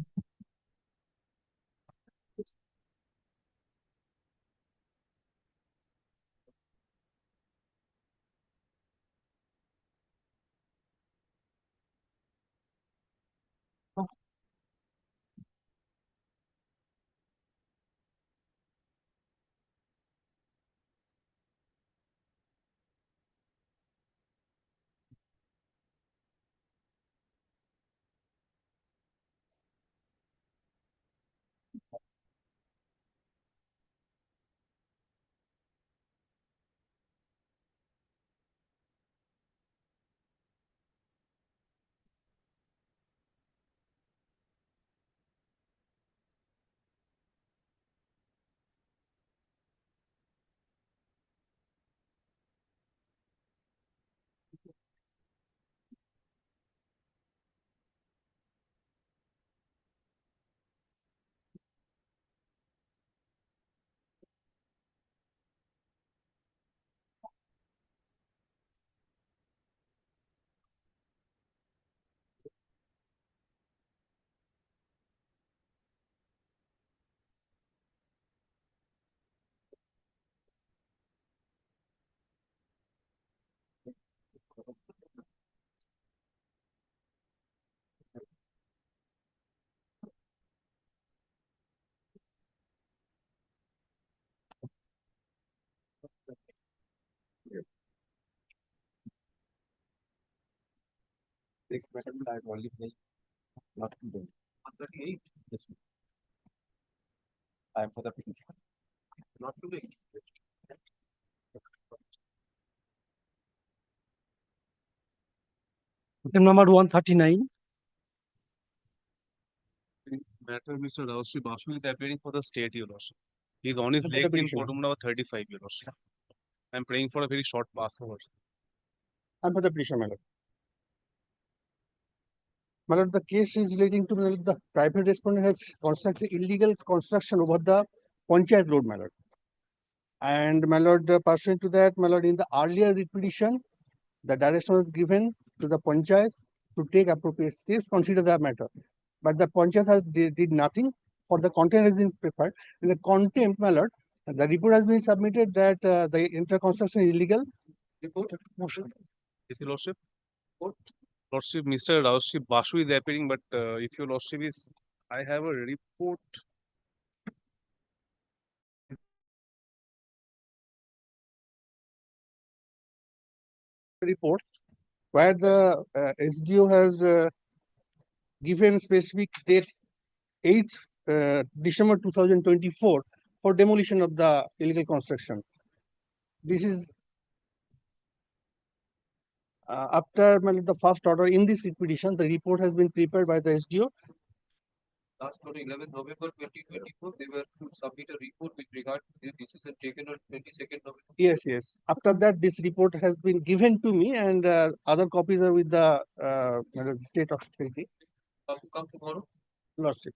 Next matter I have only played not today. 138. Yes, I am for the petition. Not today. Item number 139. This matter, Mr. Raoshi Basu is appearing for the state, Your Lordship. He is on his For the legs in petition. court room number 35, Your Lordship. I am praying for a very short pass over. I'm for the petition, my lord. My lord, the case is relating to the private respondent has constructed illegal construction over the Panchayat road, my lord. And my lord, pursuant to that, my lord, in the earlier writ petition, the direction was given to the Panchayat to take appropriate steps, consider the matter. But the Panchayat has did nothing. For the content has been prepared. In the contempt, my lord, the report has been submitted that the inter-construction is illegal. Report. Motion. Yes, Your Lordship. Lordship, Mr. Raoshi Basu is appearing, but if Your Lordship is, I have a report. Report where the SDO has given specific date 8th December 2024 for demolition of the illegal construction. This is after the first order in this petition, the report has been prepared by the SDO. Last on 11th November 2024, they were to submit a report with regard to the decision taken on 22nd November. Yes, yes. After that, this report has been given to me, and other copies are with the state authority. Come tomorrow. Lordship.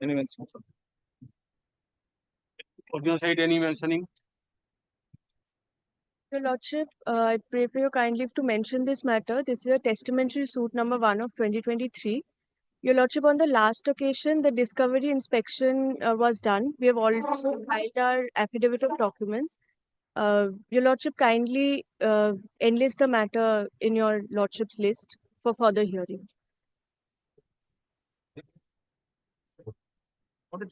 Any mention? Original side, any mentioning? Your Lordship, I pray for your kind leave to mention this matter. This is a testamentary suit number 1 of 2023. Your Lordship, on the last occasion, the discovery inspection was done. We have also filed our affidavit of documents. Your Lordship, kindly enlist the matter in your Lordship's list for further hearing. What is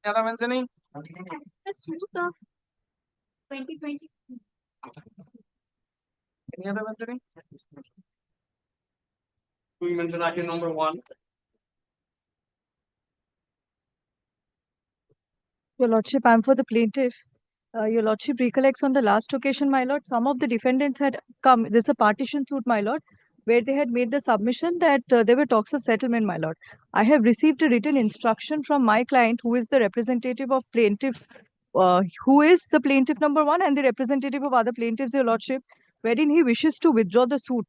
other mentioning? The suit of 2020. Any other mentioning? We mention item number 1. Your Lordship, I'm for the plaintiff. Your Lordship recollects on the last occasion, my Lord, some of the defendants had come. There's a partition suit, my Lord, where they had made the submission that there were talks of settlement, my Lord. I have received a written instruction from my client, who is the representative of plaintiff, who is the plaintiff number 1 and the representative of other plaintiffs, Your Lordship, wherein he wishes to withdraw the suit.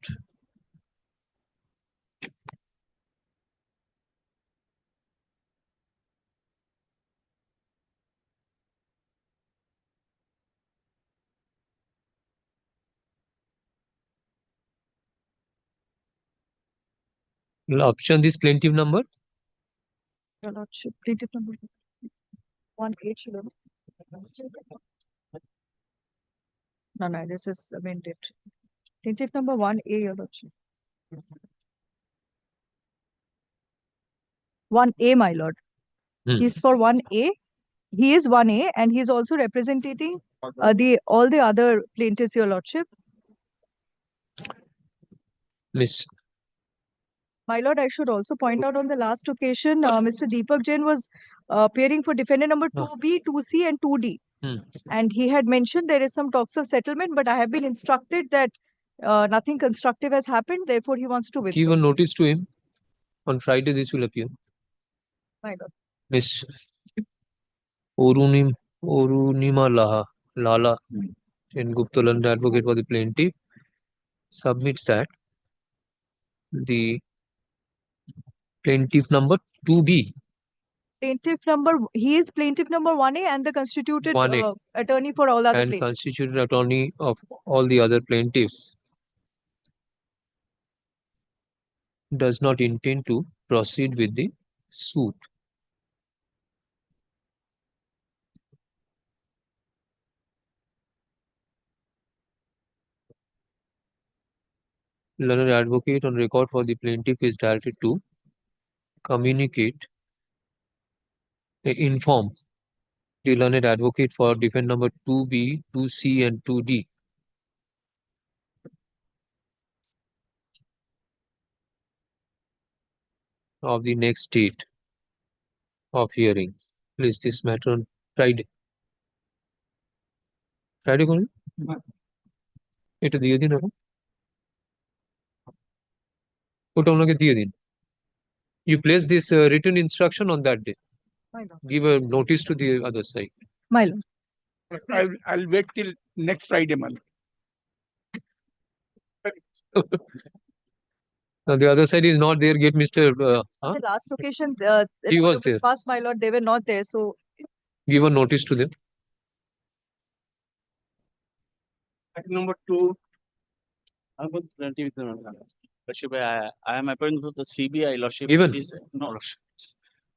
Option this plaintiff number. Your Lordship, plaintiff number 1H. No, this is amended. Plaintiff number 1A, Your Lordship. 1A, my Lord. He's for 1A. He is 1A and he is also representing all the other plaintiffs, Your Lordship. Miss. My Lord, I should also point out on the last occasion, Mr. Deepak Jain was appearing for defendant number 2B, 2C and 2D. And he had mentioned there is some talks of settlement, but I have been instructed that nothing constructive has happened. Therefore, he wants to withdraw. Give a notice to him. On Friday, this will appear. My Lord. Miss Orunima Lala and Gupta London advocate for the plaintiff submits that the plaintiff number 2B. He is plaintiff number 1A and the constituted 1A. Attorney for all other And plaintiffs. constituted attorney of all the other plaintiffs does not intend to proceed with the suit. Learned advocate on record for the plaintiff is directed to communicate, inform the learned advocate for defendant number 2B, 2C and 2D of the next date of hearing. Please this matter on Friday. Friday করুন এটা দিয়ে দিন এখন ওটা ওনাকে দিয়ে দিন You place this written instruction on that day. My Lord. Give a notice to the other side. My Lord. I'll wait till next Friday, man. Now the other side is not there. Get Mr. The last occasion, He was there. Past, my Lord, they were not there. So Give a notice to them. Item number 2. I'm going to plenty with them. Lordship, I am appearing to the CBI, Lordship. Given? It is, no, Lordship.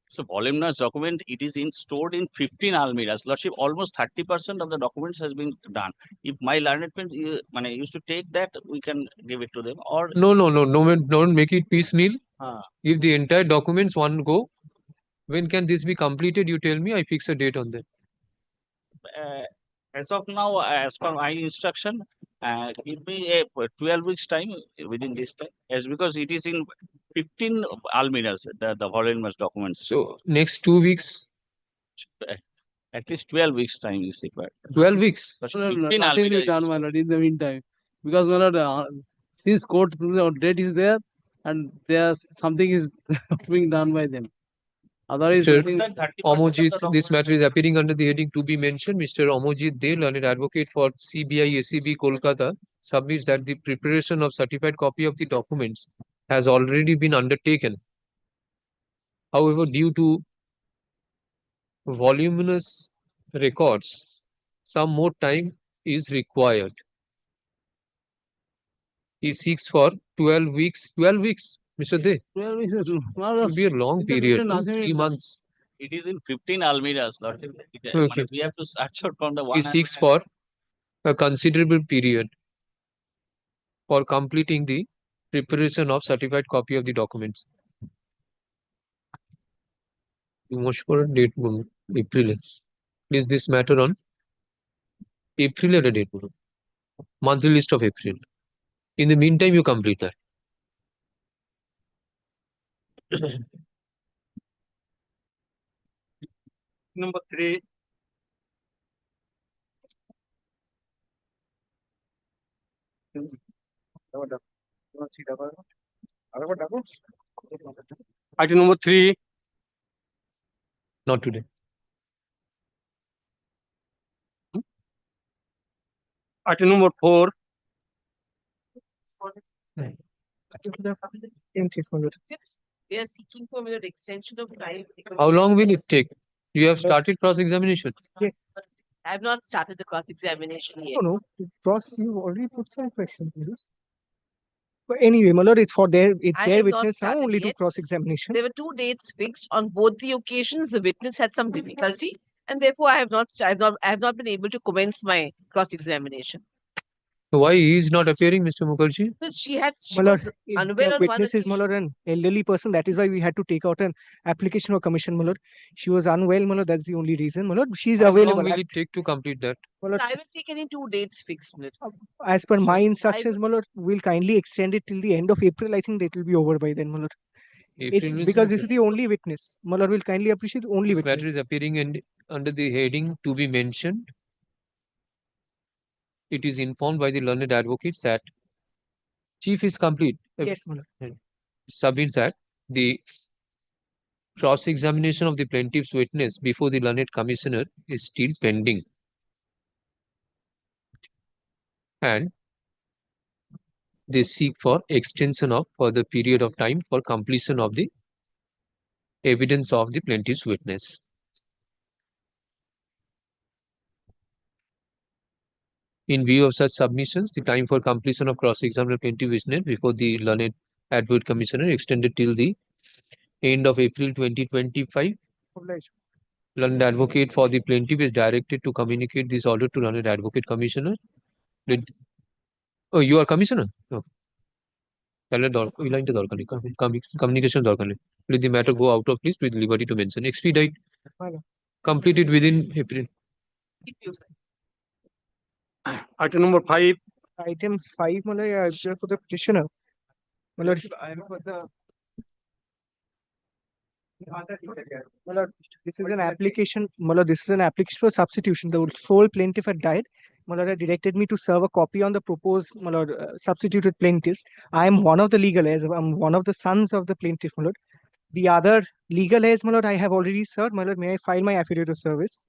It's a voluminous document. It is stored in 15 almirahs. Lordship, almost 30% of the documents has been done. If my learned friends used to take that, we can give it to them. Or No, don't make it piecemeal. Give the entire documents one go. When can this be completed? You tell me. I fix a date on that. As of now, as per my instruction, give me a 12 weeks time within this time, as because it is in 15 almirahs, the voluminous documents. So next 2 weeks. At least 12 weeks time is required. 12 weeks. Lordship, No, 15 nothing will be almirahs done, is- my Lord, in the meantime. Because, my Lord, since court date is there and there's something is being done by them. Otherwise, Mr. nothing- Omojit, this matter is appearing under the heading to be mentioned. Mr. Omojit De, learned advocate for CBI ACB Kolkata, submits that the preparation of certified copy of the documents has already been undertaken. However, due to voluminous records, some more time is required. He seeks for 12 weeks. 12 weeks, Mr. De. 12 weeks is Should be a long period, 3 months. It is in 15 almiras, Lord. Okay. We have to search out from the He one. seeks for a considerable period for completing the preparation of certified copy of the documents. Most for a date April. Is this matter on April or a date? Monthly list of April. In the meantime, you complete that. Number 3. Item number 3. Not today. Item number 4. We are seeking for an extension of time. How long will it take? You have started cross-examination. I have not started the cross-examination yet. No, you already put some questions. But anyway, my lord, it's their I have not witness now started only to yet. cross-examination. There were 2 dates fixed on both the occasions. The witness had some difficulty, and therefore I have not been able to commence my cross-examination. Why he is not appearing, Mr. Mukherjee? But she My lord, was unwell the on one witness is, my lord, an elderly person. That is why we had to take out an application for commission, my lord. She was unwell, my lord. That's the only reason, my lord. She's How available. long will it take to complete that? My lord, I will take any 2 dates fixed. as per my instructions, my lord, we'll kindly extend it till the end of April. I think that will be over by then, my lord. It's April because this is the only witness. My lord will kindly appreciate the only This witness. matter is appearing under the heading to be mentioned. It is informed by the learned advocates that chief is complete. Yes, my lord. Submits that the cross-examination of the plaintiff's witness before the learned commissioner is still pending. And they seek for extension of further period of time for completion of the evidence of the plaintiff's witness. In view of such submissions, the time for completion of cross-examination plaintiff witness before the learned advocate commissioner extended till the end of April 2025. Learned advocate for the plaintiff is directed to communicate this order to learned advocate commissioner. Oh, you are commissioner? No. Communication let the matter go out of list with liberty to mention. Expedite. Completed within April. Item number 5. Item 5, my lord, for the petitioner. My lord, my lord, this is an application. My lord, this is an application for substitution. The sole plaintiff had died. My lord had directed me to serve a copy on the proposed, my lord, substituted plaintiffs. I am one of the legal heirs. I'm one of the sons of the plaintiff, my lord. The other legal heirs, my lord, I have already served. My lord, may I file my affidavit of service?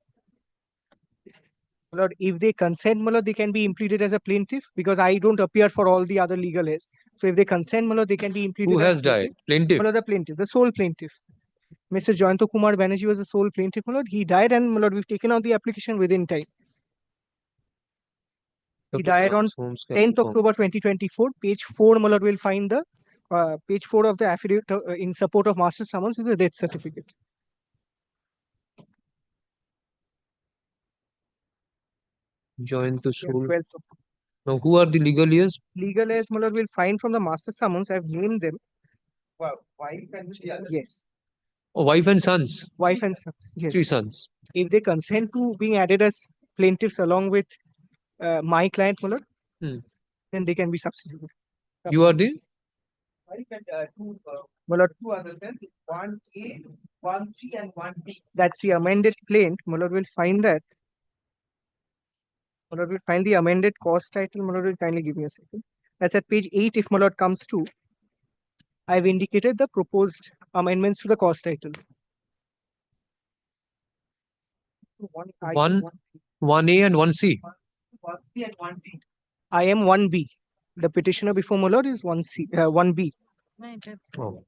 My lord, if they consent, my lord, they can be implemented as a plaintiff because I don't appear for all the other legal heirs. So if they consent, my lord, they can be implemented. Who has died? Plaintiff. My lord, the plaintiff, the sole plaintiff. Mr. Jayanto Kumar Banerjee was the sole plaintiff, my lord. He died, and my lord, we've taken out the application within time. He died on 10th October 2024. Page 4, my lord, will find the page 4 of the affidavit in support of master summons is the death certificate. Join the soul. Now, who are the legal heirs? Legal heirs, my lord, will find from the master summons. I've named them. Yes. Oh, wife and sons. Wife and sons. Yes. 3 sons. If they consent to being added as plaintiffs along with my client, my lord, then they can be substituted. You are the? My lord, 2 other than 1A, 1C, and 1D. that's the amended plaint. My lord will find that. My lord will find the amended cause title. My lord will kindly give me a second. That's at page 8. If my lord comes to, I've indicated the proposed amendments to the cause title. 1A and 1C. 1C and 1D. I am 1B. The petitioner before my lord is 1C, 1B. Oh.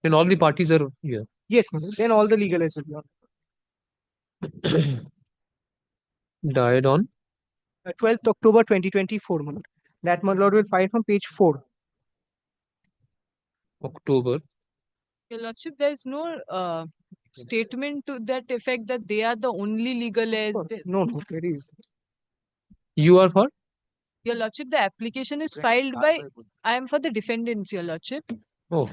Then all the parties are here. Yes, then all the legal is will be on. Died on 12th October 2024, my lord. That, my lord, will find from page 4. October. Your Lordship, there is no statement to that effect that they are the only legal heirs. No, there is. You are for? Your Lordship, the application is filed by, I am for the defendants, Your Lordship. Oh.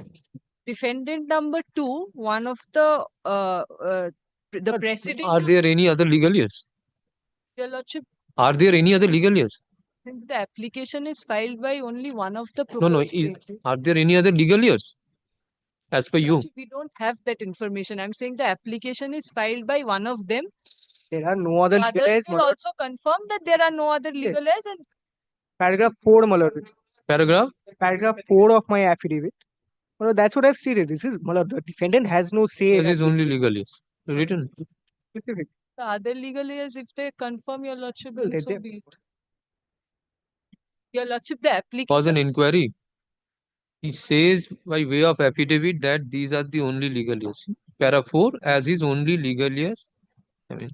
Defendant number 2, one of the precedent. Are there any other legal heirs? Your Lordship, Are there any other legal heirs? since the application is filed by only one of the No, proposed are there any other legal heirs? As per you. Lordship, we don't have that information. I'm saying the application is filed by one of them. There are no other legal Others heirs, my will lord. also confirm that there are no other legal heirs. And Paragraph 4, my lord. Paragraph? Paragraph 4 of my affidavit. Well, that's what I've stated. This is, my lord, the defendant has no say. This is only legal heirs. Written. Specific. the other legal heirs, if they confirm, Your Lordship, Well, then let so them- be it. Your Lordship, the application. Was an inquiry. He says by way of affidavit that these are the only legal heirs. Para 4, as his only legal heirs. I mean,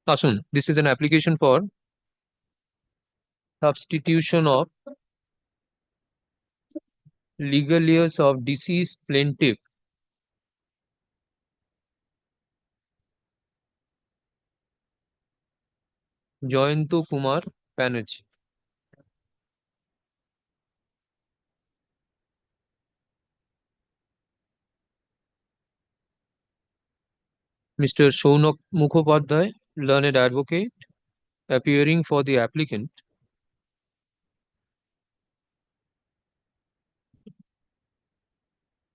Asun, this is an application for substitution of legal heirs of deceased plaintiff Jayanto Kumar Banerjee. Mr. Shaunak Mukhopadhyay, learned advocate, appearing for the applicant,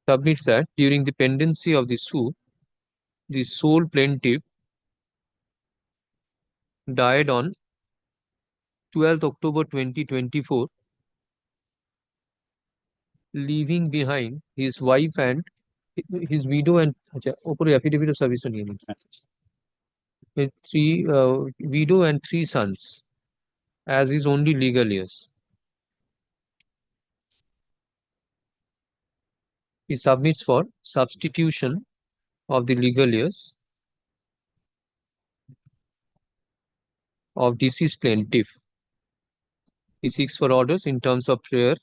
submits that during the pendency of the suit, the sole plaintiff died on 12th October 2024, leaving behind his wife and his widow and affidavit of service with widow and 3 sons as his only legal heirs. He submits for substitution of the legal heirs of deceased plaintiff. He seeks for orders in terms of prayer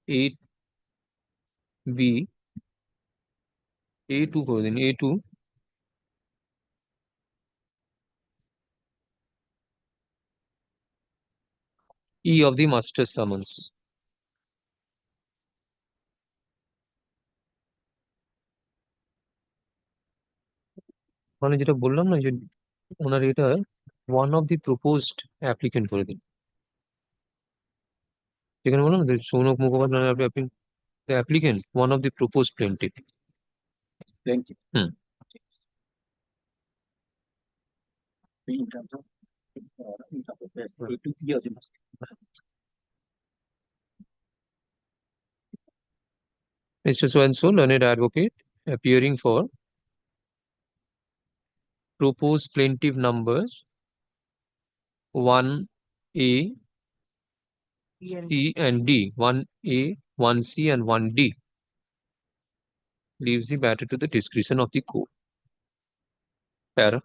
8B, A2, E of the master's summons. মানে যেটা বললাম না যে ওনার এটা one of the proposed applicant করে দিন যেখানে বললাম যে Sounak Mukhopadhyay the applicant one of the proposed plaintiff. Thank you. Mr. So-and-so, learned advocate, appearing for proposed plaintiff numbers 1A, C and D, 1A, 1C and 1D, leaves the matter to the discretion of the court. Para.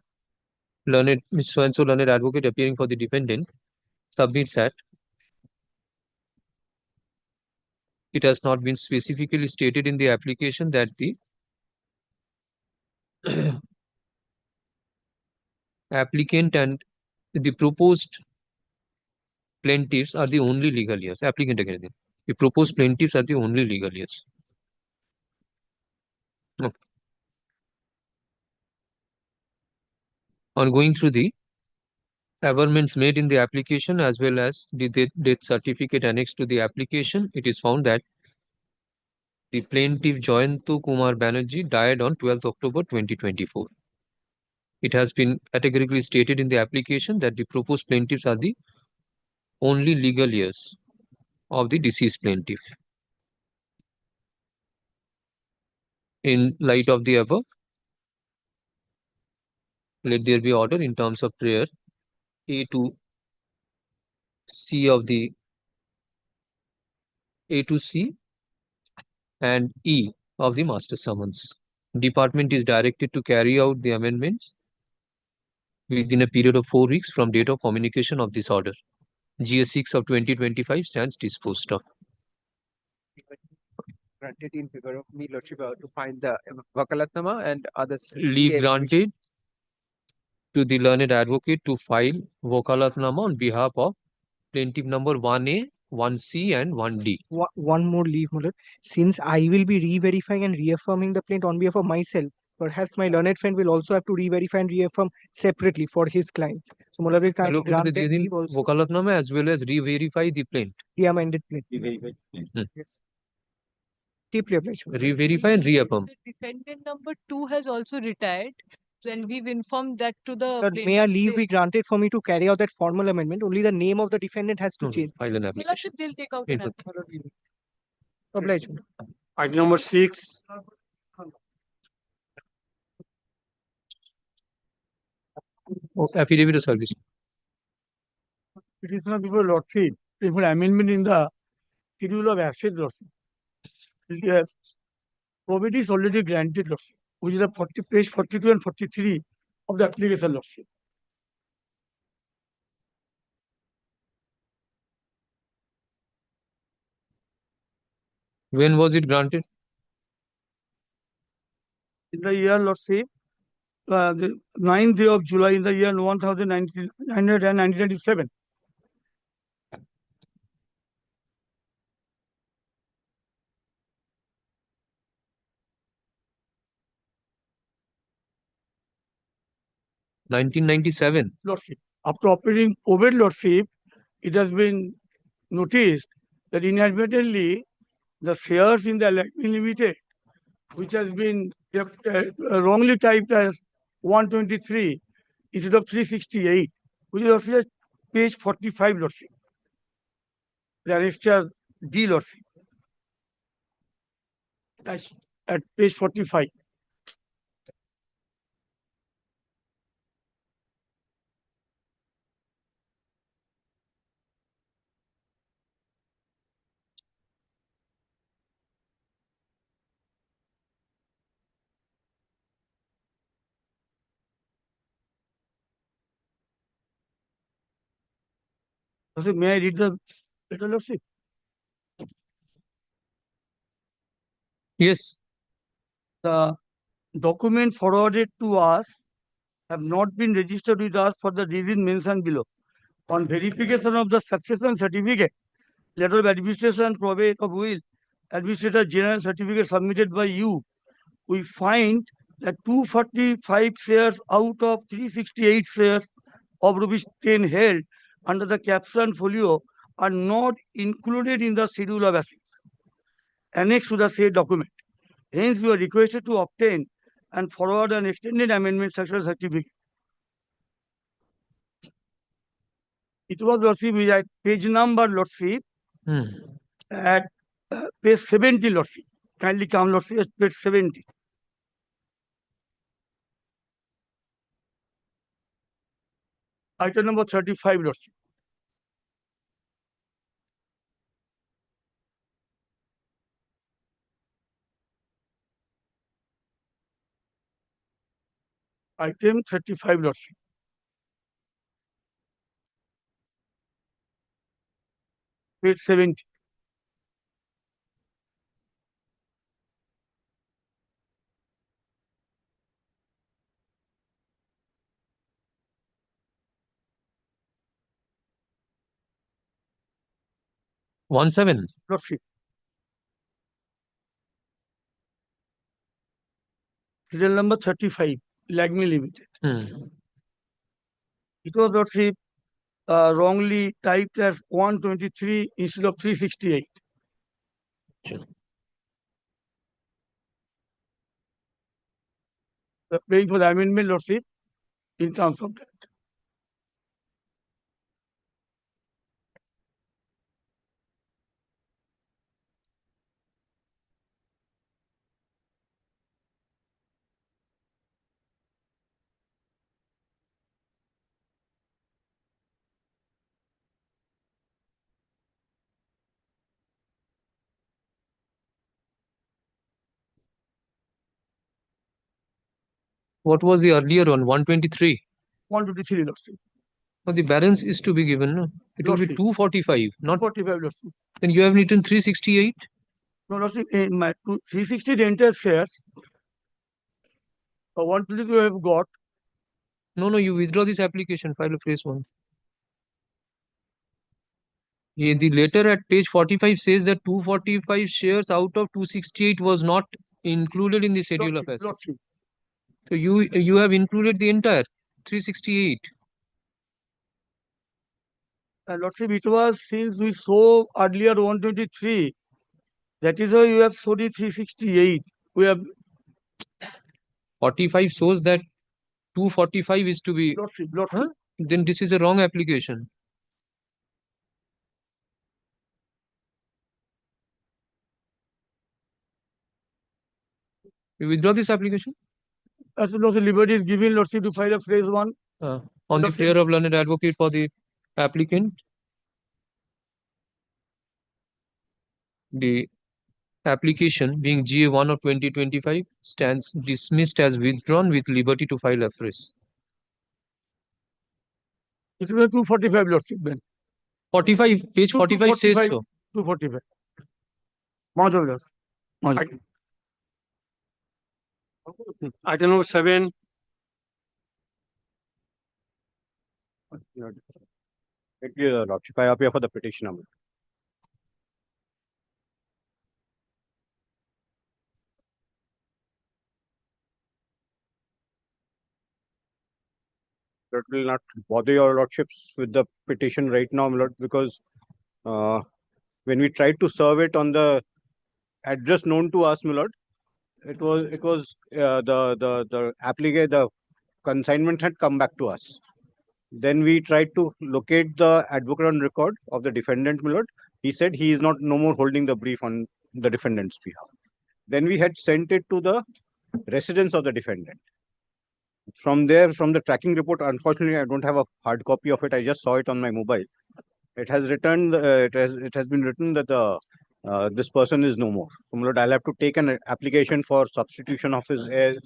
Learned, Mr. So-and-so, learned advocate, appearing for the defendant, submits that it has not been specifically stated in the application that the applicant and the proposed plaintiffs are the only legal heirs. Applicant again. The proposed plaintiffs are the only legal heirs. Okay. On going through the averments made in the application as well as the death certificate annexed to the application, it is found that the plaintiff Jayanto Kumar Banerjee died on 12th October 2024. It has been categorically stated in the application that the proposed plaintiffs are the only legal heirs of the deceased plaintiff. In light of the above, let there be order in terms of prayer A to C of the A to C and E of the master summons. Department is directed to carry out the amendments within a period of 4 weeks from date of communication of this order. GS 6 of 2025 stands disposed of. Granted in favor of me, Lordship, to find the Vakalatnama and others. Leave granted to the learned advocate to file Vakalatnama on behalf of plaintiff number 1A, 1C and 1D. One more leave, my lord. Since I will be re-verifying and reaffirming the plaint on behalf of myself, perhaps my learned friend will also have to re-verify and reaffirm separately for his clients. So, my lord, will kindly grant that leave also. Vakalatnama as well as re-verify the plaint. The amended plaint. Yes. Deeply obliged. Re-verify and reaffirm. The defendant number 2 has also retired. So, and we've informed that to the Sir, may a plaintiffs. leave be granted for me to carry out that formal amendment? Only the name of the defendant has to change. File an Your application. Lordship, they'll take out an application. Obliged. Item number 6. Affidavit of service. Petitioner before Lordship, for amendment in the schedule of assets, Lordship. Probity is already granted, Lordship, which is the page 42 and 43 of the application, Lordship. When was it granted? In the year, Lordship, the 9th day of July in the year 1997. Lordship. After operating over Lordship, it has been noticed that inadvertently the shares in the Electric Limited, which has been wrongly typed as 123 instead of 368, which is also at page 45, Lordship. The annexure D, Lordship. That's at page 45. Lordship, may I read the letter, Lordship? Yes. The document forwarded to us have not been registered with us for the reason mentioned below. On verification of the succession certificate, letter of administration, probate of will, administrator general certificate submitted by you, we find that 245 shares out of 368 shares of rupees 10 held under the caption folio are not included in the schedule of assets annexed to the said document. Hence, we are requested to obtain and forward an extended amendment succession certificate. It was, Lordship, at page number, Lordship, at page 70, Lordship. Kindly come, Lordship, at page 70. Item number 35, Lordship. Item 35, Lordship. Page 70. Lordship. Serial number 35, Lagme Limited. It was, Lordship, wrongly typed as 123 instead of 368. Paying for the amendment, Lordship, in terms of that. What was the earlier one? 123. 123, Lordship. No, the balance is to be given. No? It will be 245, not 245, Lordship. Then you have written 368. No, Lordship, in my 360, the entire shares. 122 you have got. No, you withdraw this application, file a fresh one. Yeah, the letter at page 45 says that 245 shares out of 268 was not included in the schedule of assets. So you have included the entire 368. And Lordship, it was since we saw earlier 123. That is why you have showed it 368. We have 45 shows that 245 is to be. Lordship. Huh? Then this is a wrong application. You withdraw this application? As soon as the liberty is given, Lordship, to file a fresh one. On the prayer of learned advocate for the applicant, the application being GA1 of 2025 stands dismissed as withdrawn with liberty to file afresh. It will be 245, Lordship, then. 45, page 45 says so. 245. Majoras. Item number 7. Lordship, I appear for the petition number. That will not bother your lordships with the petition right now, my lord, because when we tried to serve it on the address known to us, my lord, it was the applicant, the consignment had come back to us. Then we tried to locate the advocate on record of the defendant, my lord. He said he is no more holding the brief on the defendant's behalf. Then we had sent it to the residence of the defendant. From there, from the tracking report, unfortunately, I don't have a hard copy of it. I just saw it on my mobile. It has returned. It has been written that this person is no more. So, my lord, I'll have to take an application for substitution of his heirs,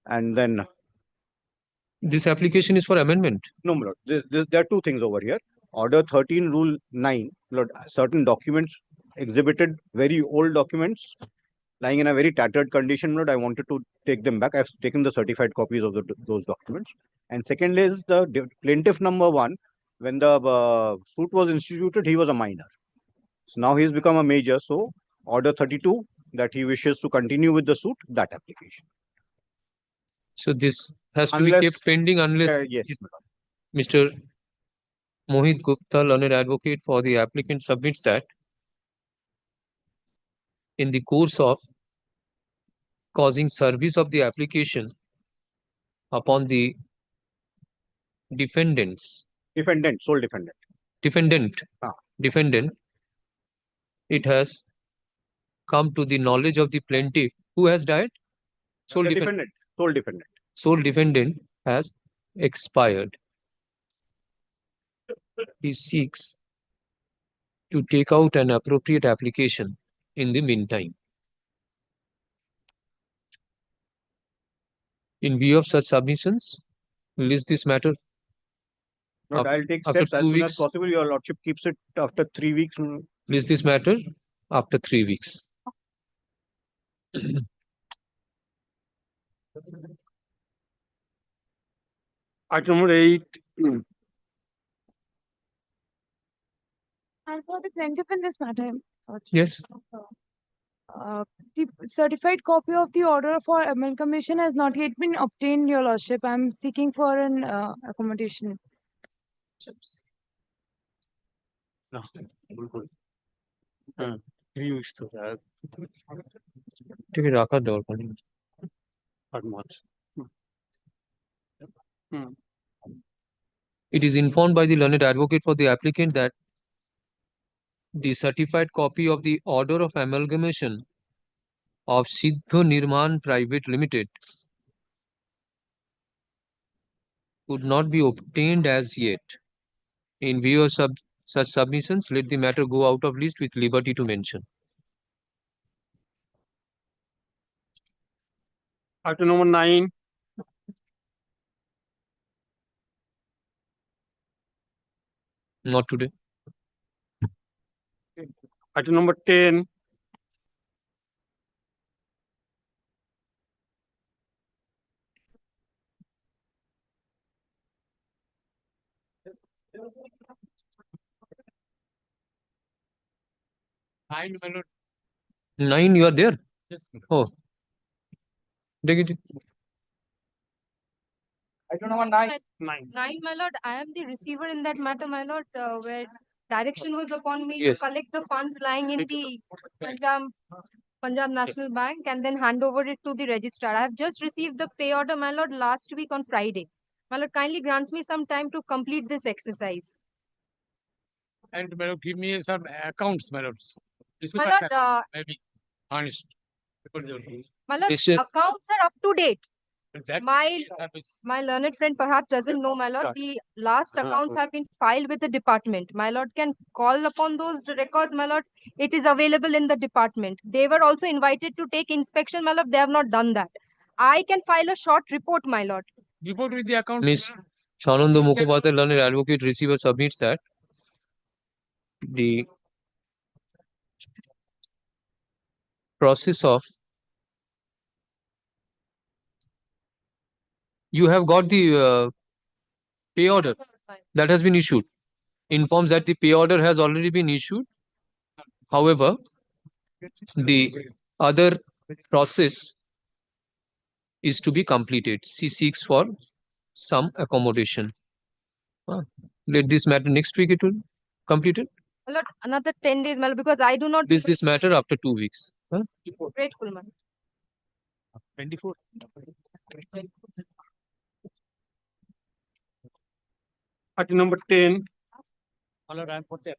and then. This application is for amendment. No, my lord. There are two things over here. Order 13, Rule 9. Lord, certain documents exhibited very old documents lying in a very tattered condition, Lord. I wanted to take them back. I've taken the certified copies of those documents. And second is the plaintiff number 1. When the suit was instituted, he was a minor. So now he's become a major. So order 32, that he wishes to continue with the suit, that application. So this has to be kept pending unless yes, Mr. Mohit Gupta, learned advocate for the applicant, submits that in the course of causing service of the application upon the defendants. Sole defendant. Defendant, it has come to the knowledge of the plaintiff who has died. Sole defendant. Sole defendant has expired. He seeks to take out an appropriate application in the meantime. In view of such submissions, list this matter. Lord, I'll take steps as soon as possible. Your lordship keeps it after 3 weeks. List this matter after 3 weeks. Item number 8. And for the plaintiff in this matter, Yes. the certified copy of the order for amalgamation has not yet been obtained, Your Lordship. I'm seeking for an accommodation. No, बिल्कुल. He used to have. ठीक है, रखा दो पानी. It is informed by the learned advocate for the applicant that the certified copy of the order of amalgamation of Siddha Nirman Private Limited could not be obtained as yet. In view of such submissions, let the matter go out of list with liberty to mention. Item number 9. Not today. Item number 10. Nine, my lord. 9, you are there? Yes. Oh. Take it. I don't know what nine. Nine, my lord. I am the receiver in that matter, my lord, where direction was upon me Yes. to collect the funds lying in the Punjab National Bank and then hand over it to the registrar. I have just received the pay order, my lord, last week on Friday. My lord, kindly grants me some time to complete this exercise. And my lord, give me some accounts, my lord. My lord, Maybe honest. my lord, Mr. accounts are up to date. That My learned friend perhaps doesn't know, my lord, the last accounts have been filed with the department. My lord can call upon those records, my lord. It is available in the department. They were also invited to take inspection, my lord. They have not done that. I can file a short report, my lord. report with the accounts. Miss Shananda Mukhopadhyay, learned advocate, receiver submits that the process of you have got the pay order that has been issued. Informs that the pay order has already been issued. However, the other process is to be completed. She seeks for some accommodation. Let this matter next week it will completed. My lord, another 10 days, my lord, because I do not. This matter after 2 weeks. Grateful, my lord. 24. Item number 10. My lord, I am for that.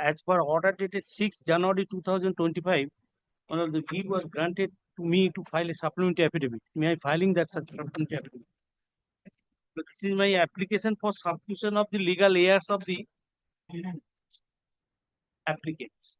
As per order dated 6 January 2025, one of the leave was granted to me to file a supplementary affidavit. May I filing that supplementary affidavit? This is my application for substitution of the legal heirs of the applicants.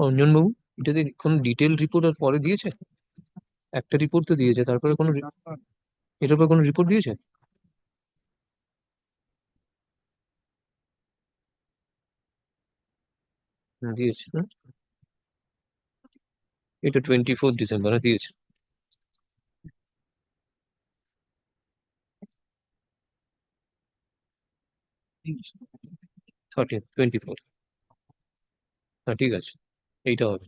Anjan বাবু এটাতে কোনো detail report আর পরে দিয়েছে? একটা report তো দিয়েছে, তারপরে কোনো এটার পর কোনো রিপোর্ট দিয়েছে? দিয়েছে না, এটা 24 ডিসেম্বর দিয়েছে। থার্টিন 24। হ্যাঁ ঠিক আছে, এইটা হবে।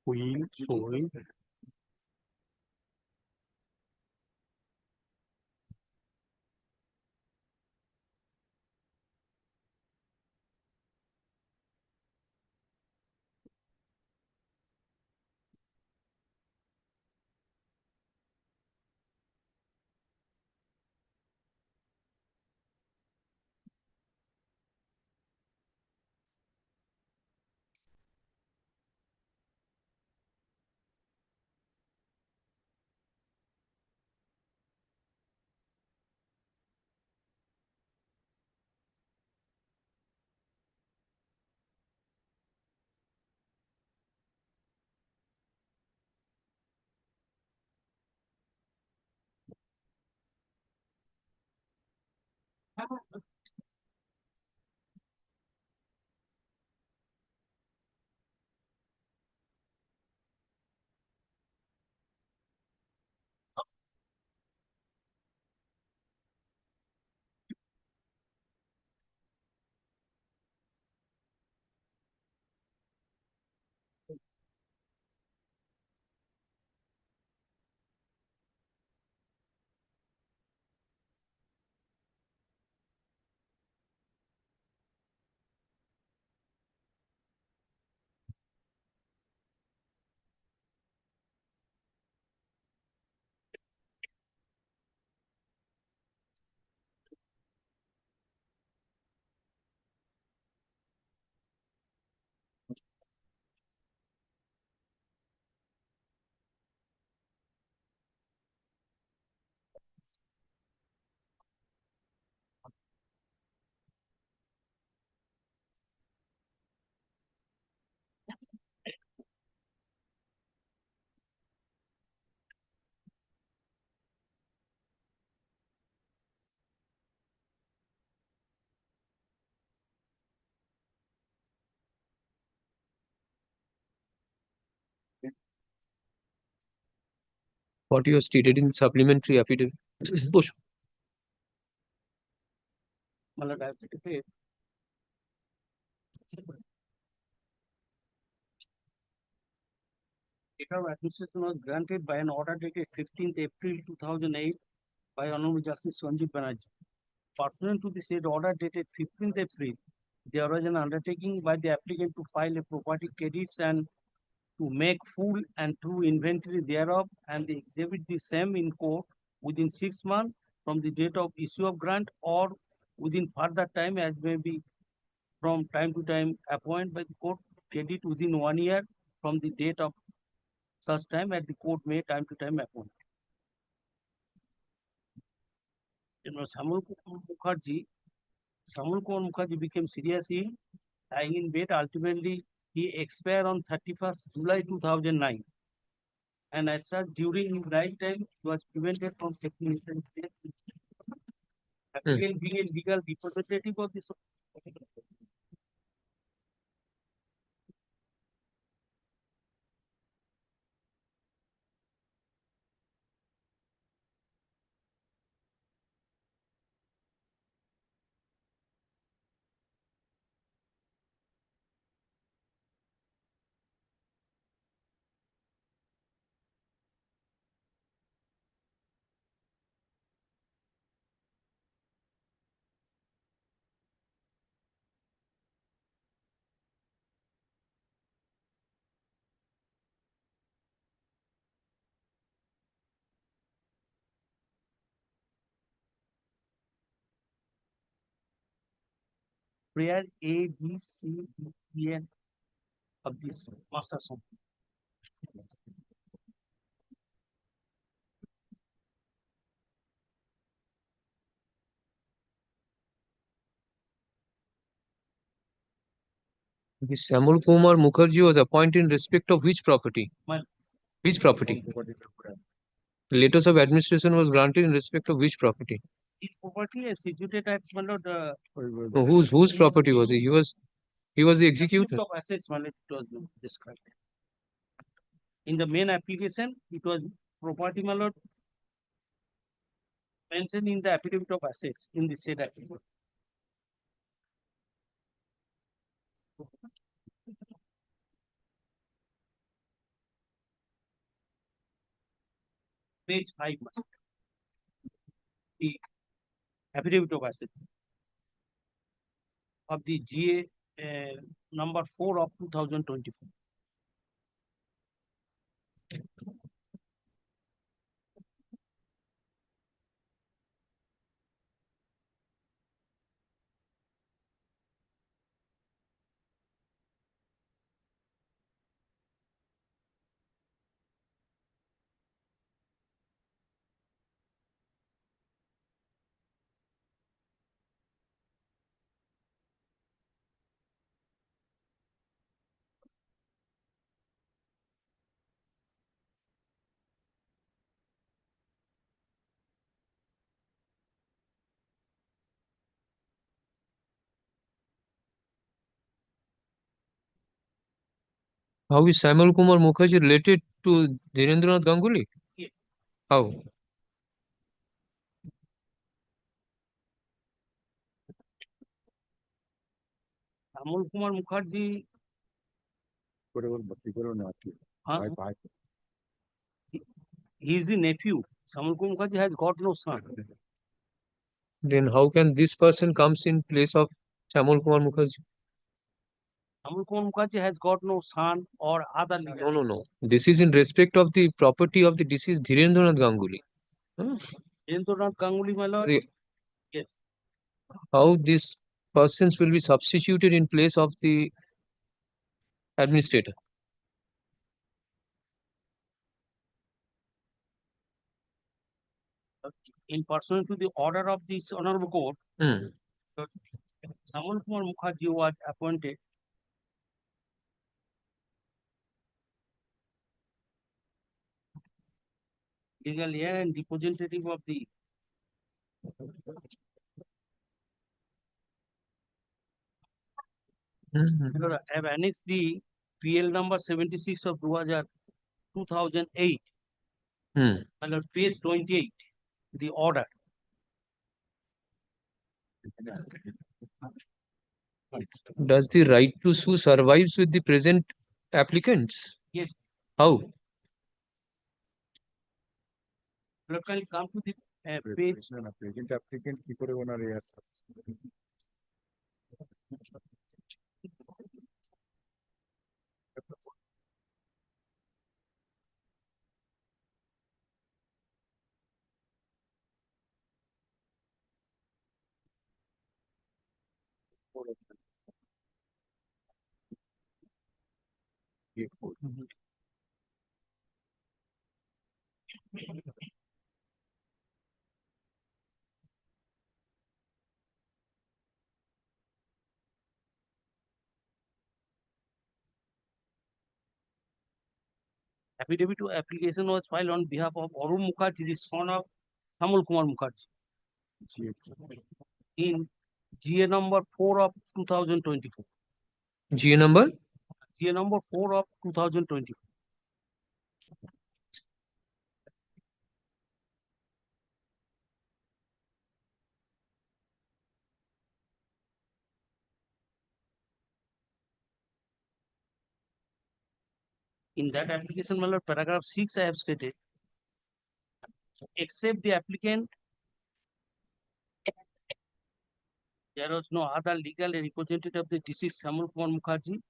Queen, showing. What you have stated in supplementary affidavit. Push. My lord, I have stated data of administration was granted by an order dated 15th April 2008 by Honorable Justice Sanjeev Banerjee. Pursuant to the said order dated 15th April, there was an undertaking by the applicant to file a property credits and to make full and true inventory thereof and they exhibit the same in court within 6 months from the date of issue of grant or within further time as may be from time to time appointed by the court, credit within 1 year from the date of such time as the court may time to time appoint. Samuel Kumar Mukherjee became seriously ill, lying in bed. Ultimately, he expired on 31st July 2009. And as such, during his lifetime, he was prevented from taking his death. Again, being a legal representative of this. Prayer A, B, C, D, E, N of this master song. The Samul Kumar Mukherjee was appointed in respect of which property? Which property? Letters of administration was granted in respect of which property? His property is situated at the No, whose property was he? He was the executor. of assets, it was described. In the main application, it was property, my lord, mentioned in the affidavit of assets in the said affidavit. Page 5, my lord. The affidavit of assets of the GA number 4 of 2024. How is Samul Kumar Mukherjee related to Dhirendranath Ganguly? Yes. How? Amol Kumar Mukherjee. Huh? He is the nephew. Samul Kumar Mukherjee has got no son. Then how can this person comes in place of Samul Kumar Mukherjee? Samul Kumar Mukherjee has got no son or other legal. No. This is in respect of the property of the deceased Dhirendranath Ganguly. Dhirendranath Ganguly, my lord. Yes. How these persons will be substituted in place of the administrator? In pursuant to the order of this honorable court, Samul Kumar Mukherjee was appointed legal heir and representative of the I have annexed the PL number 76 of 2008. Page 28, the order. Does the right to sue survives with the present applicants? Yes. How? Can you come to the page? Present applicant কি করে ওনার heirs আছে? Affidavit to application was filed on behalf of Arun Mukherjee, the son of Samul Kumar Mukherjee, in GA number 4 of 2024. GA number? GA number 4 of 2024. In that application, my lord, paragraph 6, I have stated, except the applicant, there was no other legal representative of the deceased Samul Kumar Mukherjee,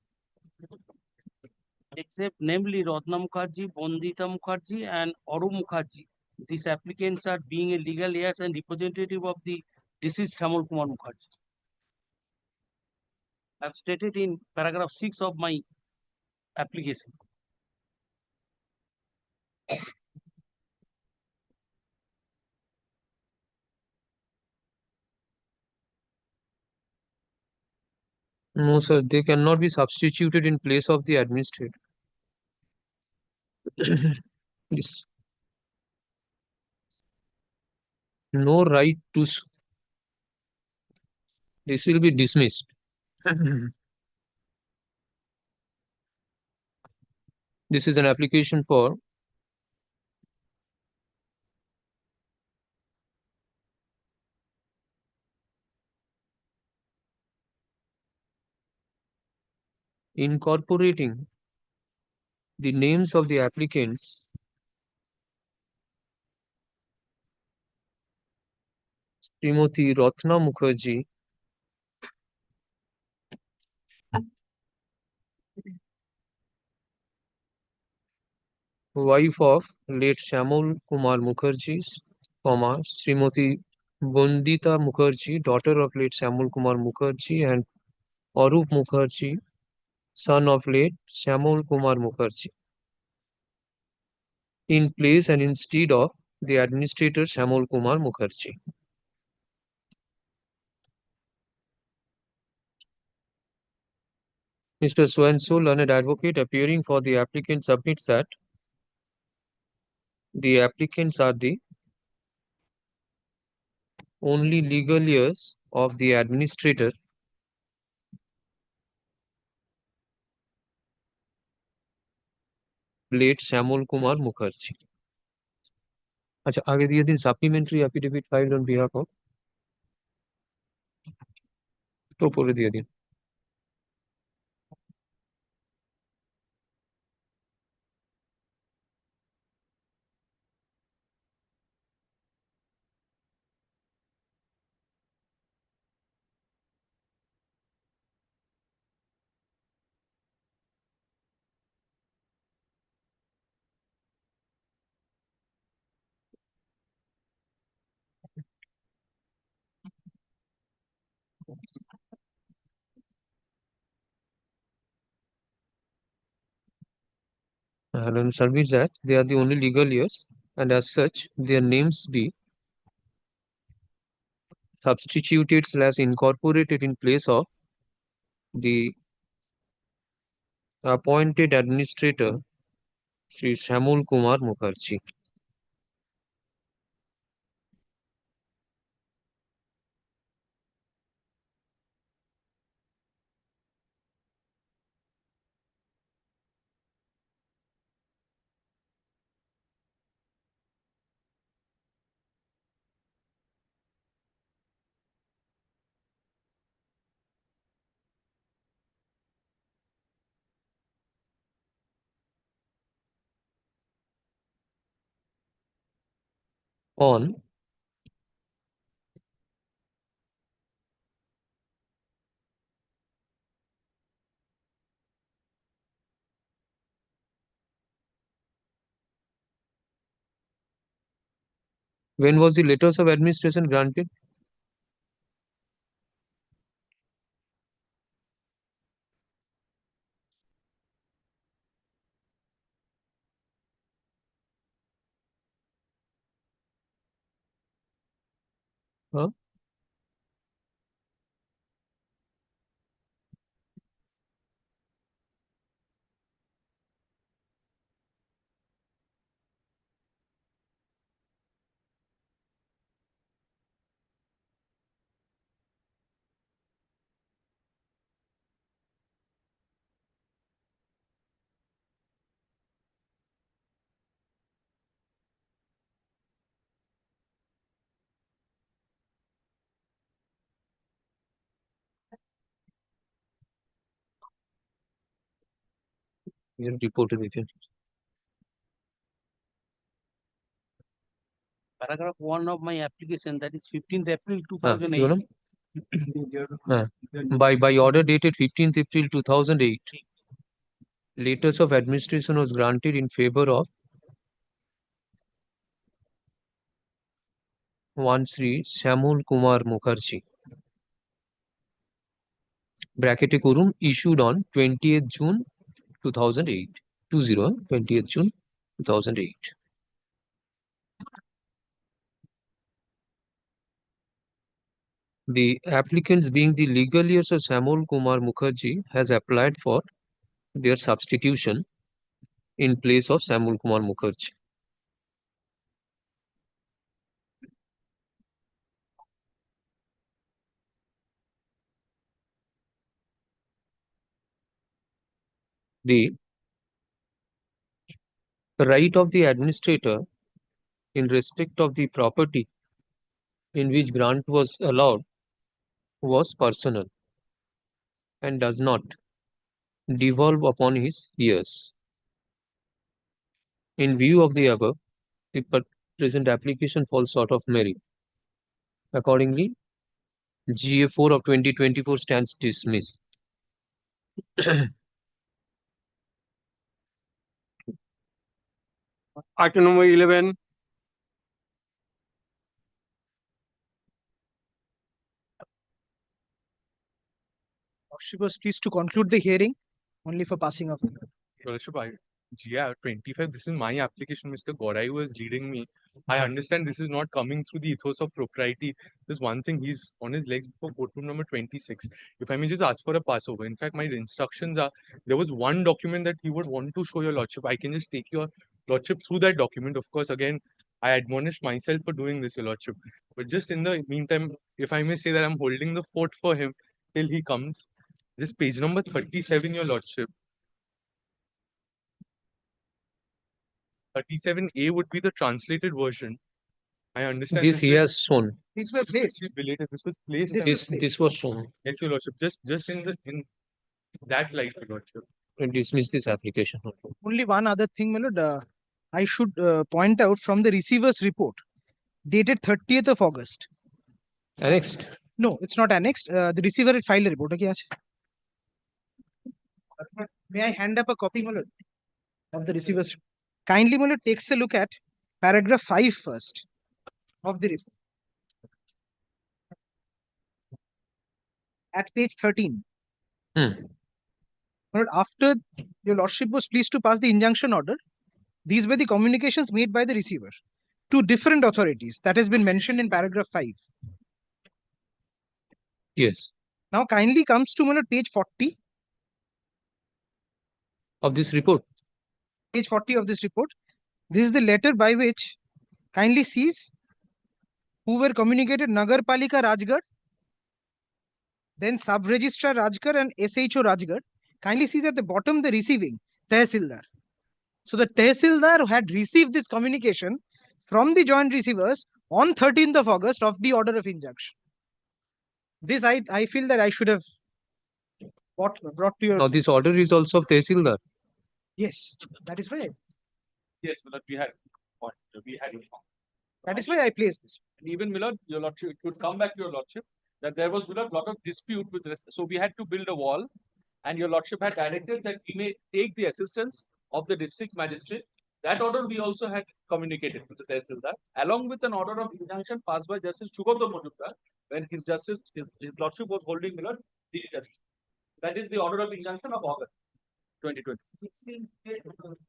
except namely Ratna Mukherjee, Bondita Mukherjee, and Arun Mukherjee. These applicants are being a legal heirs and representative of the deceased Samul Kumar Mukherjee. I have stated in paragraph 6 of my application. No, sir, they cannot be substituted in place of the administrator. Yes. No right to sue. This will be dismissed. This is an application for incorporating the names of the applicants Srimati Ratna Mukherjee, wife of late Shyamol Kumar Mukherjee, Srimati Bondita Mukherjee, daughter of late Shyamol Kumar Mukherjee, and Arup Mukherjee, son of late Shyamol Kumar Mukherjee, in place and instead of the administrator Shyamol Kumar Mukherjee. Mr. So-and-so, learned advocate appearing for the applicant, submits that the applicants are the only legal heirs of the administrator late Shyamol Kumar Mukherjee. अच्छा आगे दिए दिन supplementary affidavit filed on behalf of तो पूरे दिए दिन and submits that they are the only legal heirs and as such their names be substituted / incorporated in place of the appointed administrator Sri Shyamol Kumar Mukherjee. On when was the letters of administration granted? Huh? ये report देखिए Paragraph 1 of my application, that is 15th April हाँ 2008. हाँ by order dated 15th April 2008 letters of administration was granted in favor of one Sri Shyamol Kumar Mukherjee bracket করুন issued on 20th June 2008 20th June 2008. The applicants being the legal heirs of Samol Kumar Mukherjee has applied for their substitution in place of Samol Kumar Mukherjee. The right of the administrator in respect of the property in which grant was allowed was personal and does not devolve upon his heirs. In view of the above, the present application falls short of merit. Accordingly, GA4 of 2024 stands dismissed. Item number 11. Lordship was pleased to conclude the hearing only for passing of the. Lordship, GR 25, this is my application. Mr. Gorai was leading me. I understand this is not coming through the ethos of propriety. There's one thing, he's on his legs before courtroom number 26. If I may just ask for a passover. In fact, my instructions are, there was one document that he would want to show your Lordship. I can just take your Lordship through that document. Of course, again, I admonish myself for doing this, your Lordship. But just in the meantime, if I may say that I'm holding the fort for him till he comes. This page number 37, your Lordship. 37A would be the translated version. I understand This he has shown. These were placed. This was placed. This was shown. Yes, your Lordship. Just in that light, your Lordship. Dismiss this application. Only one other thing, my lord, I should point out from the receiver's report dated 30th of August. Annexed? No, it's not annexed. The receiver had filed a report. Okay, may I hand up a copy, my lord, of the receiver's? Kindly, my lord, takes a look at paragraph 5 first of the report. At page 13. My lord, after your Lordship was pleased to pass the injunction order, these were the communications made by the receiver to different authorities. That has been mentioned in paragraph 5. Yes. Now kindly comes to, my lord, page 40. Of this report? Page 40 of this report. This is the letter by which, kindly sees, who were communicated Nagar Palika Rajgarh, then Sub-Registrar Rajgarh and SHO Rajgarh. Kindly sees at the bottom the receiving, Tehsildar. So the Tehsildar had received this communication from the joint receivers on 13th of August of the order of injunction. This I feel that I should have brought to your... Now this order is also of Tehsildar. Yes, that is why. Yes, Milord, we had. That is why I placed this. And even, Milord, your Lordship, it could come back to your Lordship that there was, Milord, a lot of dispute with this. So we had to build a wall, and your Lordship had directed that we may take the assistance of the district magistrate. That order we also had communicated with the Tehsildar, along with an order of injunction passed by Justice Shubhata Majumdar when his Lordship was holding, Milord, the judgment. That is the order of injunction of August 2020.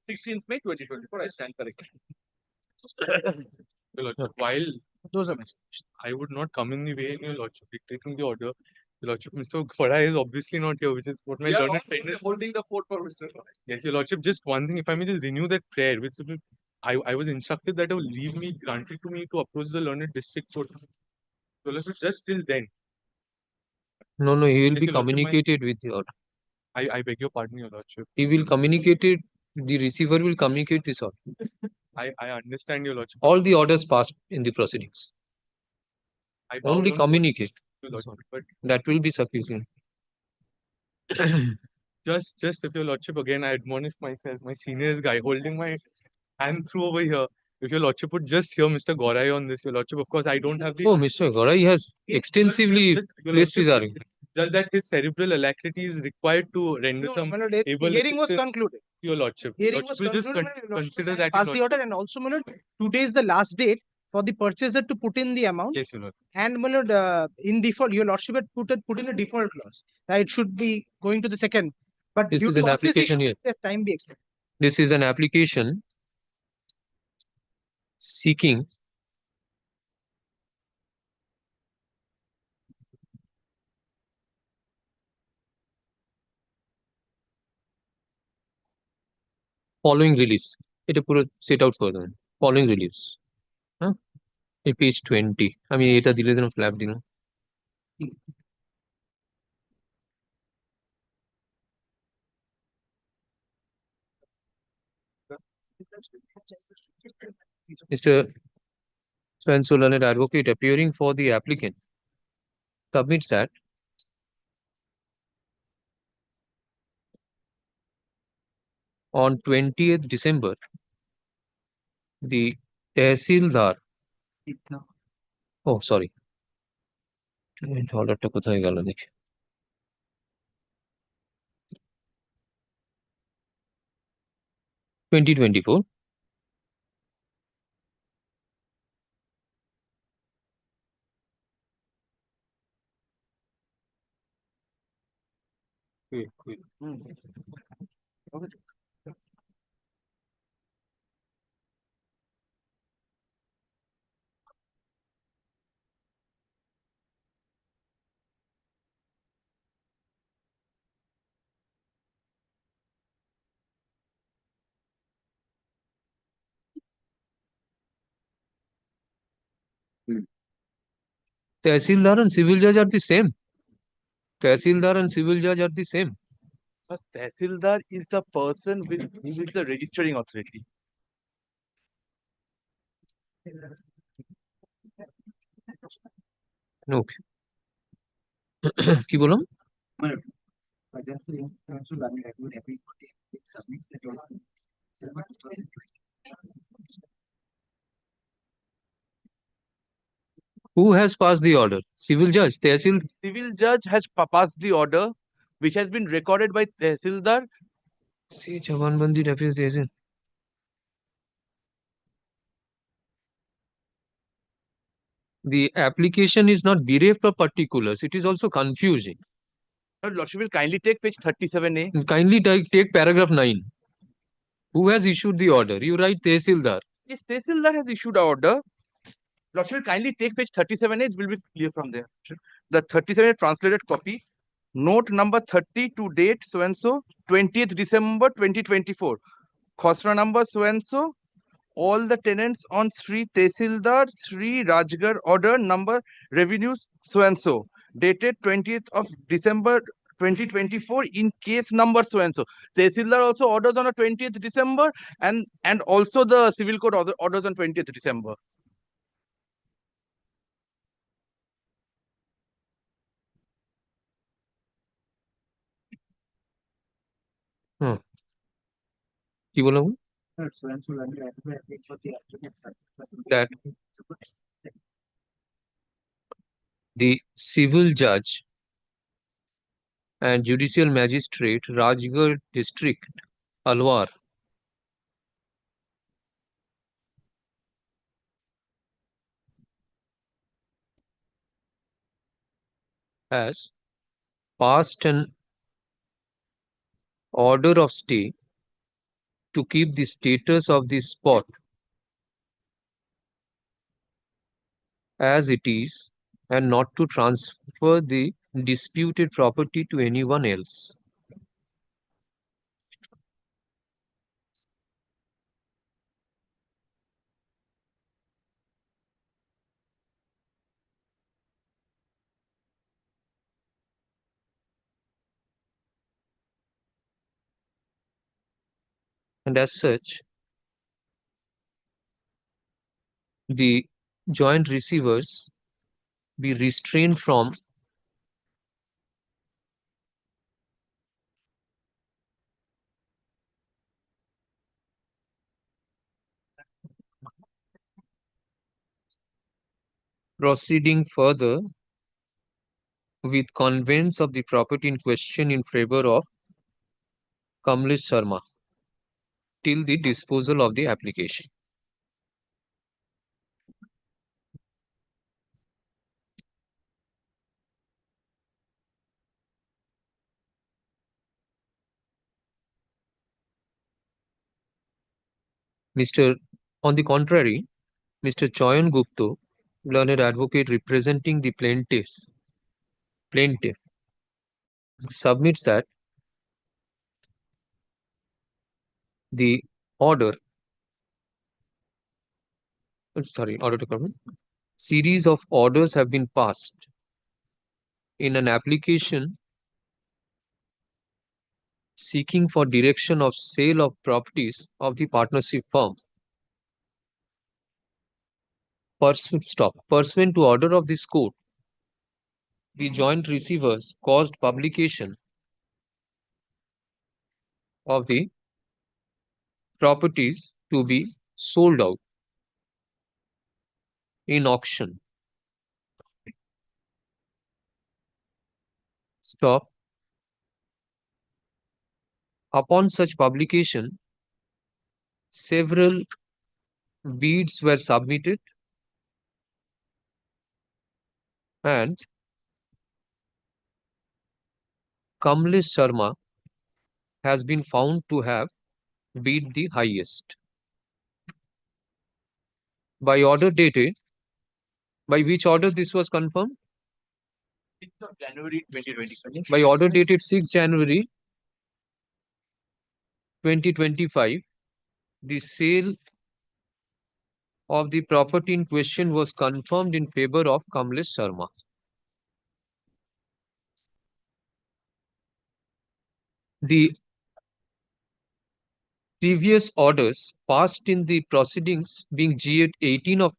16th May 2024, I stand corrected. Your Lordship, while those are I would not come in the way in your Lordship dictating the order. Your Lordship, Mr. Khora is obviously not here, which is what my learned friend is holding the fort for Mr. Yes, your Lordship, just one thing, if I may just renew that prayer, which I was instructed that it will leave me, granted to me to approach the learned district court. Your Lordship, just till then. No, he will be communicated with the order. I beg your pardon, your Lordship. He will communicate it, the receiver will communicate this order. I understand, your Lordship. All the orders passed in the proceedings. Only communicate. But that will be sufficient. just if your Lordship, again, I admonish myself, my seniors guy, holding my hand through over here. If your Lordship would just hear Mr. Gorai on this, your Lordship, of course, I don't have the... Oh, Mr. Gorai has extensively placed his argument. Just that his cerebral alacrity is required to render some able hearing was assistance concluded. to your Lordship. Hearing Lordship was will just concluded. consider that. Pass the order, and also, my lord, today is the last date for the purchaser to put in the amount. Yes, your Lord. And, my lord, in default, your Lordship had put in a default clause that it should be going to the second. But This due is to an all this application issue, here. let time be expected. This is an application seeking following release. এটা পুরো set out করে দেবেন following release. হ্যাঁ, এই page 20 আমি এটা দিলে দিলাম ফ্ল্যাপ দিলাম। Mr. Sven Solanet, advocate appearing for the applicant, submits that on 20th December, the Tehsildar, oh sorry, orderটা কোথায় গেল দেখি। $2024 Tehsildar and civil judge are the same. Tehsildar and civil judge are the same. But Tehsildar is the person who is the registering authority. Okay. কি বললাম? Who has passed the order? Civil judge, Tehsil. Civil judge has passed the order, which has been recorded by Tehsildar. See, Jawanbandi refuse Tehsil. The application is not bereft of particulars. It is also confusing. Your Lordship will kindly take page 37A. Kindly take paragraph 9. Who has issued the order? You write Tehsildar. Yes, Tehsildar has issued an order. Lordship will kindly take page 37A. It will be clear from there. The 37A translated copy. Note number 30 to date so and so 20th December 2024. Khosra number so and so. All the tenants on Sri Tehsildar Sri Rajgarh order number revenues so and so dated 20th of December 2024 in case number so and so. Tehsildar also orders on a 20th December and also the civil code orders on 20th December. কি বললাম? That the civil judge and judicial magistrate Rajgarh district Alwar has passed an order of stay to keep the status of the spot as it is and not to transfer the disputed property to anyone else. And as such, the joint receivers be restrained from proceeding further with conveyance of the property in question in favor of Kamlesh Sharma till the disposal of the application. On the contrary, Mr. Chayan Gupta, learned advocate representing the plaintiff, submits that the order, order to comment. Series of orders have been passed in an application seeking for direction of sale of properties of the partnership firm. Pursuant to order of this court, the joint receivers caused publication of the properties to be sold out in auction. Upon such publication, several bids were submitted and Kamlesh Sharma has been found to have bid the highest. By order dated, by which order this was confirmed? 6th of January 2020. By order dated 6 January 2025, the sale of the property in question was confirmed in favor of Kamlesh Sharma. The previous orders passed in the proceedings being GA 18 of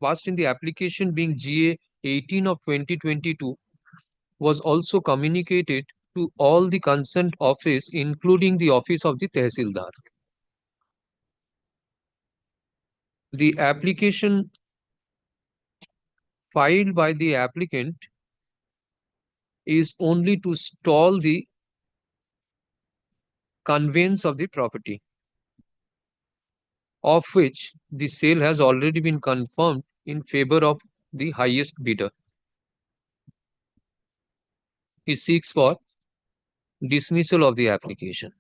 passed in the application being GA 18 of 2022 was also communicated to all the concerned office, including the office of the Tehsildar. The application filed by the applicant is only to stall the conveyance of the property, of which the sale has already been confirmed in favor of the highest bidder. He seeks for dismissal of the application.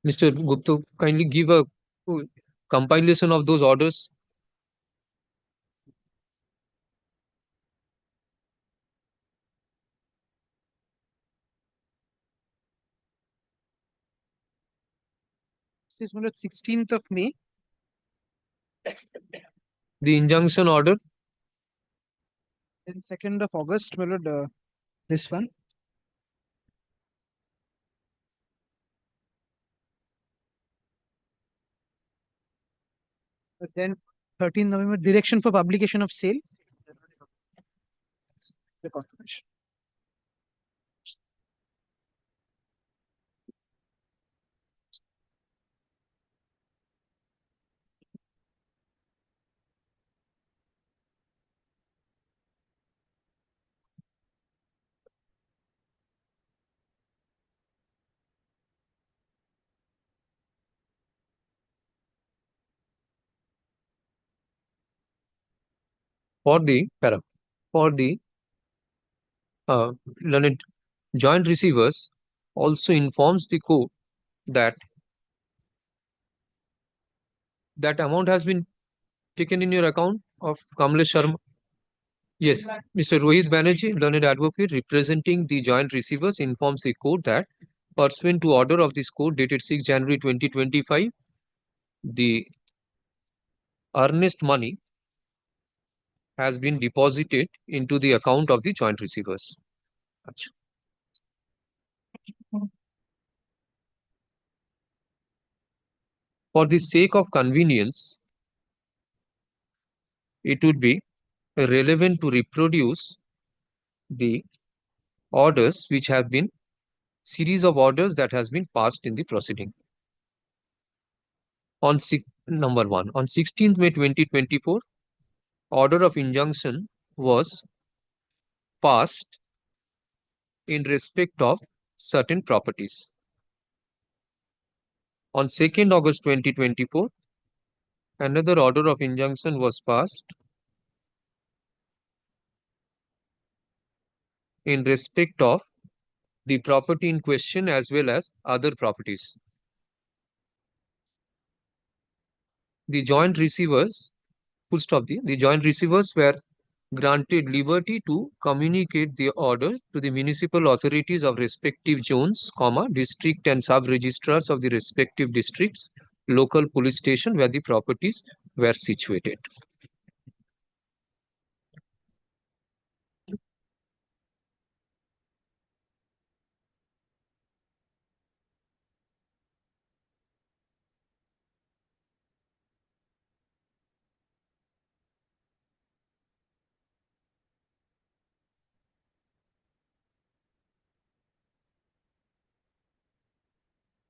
Mr. Gupta, kindly give a compilation of those orders. This is on 16th of May. The injunction order. Then 2nd of August, my lord, this one. But then 13th November, direction for publication of sale. The confirmation. For the learned joint receivers also informs the court that that amount has been taken in your account of Kamlesh Sharma. Yes, Mr. Rohit Banerjee, learned advocate representing the joint receivers, informs the court that pursuant to order of this court dated 6 January 2025, the earnest money has been deposited into the account of the joint receivers. For the sake of convenience, it would be relevant to reproduce the orders which have been series of orders that has been passed in the proceeding. On number 1, on 16th May 2024, order of injunction was passed in respect of certain properties. On 2nd August 2024, another order of injunction was passed in respect of the property in question as well as other properties. The joint receivers full stop. The joint receivers were granted liberty to communicate the order to the municipal authorities of respective zones, district and sub-registrars of the respective districts, local police station where the properties were situated.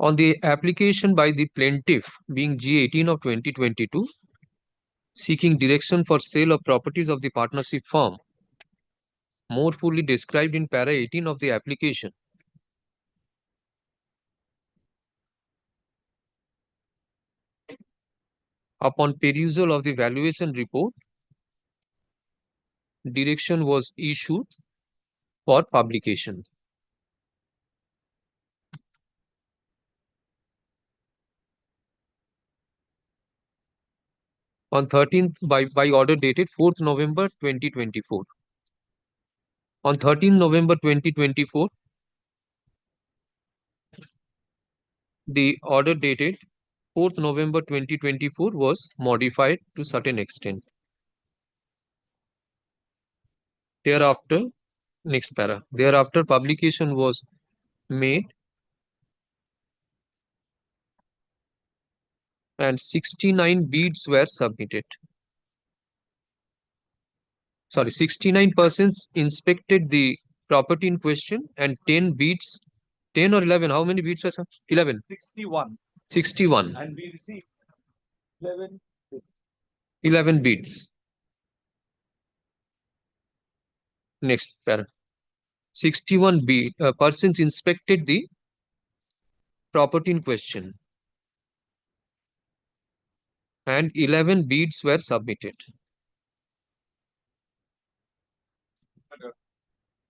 On the application by the plaintiff, being G18 of 2022, seeking direction for sale of properties of the partnership firm, more fully described in para 18 of the application, upon perusal of the valuation report, direction was issued for publication. On 13th by order dated 4th November 2024. On 13 November 2024, the order dated 4th November 2024 was modified to certain extent. Thereafter, next para. Thereafter, publication was made and 69 bids were submitted. Sorry, 69 persons inspected the property in question and 10 bids, 10 or 11, how many bids were sir? 11. 61. 61. And we received 11. 11 bids. Next para. 61 persons inspected the property in question and 11 bids were submitted.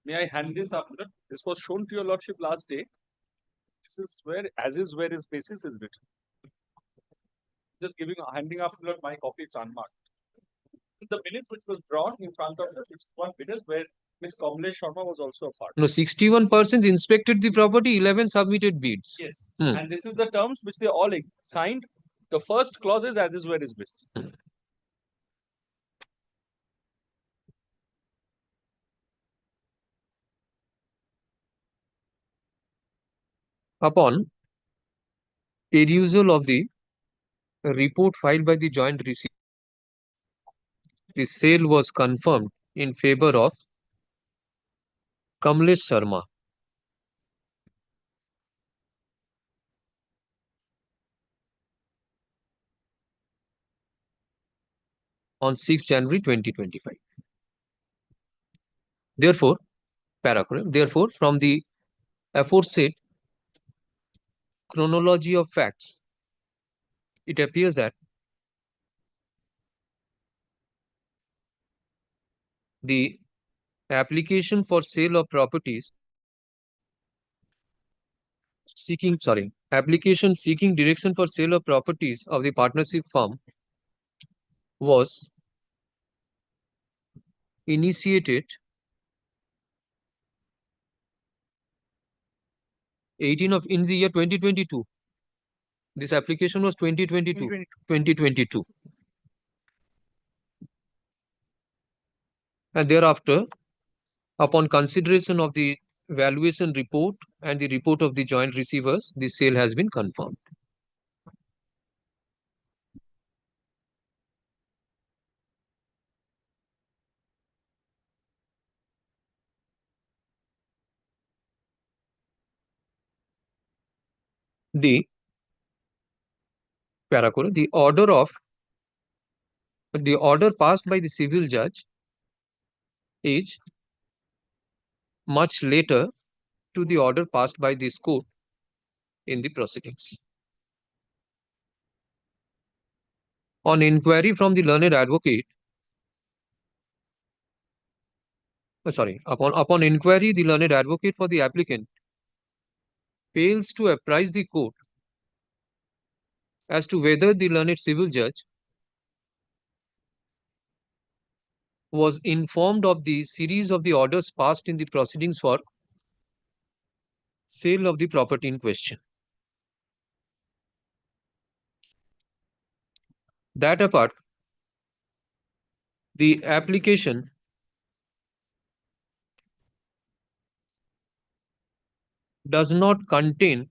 May I hand this up? This was shown to your lordship last day. This is where where is basis is written. Just handing up my copy, it's unmarked. The minute which was drawn in front of the 61 bidders where Ms. Kamlesh Sharma was also a part. No, 61 persons inspected the property, 11 submitted bids. Yes. And this is the terms which they all signed. The first clause is where is basis. Upon perusal of the report filed by the joint receiver, the sale was confirmed in favor of Kamlesh Sharma. On 6 January 2025. Therefore, therefore, from the aforesaid chronology of facts, it appears that the application for sale of properties application seeking direction for sale of properties of the partnership firm was initiated 18 of in the year 2022. This application was 2022. And thereafter, upon consideration of the valuation report and the report of the joint receivers, the sale has been confirmed. The order passed by the civil judge is much later to the order passed by this court in the proceedings. On inquiry from the learned advocate, upon inquiry, the learned advocate for the applicant fails to apprise the court as to whether the learned civil judge was informed of the series of the orders passed in the proceedings for sale of the property in question. That apart, the application does not contain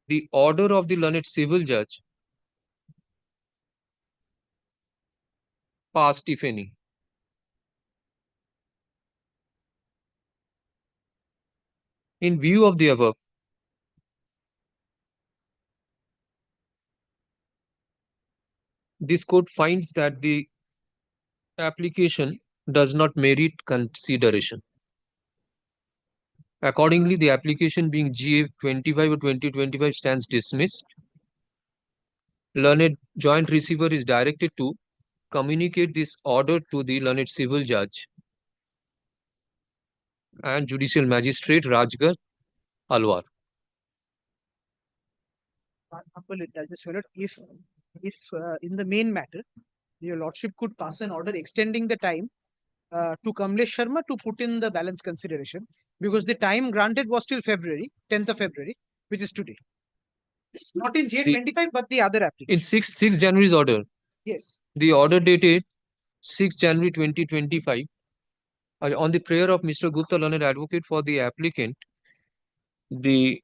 the order of the learned civil judge passed, if any. In view of the above, this court finds that the application does not merit consideration. Accordingly, the application being GA 25 or 2025 stands dismissed. Learned joint receiver is directed to communicate this order to the learned civil judge and judicial magistrate Rajgarh Alwar. If in the main matter, your lordship could pass an order extending the time to Kamlesh Sharma to put in the balance consideration, because the time granted was till February, 10th of February, which is today. Not in J25, but the other application. In 6 January's order. Yes. The order dated 6 January 2025 on the prayer of Mr. Gupta, learned advocate for the applicant, the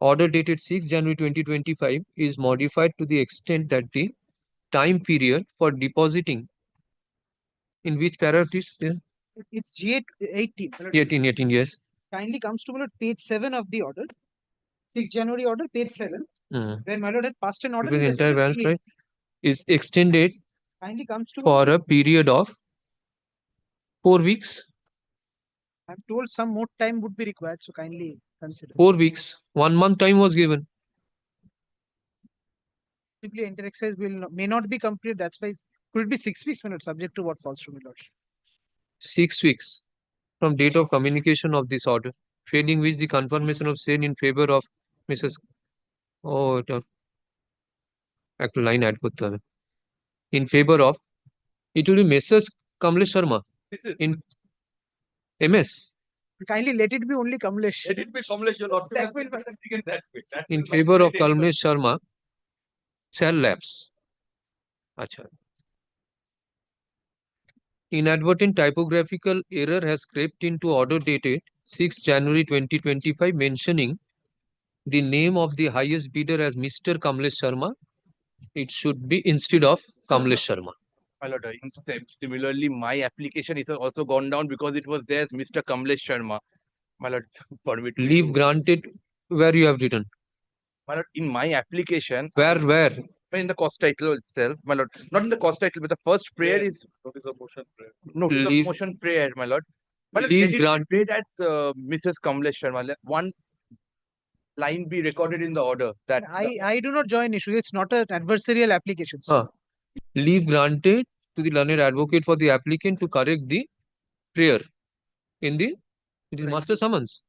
order dated 6 January 2025 is modified to the extent that the time period for depositing, in which paragraph is there? It's G18. 18, yes. Kindly comes to page 7 of the order. 6 January order, page 7, where my lord had passed an order. Because the entire balance, right, is extended Kindly comes to for a period of 4 weeks. I'm told some more time would be required, so kindly consider. 4 weeks. 1 month time was given. Simply inter exercise may not be complete. That's why could it be 6 weeks, minutes subject to what falls from my lordship. 6 weeks from date of communication of this order, failing which the confirmation of sale in favor of Mrs. Oh, line add kutta in favor of, it will be Mrs. Kamlesh Sharma in MS. Kindly let it be only Kamlesh. Let it be Kamlesh, your lord. That will In favor of Kamlesh Sharma shall lapse. Acha. Inadvertent typographical error has crept into order dated 6 January 2025 mentioning the name of the highest bidder as Mr. Kamlesh Sharma. It should be instead of Kamlesh Sharma. My lord, similarly, my application is also gone down because it was there as Mr. Kamlesh Sharma. My lord, permit me Leave to- granted where you have written. My lord, in my application. Where? In the cost title itself, my lord. Not in the cost title, but the first prayer is. Notice of motion prayer. Notice of motion prayer, my lord. My lord, Leave let it grant- be read as Mrs. Kamlesh Sharma. One line be recorded in the order that. I do not join issue. It's not an adversarial application. Leave granted to the learned advocate for the applicant to correct the prayer in the master summons.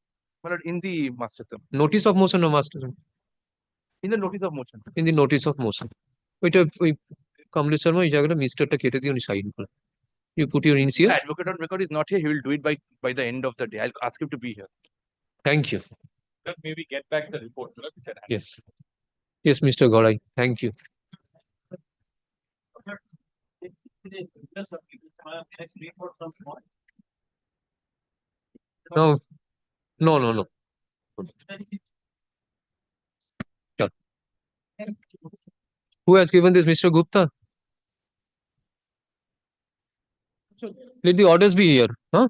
My lord, in the master summons. Notice of motion or master summons? In the notice of motion. In the notice of motion. Kamlesh Sharma, Mr. Takete on side. You put your initial. The advocate on record is not here. He will do it by the end of the day. I'll ask him to be here. Thank you. Let maybe get back the report. Yes. Yes, Mr. Gaudai. Thank you. No. Sure. Who has given this, Mr. Gupta? Let the orders be here. Huh?